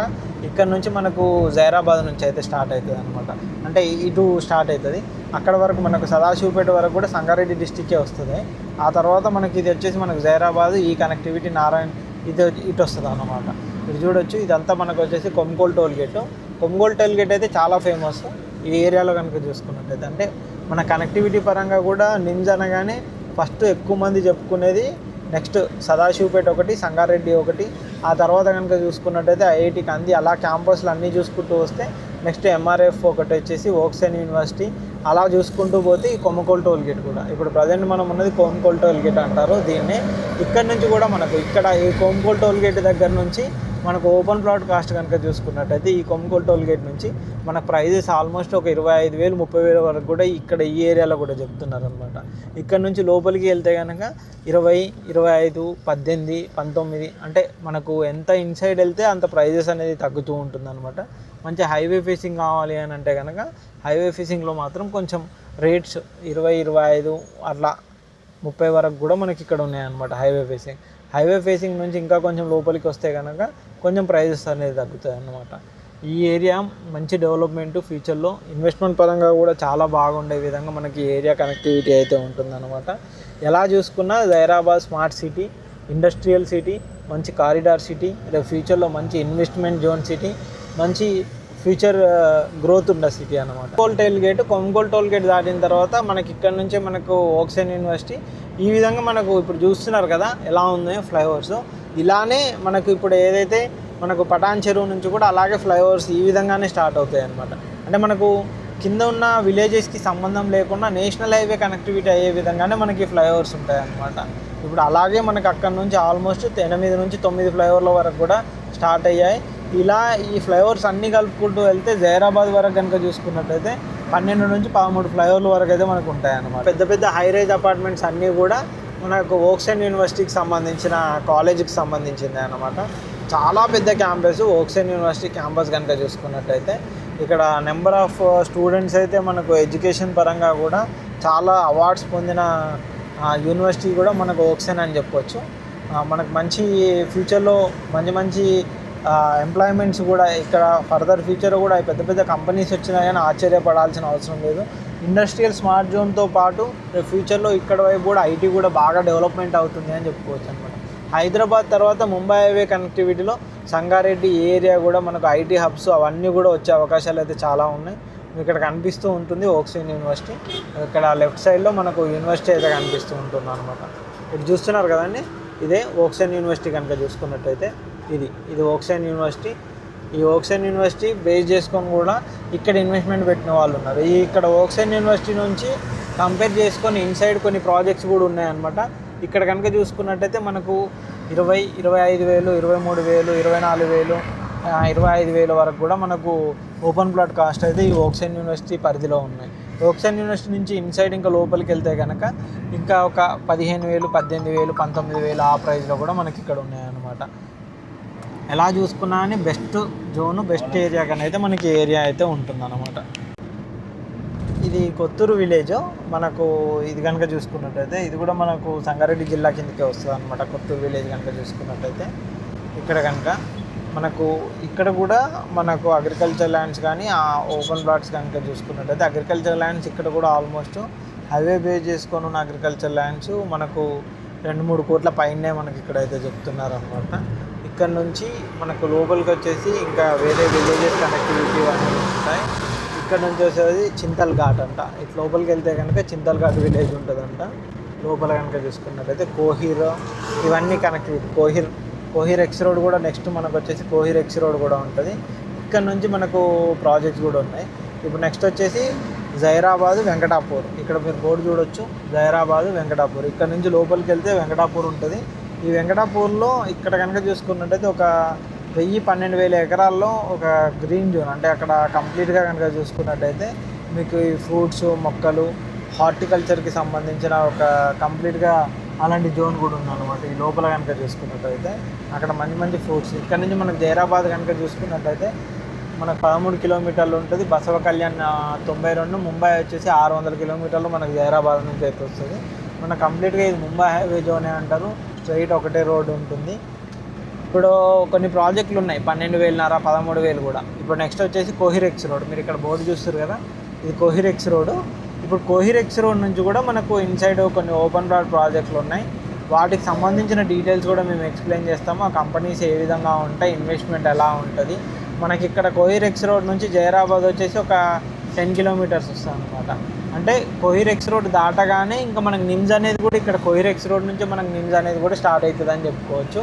ఇక్కడ నుంచి మనకు జైరాబాద్ నుంచి అయితే స్టార్ట్ అవుతుంది అనమాట. అంటే ఇటు స్టార్ట్ అవుతుంది. అక్కడ వరకు మనకు సదాశివపేట వరకు కూడా సంగారెడ్డి డిస్టిక్కే వస్తుంది. ఆ తర్వాత మనకి ఇది వచ్చేసి మనకు జైరాబాద్, ఈ కనెక్టివిటీ నారాయణ ఇది ఇటు వస్తుంది అన్నమాట. ఇది చూడొచ్చు. ఇదంతా మనకు వచ్చేసి కొమ్కోల్ టోల్ గేటు. కొమ్కోల్ టోల్ గేట్ అయితే చాలా ఫేమస్ ఈ ఏరియాలో కనుక చూసుకున్నట్టయితే. అంటే మన కనెక్టివిటీ పరంగా కూడా నిమ్స్ అనగానే ఫస్ట్ ఎక్కువ మంది చెప్పుకునేది నెక్స్ట్ సదాశివపేట ఒకటి, సంగారెడ్డి ఒకటి, ఆ తర్వాత కనుక చూసుకున్నట్టయితే ఐఐటి కంది, అలా క్యాంపస్లు అన్నీ చూసుకుంటూ వస్తే నెక్స్ట్ ఎంఆర్ఎఫ్ ఒకటి వచ్చేసి ఓక్సెన్ యూనివర్సిటీ, అలా చూసుకుంటూ పోతే ఈ కొమ్కోల్ టోల్ గేట్ కూడా ఇప్పుడు ప్రజెంట్ మనం ఉన్నది కొమ్కోల్ టోల్ గేట్ అంటారు దీన్ని. ఇక్కడ నుంచి కూడా మనకు ఇక్కడ ఈ కొమ్కోల్ టోల్ గేట్ దగ్గర నుంచి మనకు ఓపెన్ ప్లాట్ కాస్ట్ కనుక చూసుకున్నట్టయితే ఈ కొమ్కోల్ టోల్ గేట్ నుంచి మనకు ప్రైజెస్ ఆల్మోస్ట్ ఒక 25,000 30,000 వరకు కూడా ఇక్కడ ఈ ఏరియాలో కూడా చెప్తున్నారు అనమాట. ఇక్కడ నుంచి లోపలికి వెళ్తే కనుక 20, 25, 18, 19 అంటే మనకు ఎంత ఇన్సైడ్ వెళ్తే అంత ప్రైజెస్ అనేది తగ్గుతూ ఉంటుంది అనమాట. మంచి హైవే ఫేసింగ్ కావాలి అని అంటే కనుక హైవే ఫేసింగ్లో మాత్రం కొంచెం రేట్స్ 20, 25 అట్లా 30 వరకు కూడా మనకి ఇక్కడ ఉన్నాయన్నమాట. హైవే ఫేసింగ్ నుంచి ఇంకా కొంచెం లోపలికి వస్తే కనుక కొంచెం ప్రైజెస్ అనేది తగ్గుతాయి అన్నమాట. ఈ ఏరియా మంచి డెవలప్మెంట్, ఫ్యూచర్లో ఇన్వెస్ట్మెంట్ పరంగా కూడా చాలా బాగుండే విధంగా మనకి ఏరియా కనెక్టివిటీ అయితే ఉంటుందన్నమాట. ఎలా చూసుకున్నా Zaheerabad smart city, industrial city, మంచి కారిడార్ సిటీ, రేపు ఫ్యూచర్లో మంచి ఇన్వెస్ట్మెంట్ జోన్ సిటీ, మంచి ఫ్యూచర్ గ్రోత్ ఉన్న సిటీ అనమాట. కొమ్కోల్ టోల్ గేట్ దాటిన తర్వాత మనకి ఇక్కడ నుంచే మనకు ఓక్సెన్ యూనివర్సిటీ, ఈ విధంగా మనకు ఇప్పుడు చూస్తున్నారు కదా ఎలా ఉన్నాయో ఫ్లైఓవర్స్. ఇలానే మనకు ఇప్పుడు ఏదైతే మనకు పటాన్ చెరువు నుంచి కూడా అలాగే ఫ్లైఓవర్స్ ఈ విధంగానే స్టార్ట్ అవుతాయి అనమాట. అంటే మనకు కింద ఉన్న విలేజెస్కి సంబంధం లేకుండా నేషనల్ హైవే కనెక్టివిటీ అయ్యే విధంగానే మనకి ఫ్లైఓవర్స్ ఉంటాయి అన్నమాట. ఇప్పుడు అలాగే మనకు అక్కడ నుంచి ఆల్మోస్ట్ 8 నుంచి 9 ఫ్లైఓవర్ల వరకు కూడా స్టార్ట్ అయ్యాయి. ఇలా ఈ ఫ్లైఓవర్స్ అన్నీ కలుపుకుంటూ వెళ్తే జైరాబాద్ వరకు కనుక చూసుకున్నట్టయితే 12 నుంచి 13 ఫ్లైఓవర్ల వరకు అయితే మనకు ఉంటాయి అన్నమాట. పెద్ద పెద్ద హైరైజ్ అపార్ట్మెంట్స్ అన్నీ కూడా మనకు ఓక్సెన్ యూనివర్సిటీకి సంబంధించిన కాలేజీకి సంబంధించింది అన్నమాట. చాలా పెద్ద క్యాంపస్ ఓక్సెన్ యూనివర్సిటీ క్యాంపస్ కనుక చూసుకున్నట్టయితే ఇక్కడ నెంబర్ ఆఫ్ స్టూడెంట్స్ అయితే మనకు ఎడ్యుకేషన్ పరంగా కూడా చాలా అవార్డ్స్ పొందిన యూనివర్సిటీ కూడా మనకు ఓక్సెన్ అని చెప్పొచ్చు. మనకు మంచి ఫ్యూచర్లో మంచి ఎంప్లాయ్మెంట్స్ కూడా ఇక్కడ ఫర్దర్ ఫ్యూచర్ కూడా పెద్ద పెద్ద కంపెనీస్ వచ్చినా కానీ ఆశ్చర్యపడాల్సిన అవసరం లేదు. ఇండస్ట్రియల్ స్మార్ట్ జోన్తో పాటు ఫ్యూచర్లో ఇక్కడ వైపు కూడా ఐటీ కూడా బాగా డెవలప్మెంట్ అవుతుంది అని చెప్పుకోవచ్చు అనమాట. హైదరాబాద్ తర్వాత ముంబై హైవే కనెక్టివిటీలో సంగారెడ్డి ఏరియా కూడా మనకు ఐటీ హబ్స్ అవన్నీ కూడా వచ్చే అవకాశాలు అయితే చాలా ఉన్నాయి. ఇక్కడ కనిపిస్తూ ఉంటుంది ఓక్సెన్ యూనివర్సిటీ. ఇక్కడ లెఫ్ట్ సైడ్లో మనకు యూనివర్సిటీ అయితే కనిపిస్తూ ఉంటుంది అనమాట. ఇప్పుడు చూస్తున్నారు కదండి, ఇదే ఓక్సెన్ యూనివర్సిటీ కనుక చూసుకున్నట్టయితే ఇది ఓక్సెన్ యూనివర్సిటీ. ఈ ఓక్సెన్ యూనివర్సిటీ బేస్ చేసుకొని కూడా ఇక్కడ ఇన్వెస్ట్మెంట్ పెట్టిన వాళ్ళు ఉన్నారు. ఇక్కడ ఓక్సెన్ యూనివర్సిటీ నుంచి కంపేర్ చేసుకొని ఇన్సైడ్ కొన్ని ప్రాజెక్ట్స్ కూడా ఉన్నాయన్నమాట. ఇక్కడ కనుక చూసుకున్నట్టయితే మనకు 20, 25,000, 23,000, 24,000, 25,000 వరకు కూడా మనకు ఓపెన్ ప్లాట్ కాస్ట్ అయితే ఈ ఓక్సెన్ యూనివర్సిటీ పరిధిలో ఉన్నాయి. ఓక్సెన్ యూనివర్సిటీ నుంచి ఇన్సైడ్ ఇంకా లోపలికి వెళ్తే కనుక ఇంకా ఒక 15,000, 18,000, 19,000 ఆ ప్రైస్లో కూడా మనకి ఇక్కడ ఉన్నాయన్నమాట. ఎలా చూసుకున్నా అని బెస్ట్ జోను, బెస్ట్ ఏరియా కానీ అయితే మనకి ఏరియా అయితే ఉంటుందన్నమాట. ఇది కొత్తూరు విలేజ్. మనకు ఇది కనుక చూసుకున్నట్టయితే ఇది కూడా మనకు సంగారెడ్డి జిల్లా కిందకే వస్తుంది అనమాట. కొత్తూరు విలేజ్ కనుక చూసుకున్నట్టయితే ఇక్కడ కనుక మనకు ఇక్కడ కూడా మనకు అగ్రికల్చర్ ల్యాండ్స్ కానీ ఓపెన్ ప్లాట్స్ కనుక చూసుకున్నట్టయితే అగ్రికల్చర్ ల్యాండ్స్ ఇక్కడ కూడా ఆల్మోస్ట్ హైవే బేస్ చేసుకొని ఉన్న అగ్రికల్చర్ ల్యాండ్స్ మనకు 2-3 కోట్ల పైనే మనకి ఇక్కడైతే చెప్తున్నారు అనమాట. ఇక్కడ నుంచి మనకు లోపలికి వచ్చేసి ఇంకా వేరే విలేజెస్ కనెక్టివిటీ అన్నీ ఉంటాయి. ఇక్కడ నుంచి వచ్చేది చింతల్ ఘాట్ అంట. ఇటు లోపలికి వెళ్తే కనుక చింతల్ ఘాట్ విలేజ్ ఉంటుందంట. లోపల కనుక చూసుకున్నట్టయితే కోహిర్ ఇవన్నీ కనెక్టివిటీ. కోహిర్ ఎక్స్ రోడ్ కూడా నెక్స్ట్ మనకు వచ్చేసి కోహిర్ ఎక్స్ రోడ్ కూడా ఉంటుంది. ఇక్కడ నుంచి మనకు ప్రాజెక్ట్స్ కూడా ఉన్నాయి. ఇప్పుడు నెక్స్ట్ వచ్చేసి జైరాబాద్ వెంకటాపూర్. ఇక్కడ మీరు బోర్డు చూడొచ్చు, జైరాబాద్ వెంకటాపూర్. ఇక్కడ నుంచి లోపలికి వెళ్తే వెంకటాపూర్ ఉంటుంది. ఈ వెంకటాపూర్లో ఇక్కడ కనుక చూసుకున్నట్టయితే ఒక 1000-12,000 ఎకరాల్లో ఒక గ్రీన్ జోన్, అంటే అక్కడ కంప్లీట్గా కనుక చూసుకున్నట్టయితే మీకు ఈ ఫ్రూట్స్ మొక్కలు హార్టికల్చర్కి సంబంధించిన ఒక కంప్లీట్గా అలాంటి జోన్ కూడా ఉందన్నమాట. ఈ లోపల కనుక చూసుకున్నట్టయితే అక్కడ మంచి ఫ్రూట్స్. ఇక్కడ నుంచి మనకు జైరాబాద్ కనుక చూసుకున్నట్టయితే మనకు 13 కిలోమీటర్లు ఉంటుంది. బసవ కళ్యాణ్ 92, ముంబై వచ్చేసి 600 కిలోమీటర్లు మనకు జైరాబాద్ నుంచి అయితే వస్తుంది. మన కంప్లీట్గా ఇది ముంబై హైవే జోనే అంటారు. స్ట్రైట్ ఒకటే రోడ్డు ఉంటుంది. ఇప్పుడు కొన్ని ప్రాజెక్టులు ఉన్నాయి 12,500, 13,000 కూడా. ఇప్పుడు నెక్స్ట్ వచ్చేసి కోహిర్ ఎక్స్ రోడ్. మీరు ఇక్కడ బోర్డు చూస్తారు కదా, ఇది కోహిర్ ఎక్స్ రోడ్. ఇప్పుడు కోహిర్ ఎక్స్ రోడ్ నుంచి కూడా మనకు ఇన్సైడ్ కొన్ని ఓపెన్ బ్రాడ్ ప్రాజెక్టులు ఉన్నాయి. వాటికి సంబంధించిన డీటెయిల్స్ కూడా మేము ఎక్స్ప్లెయిన్ చేస్తాము. ఆ కంపెనీస్ ఏ విధంగా ఉంటాయి, ఇన్వెస్ట్మెంట్ ఎలా ఉంటుంది. మనకి ఇక్కడ కోహిర్ ఎక్స్ రోడ్ నుంచి జైరాబాద్ వచ్చేసి ఒక 10 కిలోమీటర్స్ వస్తుంది అనమాట. అంటే కోహిర్ ఎక్స్ రోడ్ దాటగానే ఇంకా మనకు నిమ్స్ అనేది కూడా ఇక్కడ కోహిర్ ఎక్స్ రోడ్ నుంచి మనకు నిమ్స్ అనేది కూడా స్టార్ట్ అవుతుంది అని చెప్పుకోవచ్చు.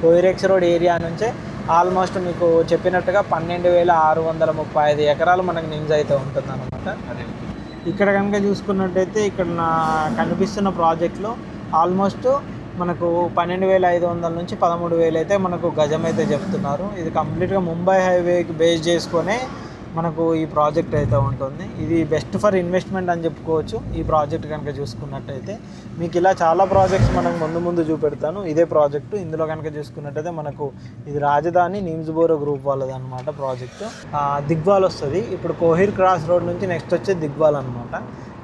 కోహిర్ ఎక్స్ రోడ్ ఏరియా నుంచే ఆల్మోస్ట్ మీకు చెప్పినట్టుగా 12,635 ఎకరాలు మనకు నిమ్స్ అయితే ఉంటుంది అనమాట. ఇక్కడ కనుక చూసుకున్నట్టయితే ఇక్కడ కనిపిస్తున్న ప్రాజెక్ట్లో ఆల్మోస్ట్ మనకు 12,500 నుంచి 13,000 అయితే మనకు గజం అయితే చెప్తున్నారు. ఇది కంప్లీట్గా ముంబై హైవేకి బేస్ చేసుకొనే మనకు ఈ ప్రాజెక్ట్ అయితే ఉంటుంది. ఇది బెస్ట్ ఫర్ ఇన్వెస్ట్మెంట్ అని చెప్పుకోవచ్చు. ఈ ప్రాజెక్ట్ కనుక చూసుకున్నట్టయితే మీకు ఇలా చాలా ప్రాజెక్ట్స్ మనకు ముందు చూపెడతాను. ఇదే ప్రాజెక్టు ఇందులో కనుక చూసుకున్నట్టయితే మనకు ఇది రాజధాని నిమ్స్ బోరో గ్రూప్ వాళ్ళది అనమాట ప్రాజెక్టు. దిగ్వాల్ వస్తుంది. ఇప్పుడు కోహిర్ క్రాస్ రోడ్ నుంచి నెక్స్ట్ వచ్చే దిగ్వాల్ అనమాట.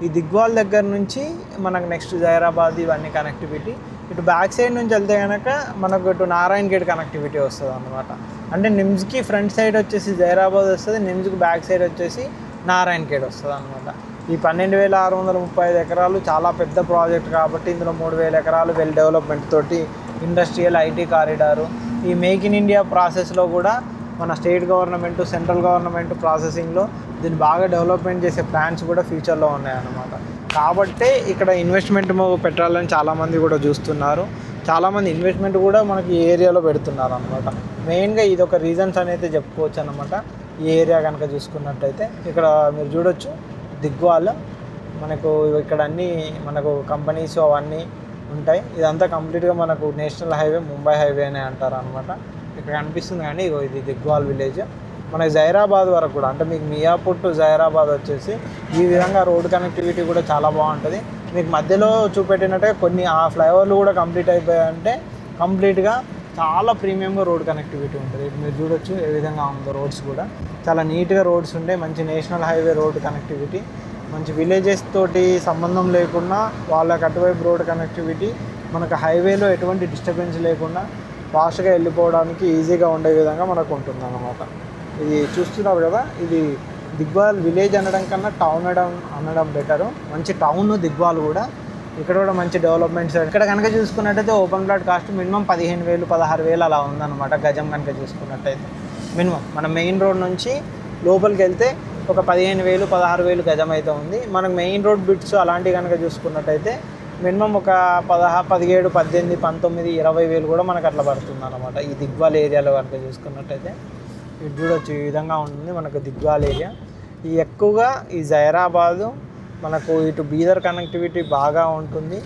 ఈ దిగ్వాల్ దగ్గర నుంచి మనకు నెక్స్ట్ జైరాబాద్ ఇవన్నీ కనెక్టివిటీ. ఇటు బ్యాక్ సైడ్ నుంచి వెళ్తే కనుక మనకు ఇటు నారాయణ గేట్ కనెక్టివిటీ వస్తుంది అనమాట. అంటే నిమ్స్కి ఫ్రంట్ సైడ్ వచ్చేసి జైరాబాద్ వస్తుంది, నిమ్స్కి బ్యాక్ సైడ్ వచ్చేసి నారాయణ గేట్ వస్తుంది అనమాట. ఈ 12,635 ఎకరాలు చాలా పెద్ద ప్రాజెక్ట్ కాబట్టి ఇందులో 3,000 ఎకరాలు వెల్ డెవలప్మెంట్ తోటి ఇండస్ట్రియల్ ఐటీ కారిడారు. ఈ మేక్ ఇన్ ఇండియా ప్రాసెస్లో కూడా మన స్టేట్ గవర్నమెంట్, సెంట్రల్ గవర్నమెంట్ ప్రాసెసింగ్లో దీన్ని బాగా డెవలప్మెంట్ చేసే ప్లాన్స్ కూడా ఫ్యూచర్లో ఉన్నాయన్నమాట. కాబట్టి ఇక్కడ ఇన్వెస్ట్మెంట్ పెట్టాలని చాలామంది కూడా చూస్తున్నారు. చాలామంది ఇన్వెస్ట్మెంట్ కూడా మనకి ఈ ఏరియాలో పెడుతున్నారు అనమాట. మెయిన్గా ఇది ఒక రీజన్స్ అనేది చెప్పుకోవచ్చు అనమాట. ఈ ఏరియా కనుక చూసుకున్నట్టయితే ఇక్కడ మీరు చూడొచ్చు దిగ్వాల్. మనకు ఇక్కడ అన్నీ మనకు కంపెనీస్ అవన్నీ ఉంటాయి. ఇదంతా కంప్లీట్గా మనకు నేషనల్ హైవే, ముంబై హైవే అనే అంటారు అనమాట. ఇక్కడ కనిపిస్తుంది కానీ ఇది దిగ్వాల్ విలేజ్. మనకి జైరాబాద్ వరకు కూడా, అంటే మీకు మియాపూర్ టు జైరాబాద్ వచ్చేసి ఈ విధంగా రోడ్ కనెక్టివిటీ కూడా చాలా బాగుంటుంది. మీకు మధ్యలో చూపెట్టినట్టుగా కొన్ని ఆ ఫ్లైఓవర్లు కూడా కంప్లీట్ అయిపోయాయంటే కంప్లీట్గా చాలా ప్రీమియంగా రోడ్ కనెక్టివిటీ ఉంటుంది. మీరు చూడొచ్చు ఏ విధంగా ఉందో. రోడ్స్ కూడా చాలా నీట్గా రోడ్స్ ఉండే, మంచి నేషనల్ హైవే రోడ్ కనెక్టివిటీ, మంచి విలేజెస్ తోటి సంబంధం లేకుండా వాళ్ళకి అటువైపు రోడ్ కనెక్టివిటీ, మనకు హైవేలో ఎటువంటి డిస్టర్బెన్స్ లేకుండా ఫాస్ట్గా వెళ్ళిపోవడానికి ఈజీగా ఉండే విధంగా మనకు ఉంటుంది అన్నమాట. ఇది చూస్తున్నారు కదా, ఇది దిగ్వాల్ విలేజ్ అనడం కన్నా టౌన్ అనడం బెటరు. మంచి టౌన్ దిగ్వాల్ కూడా. ఇక్కడ కూడా మంచి డెవలప్మెంట్స్. ఇక్కడ కనుక చూసుకున్నట్టయితే ఓపెన్ ప్లాట్ కాస్ట్ మినిమం 15,000, 16,000 అలా ఉందన్నమాట గజం కనుక చూసుకున్నట్టయితే. మినిమం మన మెయిన్ రోడ్ నుంచి లోపలికి వెళ్తే ఒక 15,000, 16,000 గజం అయితే ఉంది. మనకు మెయిన్ రోడ్ బిట్స్ అలాంటివి కనుక చూసుకున్నట్టయితే మినిమం ఒక 17, 18, 19, 20,000 కూడా మనకు అట్లా పడుతుంది అన్నమాట. ఈ దిగ్వాల్ ఏరియాలో కనుక చూసుకున్నట్టయితే ఇటు చూడొచ్చు ఈ విధంగా ఉంటుంది మనకు దిగ్వాల్ ఏరియా. ఈ ఎక్కువగా ఈ జైరాబాదు మనకు ఇటు బీదర్ కనెక్టివిటీ బాగా ఉంటుంది.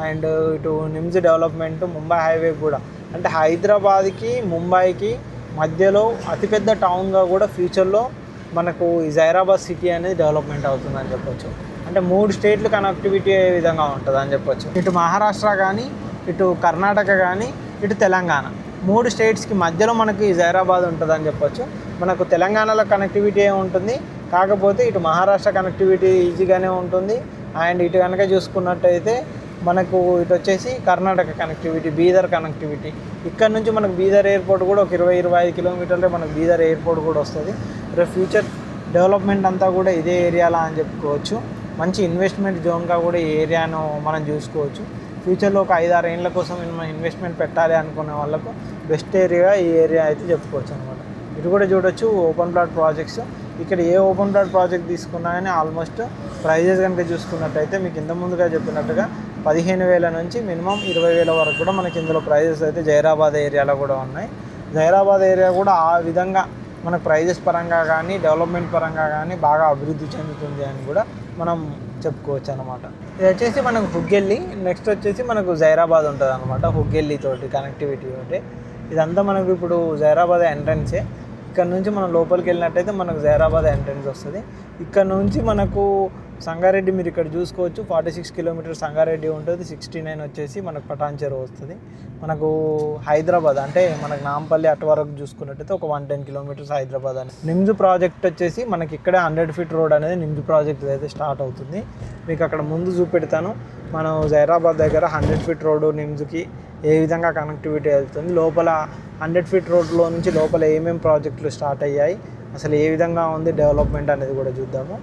అండ్ ఇటు నిమ్స్ డెవలప్మెంట్, ముంబై హైవే కూడా, అంటే హైదరాబాద్కి ముంబైకి మధ్యలో అతిపెద్ద టౌన్గా కూడా ఫ్యూచర్లో మనకు ఈ జైరాబాద్ సిటీ అనేది డెవలప్మెంట్ అవుతుందని చెప్పొచ్చు. అంటే 3 స్టేట్లు కనెక్టివిటీ ఏ విధంగా ఉంటుంది అని చెప్పొచ్చు. ఇటు మహారాష్ట్ర కానీ, ఇటు కర్ణాటక కానీ, ఇటు తెలంగాణ, 3 స్టేట్స్కి మధ్యలో మనకి ఈ జైరాబాద్ ఉంటుందని చెప్పొచ్చు. మనకు తెలంగాణలో కనెక్టివిటీ ఉంటుంది, కాకపోతే ఇటు మహారాష్ట్ర కనెక్టివిటీ ఈజీగానే ఉంటుంది. అండ్ ఇటు కనుక చూసుకున్నట్టయితే మనకు ఇటు వచ్చేసి కర్ణాటక కనెక్టివిటీ, బీదర్ కనెక్టివిటీ. ఇక్కడ నుంచి మనకు బీదర్ ఎయిర్పోర్ట్ కూడా ఒక 20-25 కిలోమీటర్లే మనకు బీదర్ ఎయిర్పోర్ట్ కూడా వస్తుంది. రేపు ఫ్యూచర్ డెవలప్మెంట్ అంతా కూడా ఇదే ఏరియాలో అని చెప్పుకోవచ్చు. మంచి ఇన్వెస్ట్మెంట్ జోన్గా కూడా ఈ ఏరియాను మనం చూసుకోవచ్చు. ఫ్యూచర్లో ఒక 5-6 ఏళ్ళ కోసం మనం ఇన్వెస్ట్మెంట్ పెట్టాలి అనుకునే వాళ్ళకు బెస్ట్ ఏరియా ఈ ఏరియా అయితే చెప్పుకోవచ్చు అనమాట. ఇటు కూడా చూడొచ్చు ఓపెన్ ప్లాట్ ప్రాజెక్ట్స్. ఇక్కడ ఏ ఓపెన్ ప్లాట్ ప్రాజెక్ట్ తీసుకున్నా కానీ ఆల్మోస్ట్ ప్రైజెస్ కనుక చూసుకున్నట్టయితే మీకు ఇంత ముందుగా చెప్పినట్టుగా 15,000 నుంచి మినిమం 20,000 వరకు కూడా మనకి ఇందులో ప్రైజెస్ అయితే జైరాబాద్ ఏరియాలో కూడా ఉన్నాయి. జైరాబాద్ ఏరియా కూడా ఆ విధంగా మనకు ప్రైజెస్ పరంగా కానీ డెవలప్మెంట్ పరంగా కానీ బాగా అభివృద్ధి చెందుతుంది అని కూడా మనం చెప్పుకోవచ్చు అనమాట. ఇది వచ్చేసి మనకు హుగ్గెల్లి, నెక్స్ట్ వచ్చేసి మనకు జైరాబాద్ ఉంటుంది అనమాట. హుగ్గెల్లి తోటి కనెక్టివిటీ తోటి ఇదంతా మనకు ఇప్పుడు జైరాబాద్ ఎంట్రన్సే. ఇక్కడ నుంచి మనం లోపలికి వెళ్ళినట్టయితే మనకు జైరాబాద్ ఎంట్రన్స్ వస్తుంది. ఇక్కడ నుంచి మనకు సంగారెడ్డి మీరు ఇక్కడ చూసుకోవచ్చు 46 కిలోమీటర్స్ సంగారెడ్డి ఉంటుంది. 69 వచ్చేసి మనకు పటాన్ చెరువు వస్తుంది. మనకు హైదరాబాద్ అంటే మనకు నాంపల్లి అటు వరకు చూసుకున్నట్టయితే ఒక 110 కిలోమీటర్స్ హైదరాబాద్ అని. నిమ్స్ ప్రాజెక్ట్ వచ్చేసి మనకి ఇక్కడే 100 ఫీట్ రోడ్ అనేది నిమ్స్ ప్రాజెక్ట్ అయితే స్టార్ట్ అవుతుంది. మీకు అక్కడ ముందు చూపెడతాను. మనం జైరాబాద్ దగ్గర 100 ఫీట్ రోడ్డు నిమ్స్కి ఏ విధంగా కనెక్టివిటీ వెళ్తుంది, లోపల 100 ఫీట్ రోడ్లో నుంచి లోపల ఏమేమి ప్రాజెక్టులు స్టార్ట్ అయ్యాయి, అసలు ఏ విధంగా ఉంది డెవలప్మెంట్ అనేది కూడా చూద్దాము.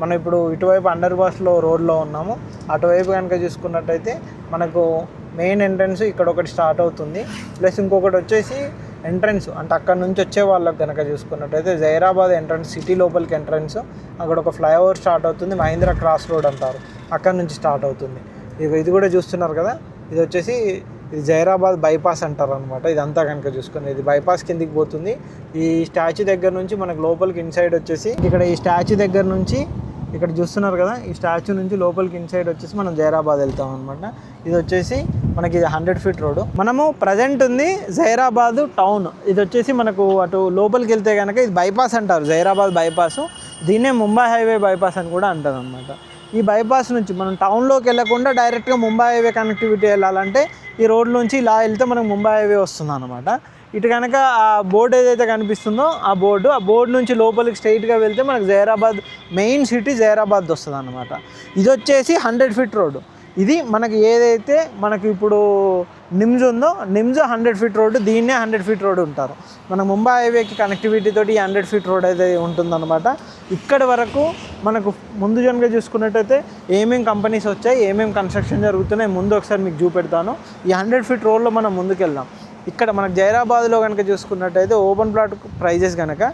మనం ఇప్పుడు ఇటువైపు అండర్ పాస్లో రోడ్లో ఉన్నాము. అటువైపు కనుక చూసుకున్నట్టయితే మనకు మెయిన్ ఎంట్రన్స్ ఇక్కడ ఒకటి స్టార్ట్ అవుతుంది. ప్లస్ ఇంకొకటి వచ్చేసి ఎంట్రన్స్ అంటే అక్కడ నుంచి వచ్చే వాళ్ళకి కనుక చూసుకున్నట్టయితే జైరాబాద్ ఎంట్రన్స్ సిటీ లోపలికి ఎంట్రన్స్ అక్కడ ఒక ఫ్లైఓవర్ స్టార్ట్ అవుతుంది. మహీంద్రా క్రాస్ రోడ్ అంటారు, అక్కడ నుంచి స్టార్ట్ అవుతుంది. ఇది కూడా చూస్తున్నారు కదా, ఇది వచ్చేసి ఇది జైరాబాద్ బైపాస్ అంటారు అనమాట. ఇదంతా కనుక చూసుకుని ఇది బైపాస్ కిందికి పోతుంది. ఈ స్టాచ్యూ దగ్గర నుంచి మనకు లోపలికి ఇన్సైడ్ వచ్చేసి ఇక్కడ ఈ స్టాచ్యూ దగ్గర నుంచి ఇక్కడ చూస్తున్నారు కదా, ఈ స్టాచ్యూ నుంచి లోపలికి ఇన్సైడ్ వచ్చేసి మనం జైరాబాద్ వెళ్తాం అనమాట. ఇది వచ్చేసి మనకి 100 ఫీట్ రోడ్డు. మనము ప్రజెంట్ ఉంది జైరాబాద్ టౌన్. ఇది వచ్చేసి మనకు అటు లోపలికి వెళ్తే కనుక ఇది బైపాస్ అంటారు, జైరాబాద్ బైపాస్. దీన్నే ముంబై హైవే బైపాస్ అని కూడా అంటారు అనమాట. ఈ బైపాస్ నుంచి మనం టౌన్లోకి వెళ్ళకుండా డైరెక్ట్గా ముంబై హైవే కనెక్టివిటీ వెళ్ళాలంటే ఈ రోడ్ నుంచి ఇలా వెళ్తే మనకు ముంబై హైవే వస్తుంది అనమాట. ఇటు కనుక ఆ బోర్డు ఏదైతే కనిపిస్తుందో ఆ బోర్డు నుంచి లోపలికి స్ట్రైట్గా వెళ్తే మనకు జైరాబాద్ మెయిన్ సిటీ జైరాబాద్ వస్తుంది అనమాట. ఇది వచ్చేసి 100 ఫీట్ రోడ్డు. ఇది మనకి ఏదైతే మనకి ఇప్పుడు నిమ్స్ ఉందో నిమ్స్ 100 ఫీట్ రోడ్డు, దీన్నే 100 ఫీట్ రోడ్డు ఉంటారు. మన ముంబై హైవేకి కనెక్టివిటీ తోటి 100 ఫీట్ రోడ్ అయితే ఉంటుందన్నమాట. ఇక్కడ వరకు మనకు ముందు జన్గా చూసుకున్నట్టయితే ఏమేమి కంపెనీస్ వచ్చాయి, ఏమేమి కన్స్ట్రక్షన్ జరుగుతున్నాయి ముందు ఒకసారి మీకు చూపెడతాను. ఈ 100 ఫీట్ రోడ్లో మనం ముందుకెళ్దాం. ఇక్కడ మనకు జైరాబాద్లో కనుక చూసుకున్నట్టయితే ఓపెన్ ప్లాట్ ప్రైజెస్ కనుక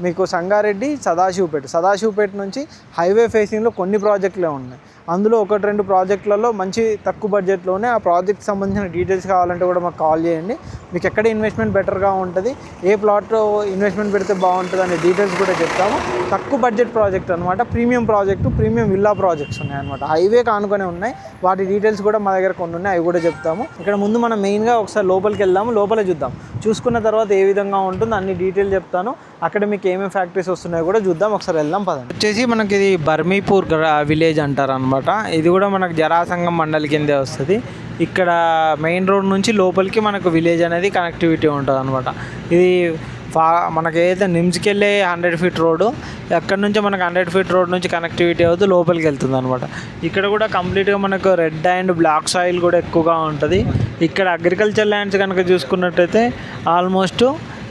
మీకు సంగారెడ్డి సదాశివపేట నుంచి హైవే ఫేసింగ్లో కొన్ని ప్రాజెక్టులే ఉన్నాయి. అందులో 1-2 ప్రాజెక్టులలో మంచి తక్కువ బడ్జెట్లోనే ఆ ప్రాజెక్ట్ సంబంధించిన డీటెయిల్స్ కావాలంటే కూడా మాకు కాల్ చేయండి. మీకు ఎక్కడ ఇన్వెస్ట్మెంట్ బెటర్గా ఉంటుంది, ఏ ప్లాట్లో ఇన్వెస్ట్మెంట్ పెడితే బాగుంటుంది అనే డీటెయిల్స్ కూడా చెప్తాము. తక్కువ బడ్జెట్ ప్రాజెక్ట్ అనమాట, ప్రీమియం విల్లా ప్రాజెక్ట్స్ ఉన్నాయి అనమాట. హైవే కానుకొని ఉన్నాయి, వాటి డీటెయిల్స్ కూడా మా దగ్గర కొన్ని ఉన్నాయి, అవి కూడా చెప్తాము. ఇక్కడ ముందు మనం మెయిన్గా ఒకసారి లోపలికి వెళ్దాము, లోపల చూద్దాం. చూసుకున్న తర్వాత ఏ విధంగా ఉంటుంది అన్ని డీటెయిల్ చెప్తాను. అక్కడ మీకు ఏమేమి ఫ్యాక్టరీస్ వస్తున్నాయో కూడా చూద్దాం. ఒకసారి వెళ్దాం పదండి. వచ్చేసి మనకి ఇది బర్మీపూర్ విలేజ్ అంటారు అనమాట. ఇది కూడా మనకు జరాసంగం మండలి కిందే వస్తుంది. ఇక్కడ మెయిన్ రోడ్ నుంచి లోపలికి మనకు విలేజ్ అనేది కనెక్టివిటీ ఉంటుంది అనమాట. ఇది మనకి ఏదైతే నిమ్స్కి వెళ్ళే 100 ఫీట్ రోడ్డు, ఎక్కడి నుంచి మనకు 100 ఫీట్ రోడ్ నుంచి కనెక్టివిటీ అవుతూ లోపలికి వెళ్తుంది అనమాట. ఇక్కడ కూడా కంప్లీట్గా మనకు రెడ్ అండ్ బ్లాక్ సాయిల్ కూడా ఎక్కువగా ఉంటుంది. ఇక్కడ అగ్రికల్చర్ ల్యాండ్స్ కనుక చూసుకున్నట్టయితే ఆల్మోస్ట్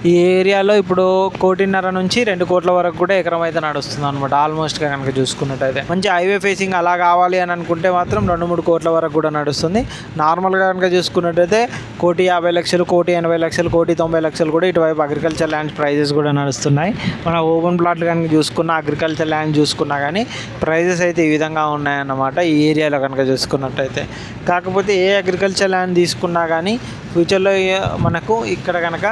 ఈ ఏరియాలో ఇప్పుడు 1.5 నుంచి 2 కోట్ల వరకు కూడా ఎకరం అయితే నడుస్తుంది అనమాట. ఆల్మోస్ట్గా కనుక చూసుకున్నట్టయితే మంచి హైవే ఫేసింగ్ అలా కావాలి అని అనుకుంటే మాత్రం 2-3 కోట్ల వరకు కూడా నడుస్తుంది. నార్మల్గా కనుక చూసుకున్నట్టయితే 1,50,00,000, 1,80,00,000, 1,90,00,000 కూడా ఇటువైపు అగ్రికల్చర్ ల్యాండ్ ప్రైజెస్ కూడా నడుస్తున్నాయి. మన ఓపెన్ ప్లాట్లు కనుక చూసుకున్నా, అగ్రికల్చర్ ల్యాండ్ చూసుకున్నా కానీ ప్రైజెస్ అయితే ఈ విధంగా ఉన్నాయన్నమాట ఈ ఏరియాలో కనుక చూసుకున్నట్టయితే. కాకపోతే ఏ అగ్రికల్చర్ ల్యాండ్ తీసుకున్నా కానీ ఫ్యూచర్లో మనకు ఇక్కడ కనుక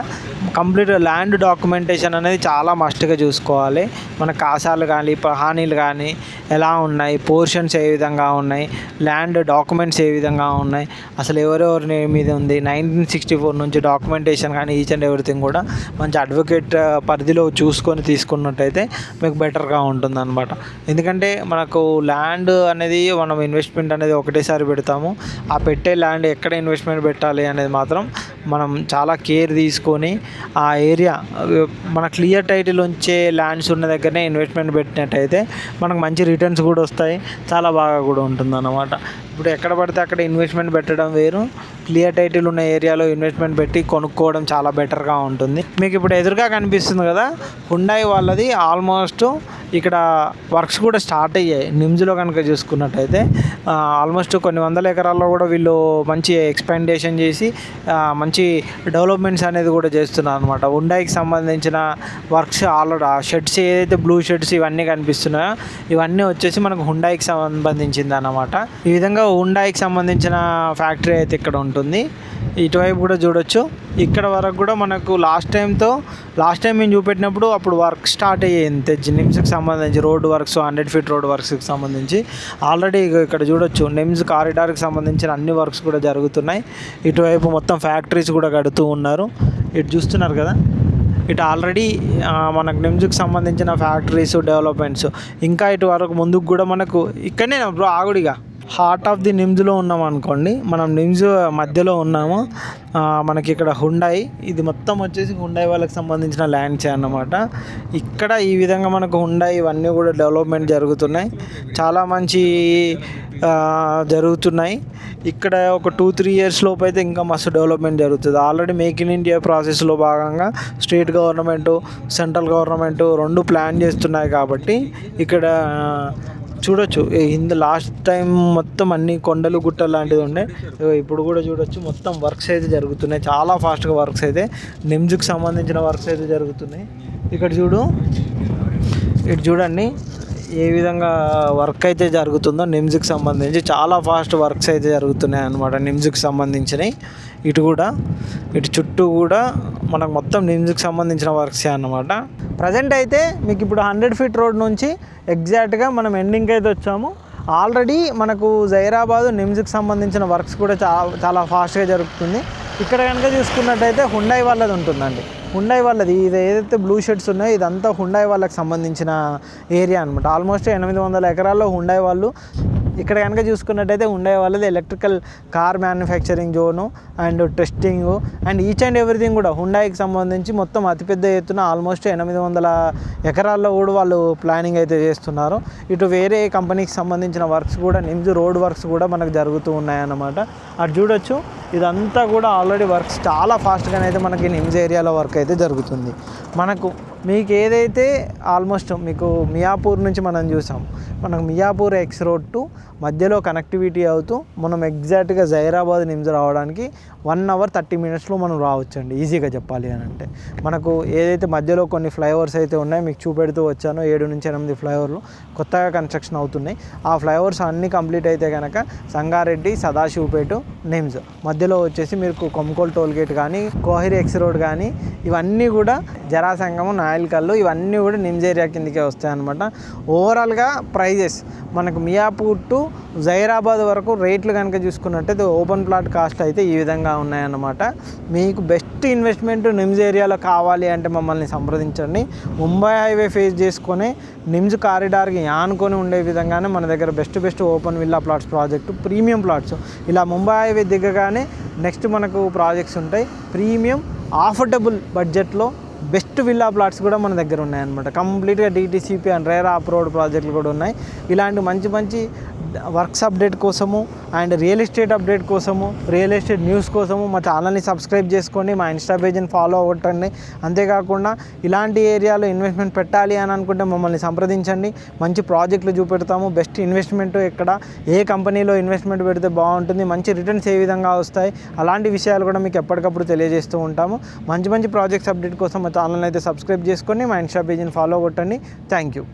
కంప్లీట్ ల్యాండ్ డాక్యుమెంటేషన్ అనేది చాలా మస్ట్గా చూసుకోవాలి. మన కాసాలు కానీ హానీలు కానీ ఎలా ఉన్నాయి, పోర్షన్స్ ఏ విధంగా ఉన్నాయి, ల్యాండ్ డాక్యుమెంట్స్ ఏ విధంగా ఉన్నాయి, అసలు ఎవరెవరి నేమ్ మీద ఉంది, 1964 నుంచి డాక్యుమెంటేషన్ కానీ ఈచ్ అండ్ ఎవ్రీథింగ్ కూడా మంచి అడ్వకేట్ పరిధిలో చూసుకొని తీసుకున్నట్టయితే మీకు బెటర్గా ఉంటుంది అనమాట. ఎందుకంటే మనకు ల్యాండ్ అనేది మనం ఇన్వెస్ట్మెంట్ అనేది ఒకటేసారి పెడతాము. ఆ పెట్టే ల్యాండ్ ఎక్కడ ఇన్వెస్ట్మెంట్ పెట్టాలి అనేది మాత్రం మనం చాలా కేర్ తీసుకొని ఆ ఏరియా మన క్లియర్ టైటిల్ ఉంచే ల్యాండ్స్ ఉన్న దగ్గరనే ఇన్వెస్ట్మెంట్ పెట్టినట్టయితే మనకు మంచి రిటర్న్స్ కూడా వస్తాయి, చాలా బాగా కూడా ఉంటుంది అన్నమాట. ఇప్పుడు ఎక్కడ పడితే అక్కడ ఇన్వెస్ట్మెంట్ పెట్టడం వేరు, క్లియర్ టైటిల్ ఉన్న ఏరియాలో ఇన్వెస్ట్మెంట్ పెట్టి కొనుక్కోవడం చాలా బెటర్గా ఉంటుంది. మీకు ఇప్పుడు ఎదురుగా కనిపిస్తుంది కదా హుండాయ్ వాళ్ళది ఆల్మోస్ట్ ఇక్కడ వర్క్స్ కూడా స్టార్ట్ అయ్యాయి. నిమ్స్లో కనుక చూసుకున్నట్టయితే ఆల్మోస్ట్ కొన్ని వందల ఎకరాల్లో కూడా వీళ్ళు మంచి ఎక్స్పాండేషన్ చేసి మంచి డెవలప్మెంట్స్ అనేది కూడా చేస్తున్నారు అనమాట. హుండాయికి సంబంధించిన వర్క్స్ ఆల్రెడీ ఆ షెడ్స్ ఏదైతే బ్లూ షెడ్స్ ఇవన్నీ కనిపిస్తున్నాయో ఇవన్నీ వచ్చేసి మనకు హుండాయికి సంబంధించింది అన్నమాట. ఈ విధంగా హుండాయికి సంబంధించిన ఫ్యాక్టరీ అయితే ఇక్కడ ఉంటుంది. ఇటువైపు కూడా చూడొచ్చు. ఇక్కడ వరకు కూడా మనకు లాస్ట్ టైం మేము చూపెట్టినప్పుడు అప్పుడు వర్క్ స్టార్ట్ అయ్యింది నిమ్స్కి సంబంధించి రోడ్ వర్క్స్ 100 ఫీట్ రోడ్ వర్క్స్కి సంబంధించి ఆల్రెడీ ఇక్కడ చూడొచ్చు. నిమ్స్ కారిడార్కి సంబంధించిన అన్ని వర్క్స్ కూడా జరుగుతున్నాయి. ఇటువైపు మొత్తం ఫ్యాక్టరీస్ కూడా కడుతూ ఉన్నారు. ఇటు చూస్తున్నారు కదా, ఇటు ఆల్రెడీ మనకు నిమ్స్కి సంబంధించిన ఫ్యాక్టరీస్ డెవలప్మెంట్స్ ఇంకా ఇటు వరకు ముందుకు కూడా మనకు ఇక్కడనే బ్రో ఆగుడిగా హార్ట్ ఆఫ్ ది నిమ్స్లో ఉన్నాం అనుకోండి. మనం నిమ్స్ మధ్యలో ఉన్నాము. మనకి ఇక్కడ హుండాయి, ఇది మొత్తం వచ్చేసి హుండాయి వాళ్ళకి సంబంధించిన ల్యాండ్సే అన్నమాట. ఇక్కడ ఈ విధంగా మనకు హుండాయి ఇవన్నీ కూడా డెవలప్మెంట్ జరుగుతున్నాయి. చాలా మంచి జరుగుతున్నాయి. ఇక్కడ ఒక 2-3 ఇయర్స్ లోపు అయితే ఇంకా మస్తు డెవలప్మెంట్ జరుగుతుంది. ఆల్రెడీ మేక్ ఇన్ ఇండియా ప్రాసెస్లో భాగంగా స్టేట్ గవర్నమెంటు సెంట్రల్ గవర్నమెంటు రెండు ప్లాన్ చేస్తున్నాయి కాబట్టి ఇక్కడ చూడొచ్చు. లాస్ట్ టైం మొత్తం అన్ని కొండలు గుట్టలు లాంటివి ఉండే, ఇప్పుడు కూడా చూడొచ్చు మొత్తం వర్క్స్ అయితే జరుగుతున్నాయి. చాలా ఫాస్ట్గా వర్క్స్ అయితే నిమ్స్కి సంబంధించిన వర్క్స్ అయితే జరుగుతున్నాయి. ఇటు చూడండి ఏ విధంగా వర్క్ అయితే జరుగుతుందో నిమ్స్కి సంబంధించి చాలా ఫాస్ట్ వర్క్స్ అయితే జరుగుతున్నాయి అన్నమాట నిమ్స్కి సంబంధించినవి. ఇటు చుట్టూ కూడా మనకు మొత్తం నిమ్స్కి సంబంధించిన వర్క్సే అన్నమాట. ప్రజెంట్ అయితే మీకు ఇప్పుడు 100 ఫీట్ రోడ్ నుంచి ఎగ్జాక్ట్గా మనం ఎండింగ్కి అయితే వచ్చాము. ఆల్రెడీ మనకు జైరాబాద్ నిమ్స్కి సంబంధించిన వర్క్స్ కూడా చాలా ఫాస్ట్గా జరుగుతుంది. ఇక్కడ కనుక చూసుకున్నట్టయితే హుండాయి వాళ్ళది ఉంటుందండి. హుండాయి వాళ్ళది ఇది ఏదైతే బ్లూ షెడ్స్ ఉన్నాయో ఇదంతా హుండాయి వాళ్ళకి సంబంధించిన ఏరియా అనమాట. ఆల్మోస్ట్ 800 ఎకరాల్లో హుండాయి వాళ్ళు. ఇక్కడ కనుక చూసుకున్నట్టయితే హుండాయి వాళ్ళది electrical car manufacturing zone and testing and each and everything కూడా హుండాయికి సంబంధించి మొత్తం అతిపెద్ద ఎత్తున ఆల్మోస్ట్ 800 ఎకరాల్లో కూడా వాళ్ళు ప్లానింగ్ అయితే చేస్తున్నారు. ఇటు వేరే కంపెనీకి సంబంధించిన వర్క్స్ కూడా నిమ్స్ రోడ్ వర్క్స్ కూడా మనకు జరుగుతూ ఉన్నాయన్నమాట. అటు చూడొచ్చు ఇదంతా కూడా ఆల్రెడీ వర్క్స్ చాలా ఫాస్ట్గానైతే మనకి నిమ్స్ ఏరియాలో వర్క్ అయితే జరుగుతుంది. మీకు ఏదైతే ఆల్మోస్ట్ మీకు మియాపూర్ నుంచి మనం చూసాం, మనకు మియాపూర్ ఎక్స్ రోడ్ టు మధ్యలో కనెక్టివిటీ అవుతూ మనం ఎగ్జాక్ట్గా జైరాబాద్ నిమ్స్ రావడానికి 1 hour 30 minutesలో మనం రావచ్చండి. ఈజీగా చెప్పాలి అని అంటే మనకు ఏదైతే మధ్యలో కొన్ని ఫ్లైఓవర్స్ అయితే ఉన్నాయో మీకు చూపెడుతూ వచ్చానో 7 నుంచి 8 ఫ్లైఓవర్లు కొత్తగా కన్స్ట్రక్షన్ అవుతున్నాయి. ఆ ఫ్లైఓవర్స్ అన్నీ కంప్లీట్ అయితే కనుక సంగారెడ్డి సదాశివపేట నిమ్స్ మధ్యలో వచ్చేసి మీకు కొమ్కోల్ టోల్గేట్ కానీ కోహిరి ఎక్స్ రోడ్ కానీ ఇవన్నీ కూడా జరాసంగము నాయల్కల్లు ఇవన్నీ కూడా నిమ్స్ ఏరియా కిందకే వస్తాయన్నమాట. ఓవరాల్గా ప్రైజెస్ మనకు మియాపూర్ టు జైరాబాద్ వరకు రేట్లు కనుక చూసుకున్నట్టయితే ఓపెన్ ప్లాట్ కాస్ట్ అయితే ఈ విధంగా ఉన్నాయన్నమాట. మీకు బెస్ట్ ఇన్వెస్ట్మెంట్ నిమ్స్ ఏరియాలో కావాలి అంటే మమ్మల్ని సంప్రదించండి. ముంబై హైవే ఫేస్ చేసుకొని నిమ్స్ కారిడార్కి ఆనుకొని ఉండే విధంగానే మన దగ్గర best open villa plots project premium plots ఇలా ముంబై హైవే దిగగానే నెక్స్ట్ మనకు ప్రాజెక్ట్స్ ఉంటాయి. ప్రీమియం ఆఫర్డబుల్ బడ్జెట్లో బెస్ట్ విల్లా ప్లాట్స్ కూడా మన దగ్గర ఉన్నాయన్నమాట. కంప్లీట్గా డిటీసీపీ అండ్ రేరా అప్రూవ్డ్ ప్రాజెక్టులు కూడా ఉన్నాయి. ఇలాంటి మంచి వర్క్స్ అప్డేట్ కోసము అండ్ రియల్ ఎస్టేట్ అప్డేట్ కోసము రియల్ ఎస్టేట్ న్యూస్ కోసము మా ఛానల్ని సబ్స్క్రైబ్ చేసుకోండి, మా ఇన్స్టా పేజ్ని ఫాలో అవ్వటండి. అంతేకాకుండా ఇలాంటి ఏరియాలో ఇన్వెస్ట్మెంట్ పెట్టాలి అని అనుకుంటే మమ్మల్ని సంప్రదించండి. మంచి ప్రాజెక్టులు చూపెడతాము. బెస్ట్ ఇన్వెస్ట్మెంట్ ఎక్కడ ఏ కంపెనీలో ఇన్వెస్ట్మెంట్ పెడితే బాగుంటుంది, మంచి రిటర్న్స్ ఏ విధంగా వస్తాయి, అలాంటి విషయాలు కూడా మీకు ఎప్పటికప్పుడు తెలియజేస్తూ ఉంటాము. మంచి ప్రాజెక్ట్స్ అప్డేట్ కోసం మా ఛానల్ని అయితే సబ్స్క్రైబ్ చేసుకొని మా ఇన్స్టా పేజ్ని ఫాలో కొట్టండి. Thank you.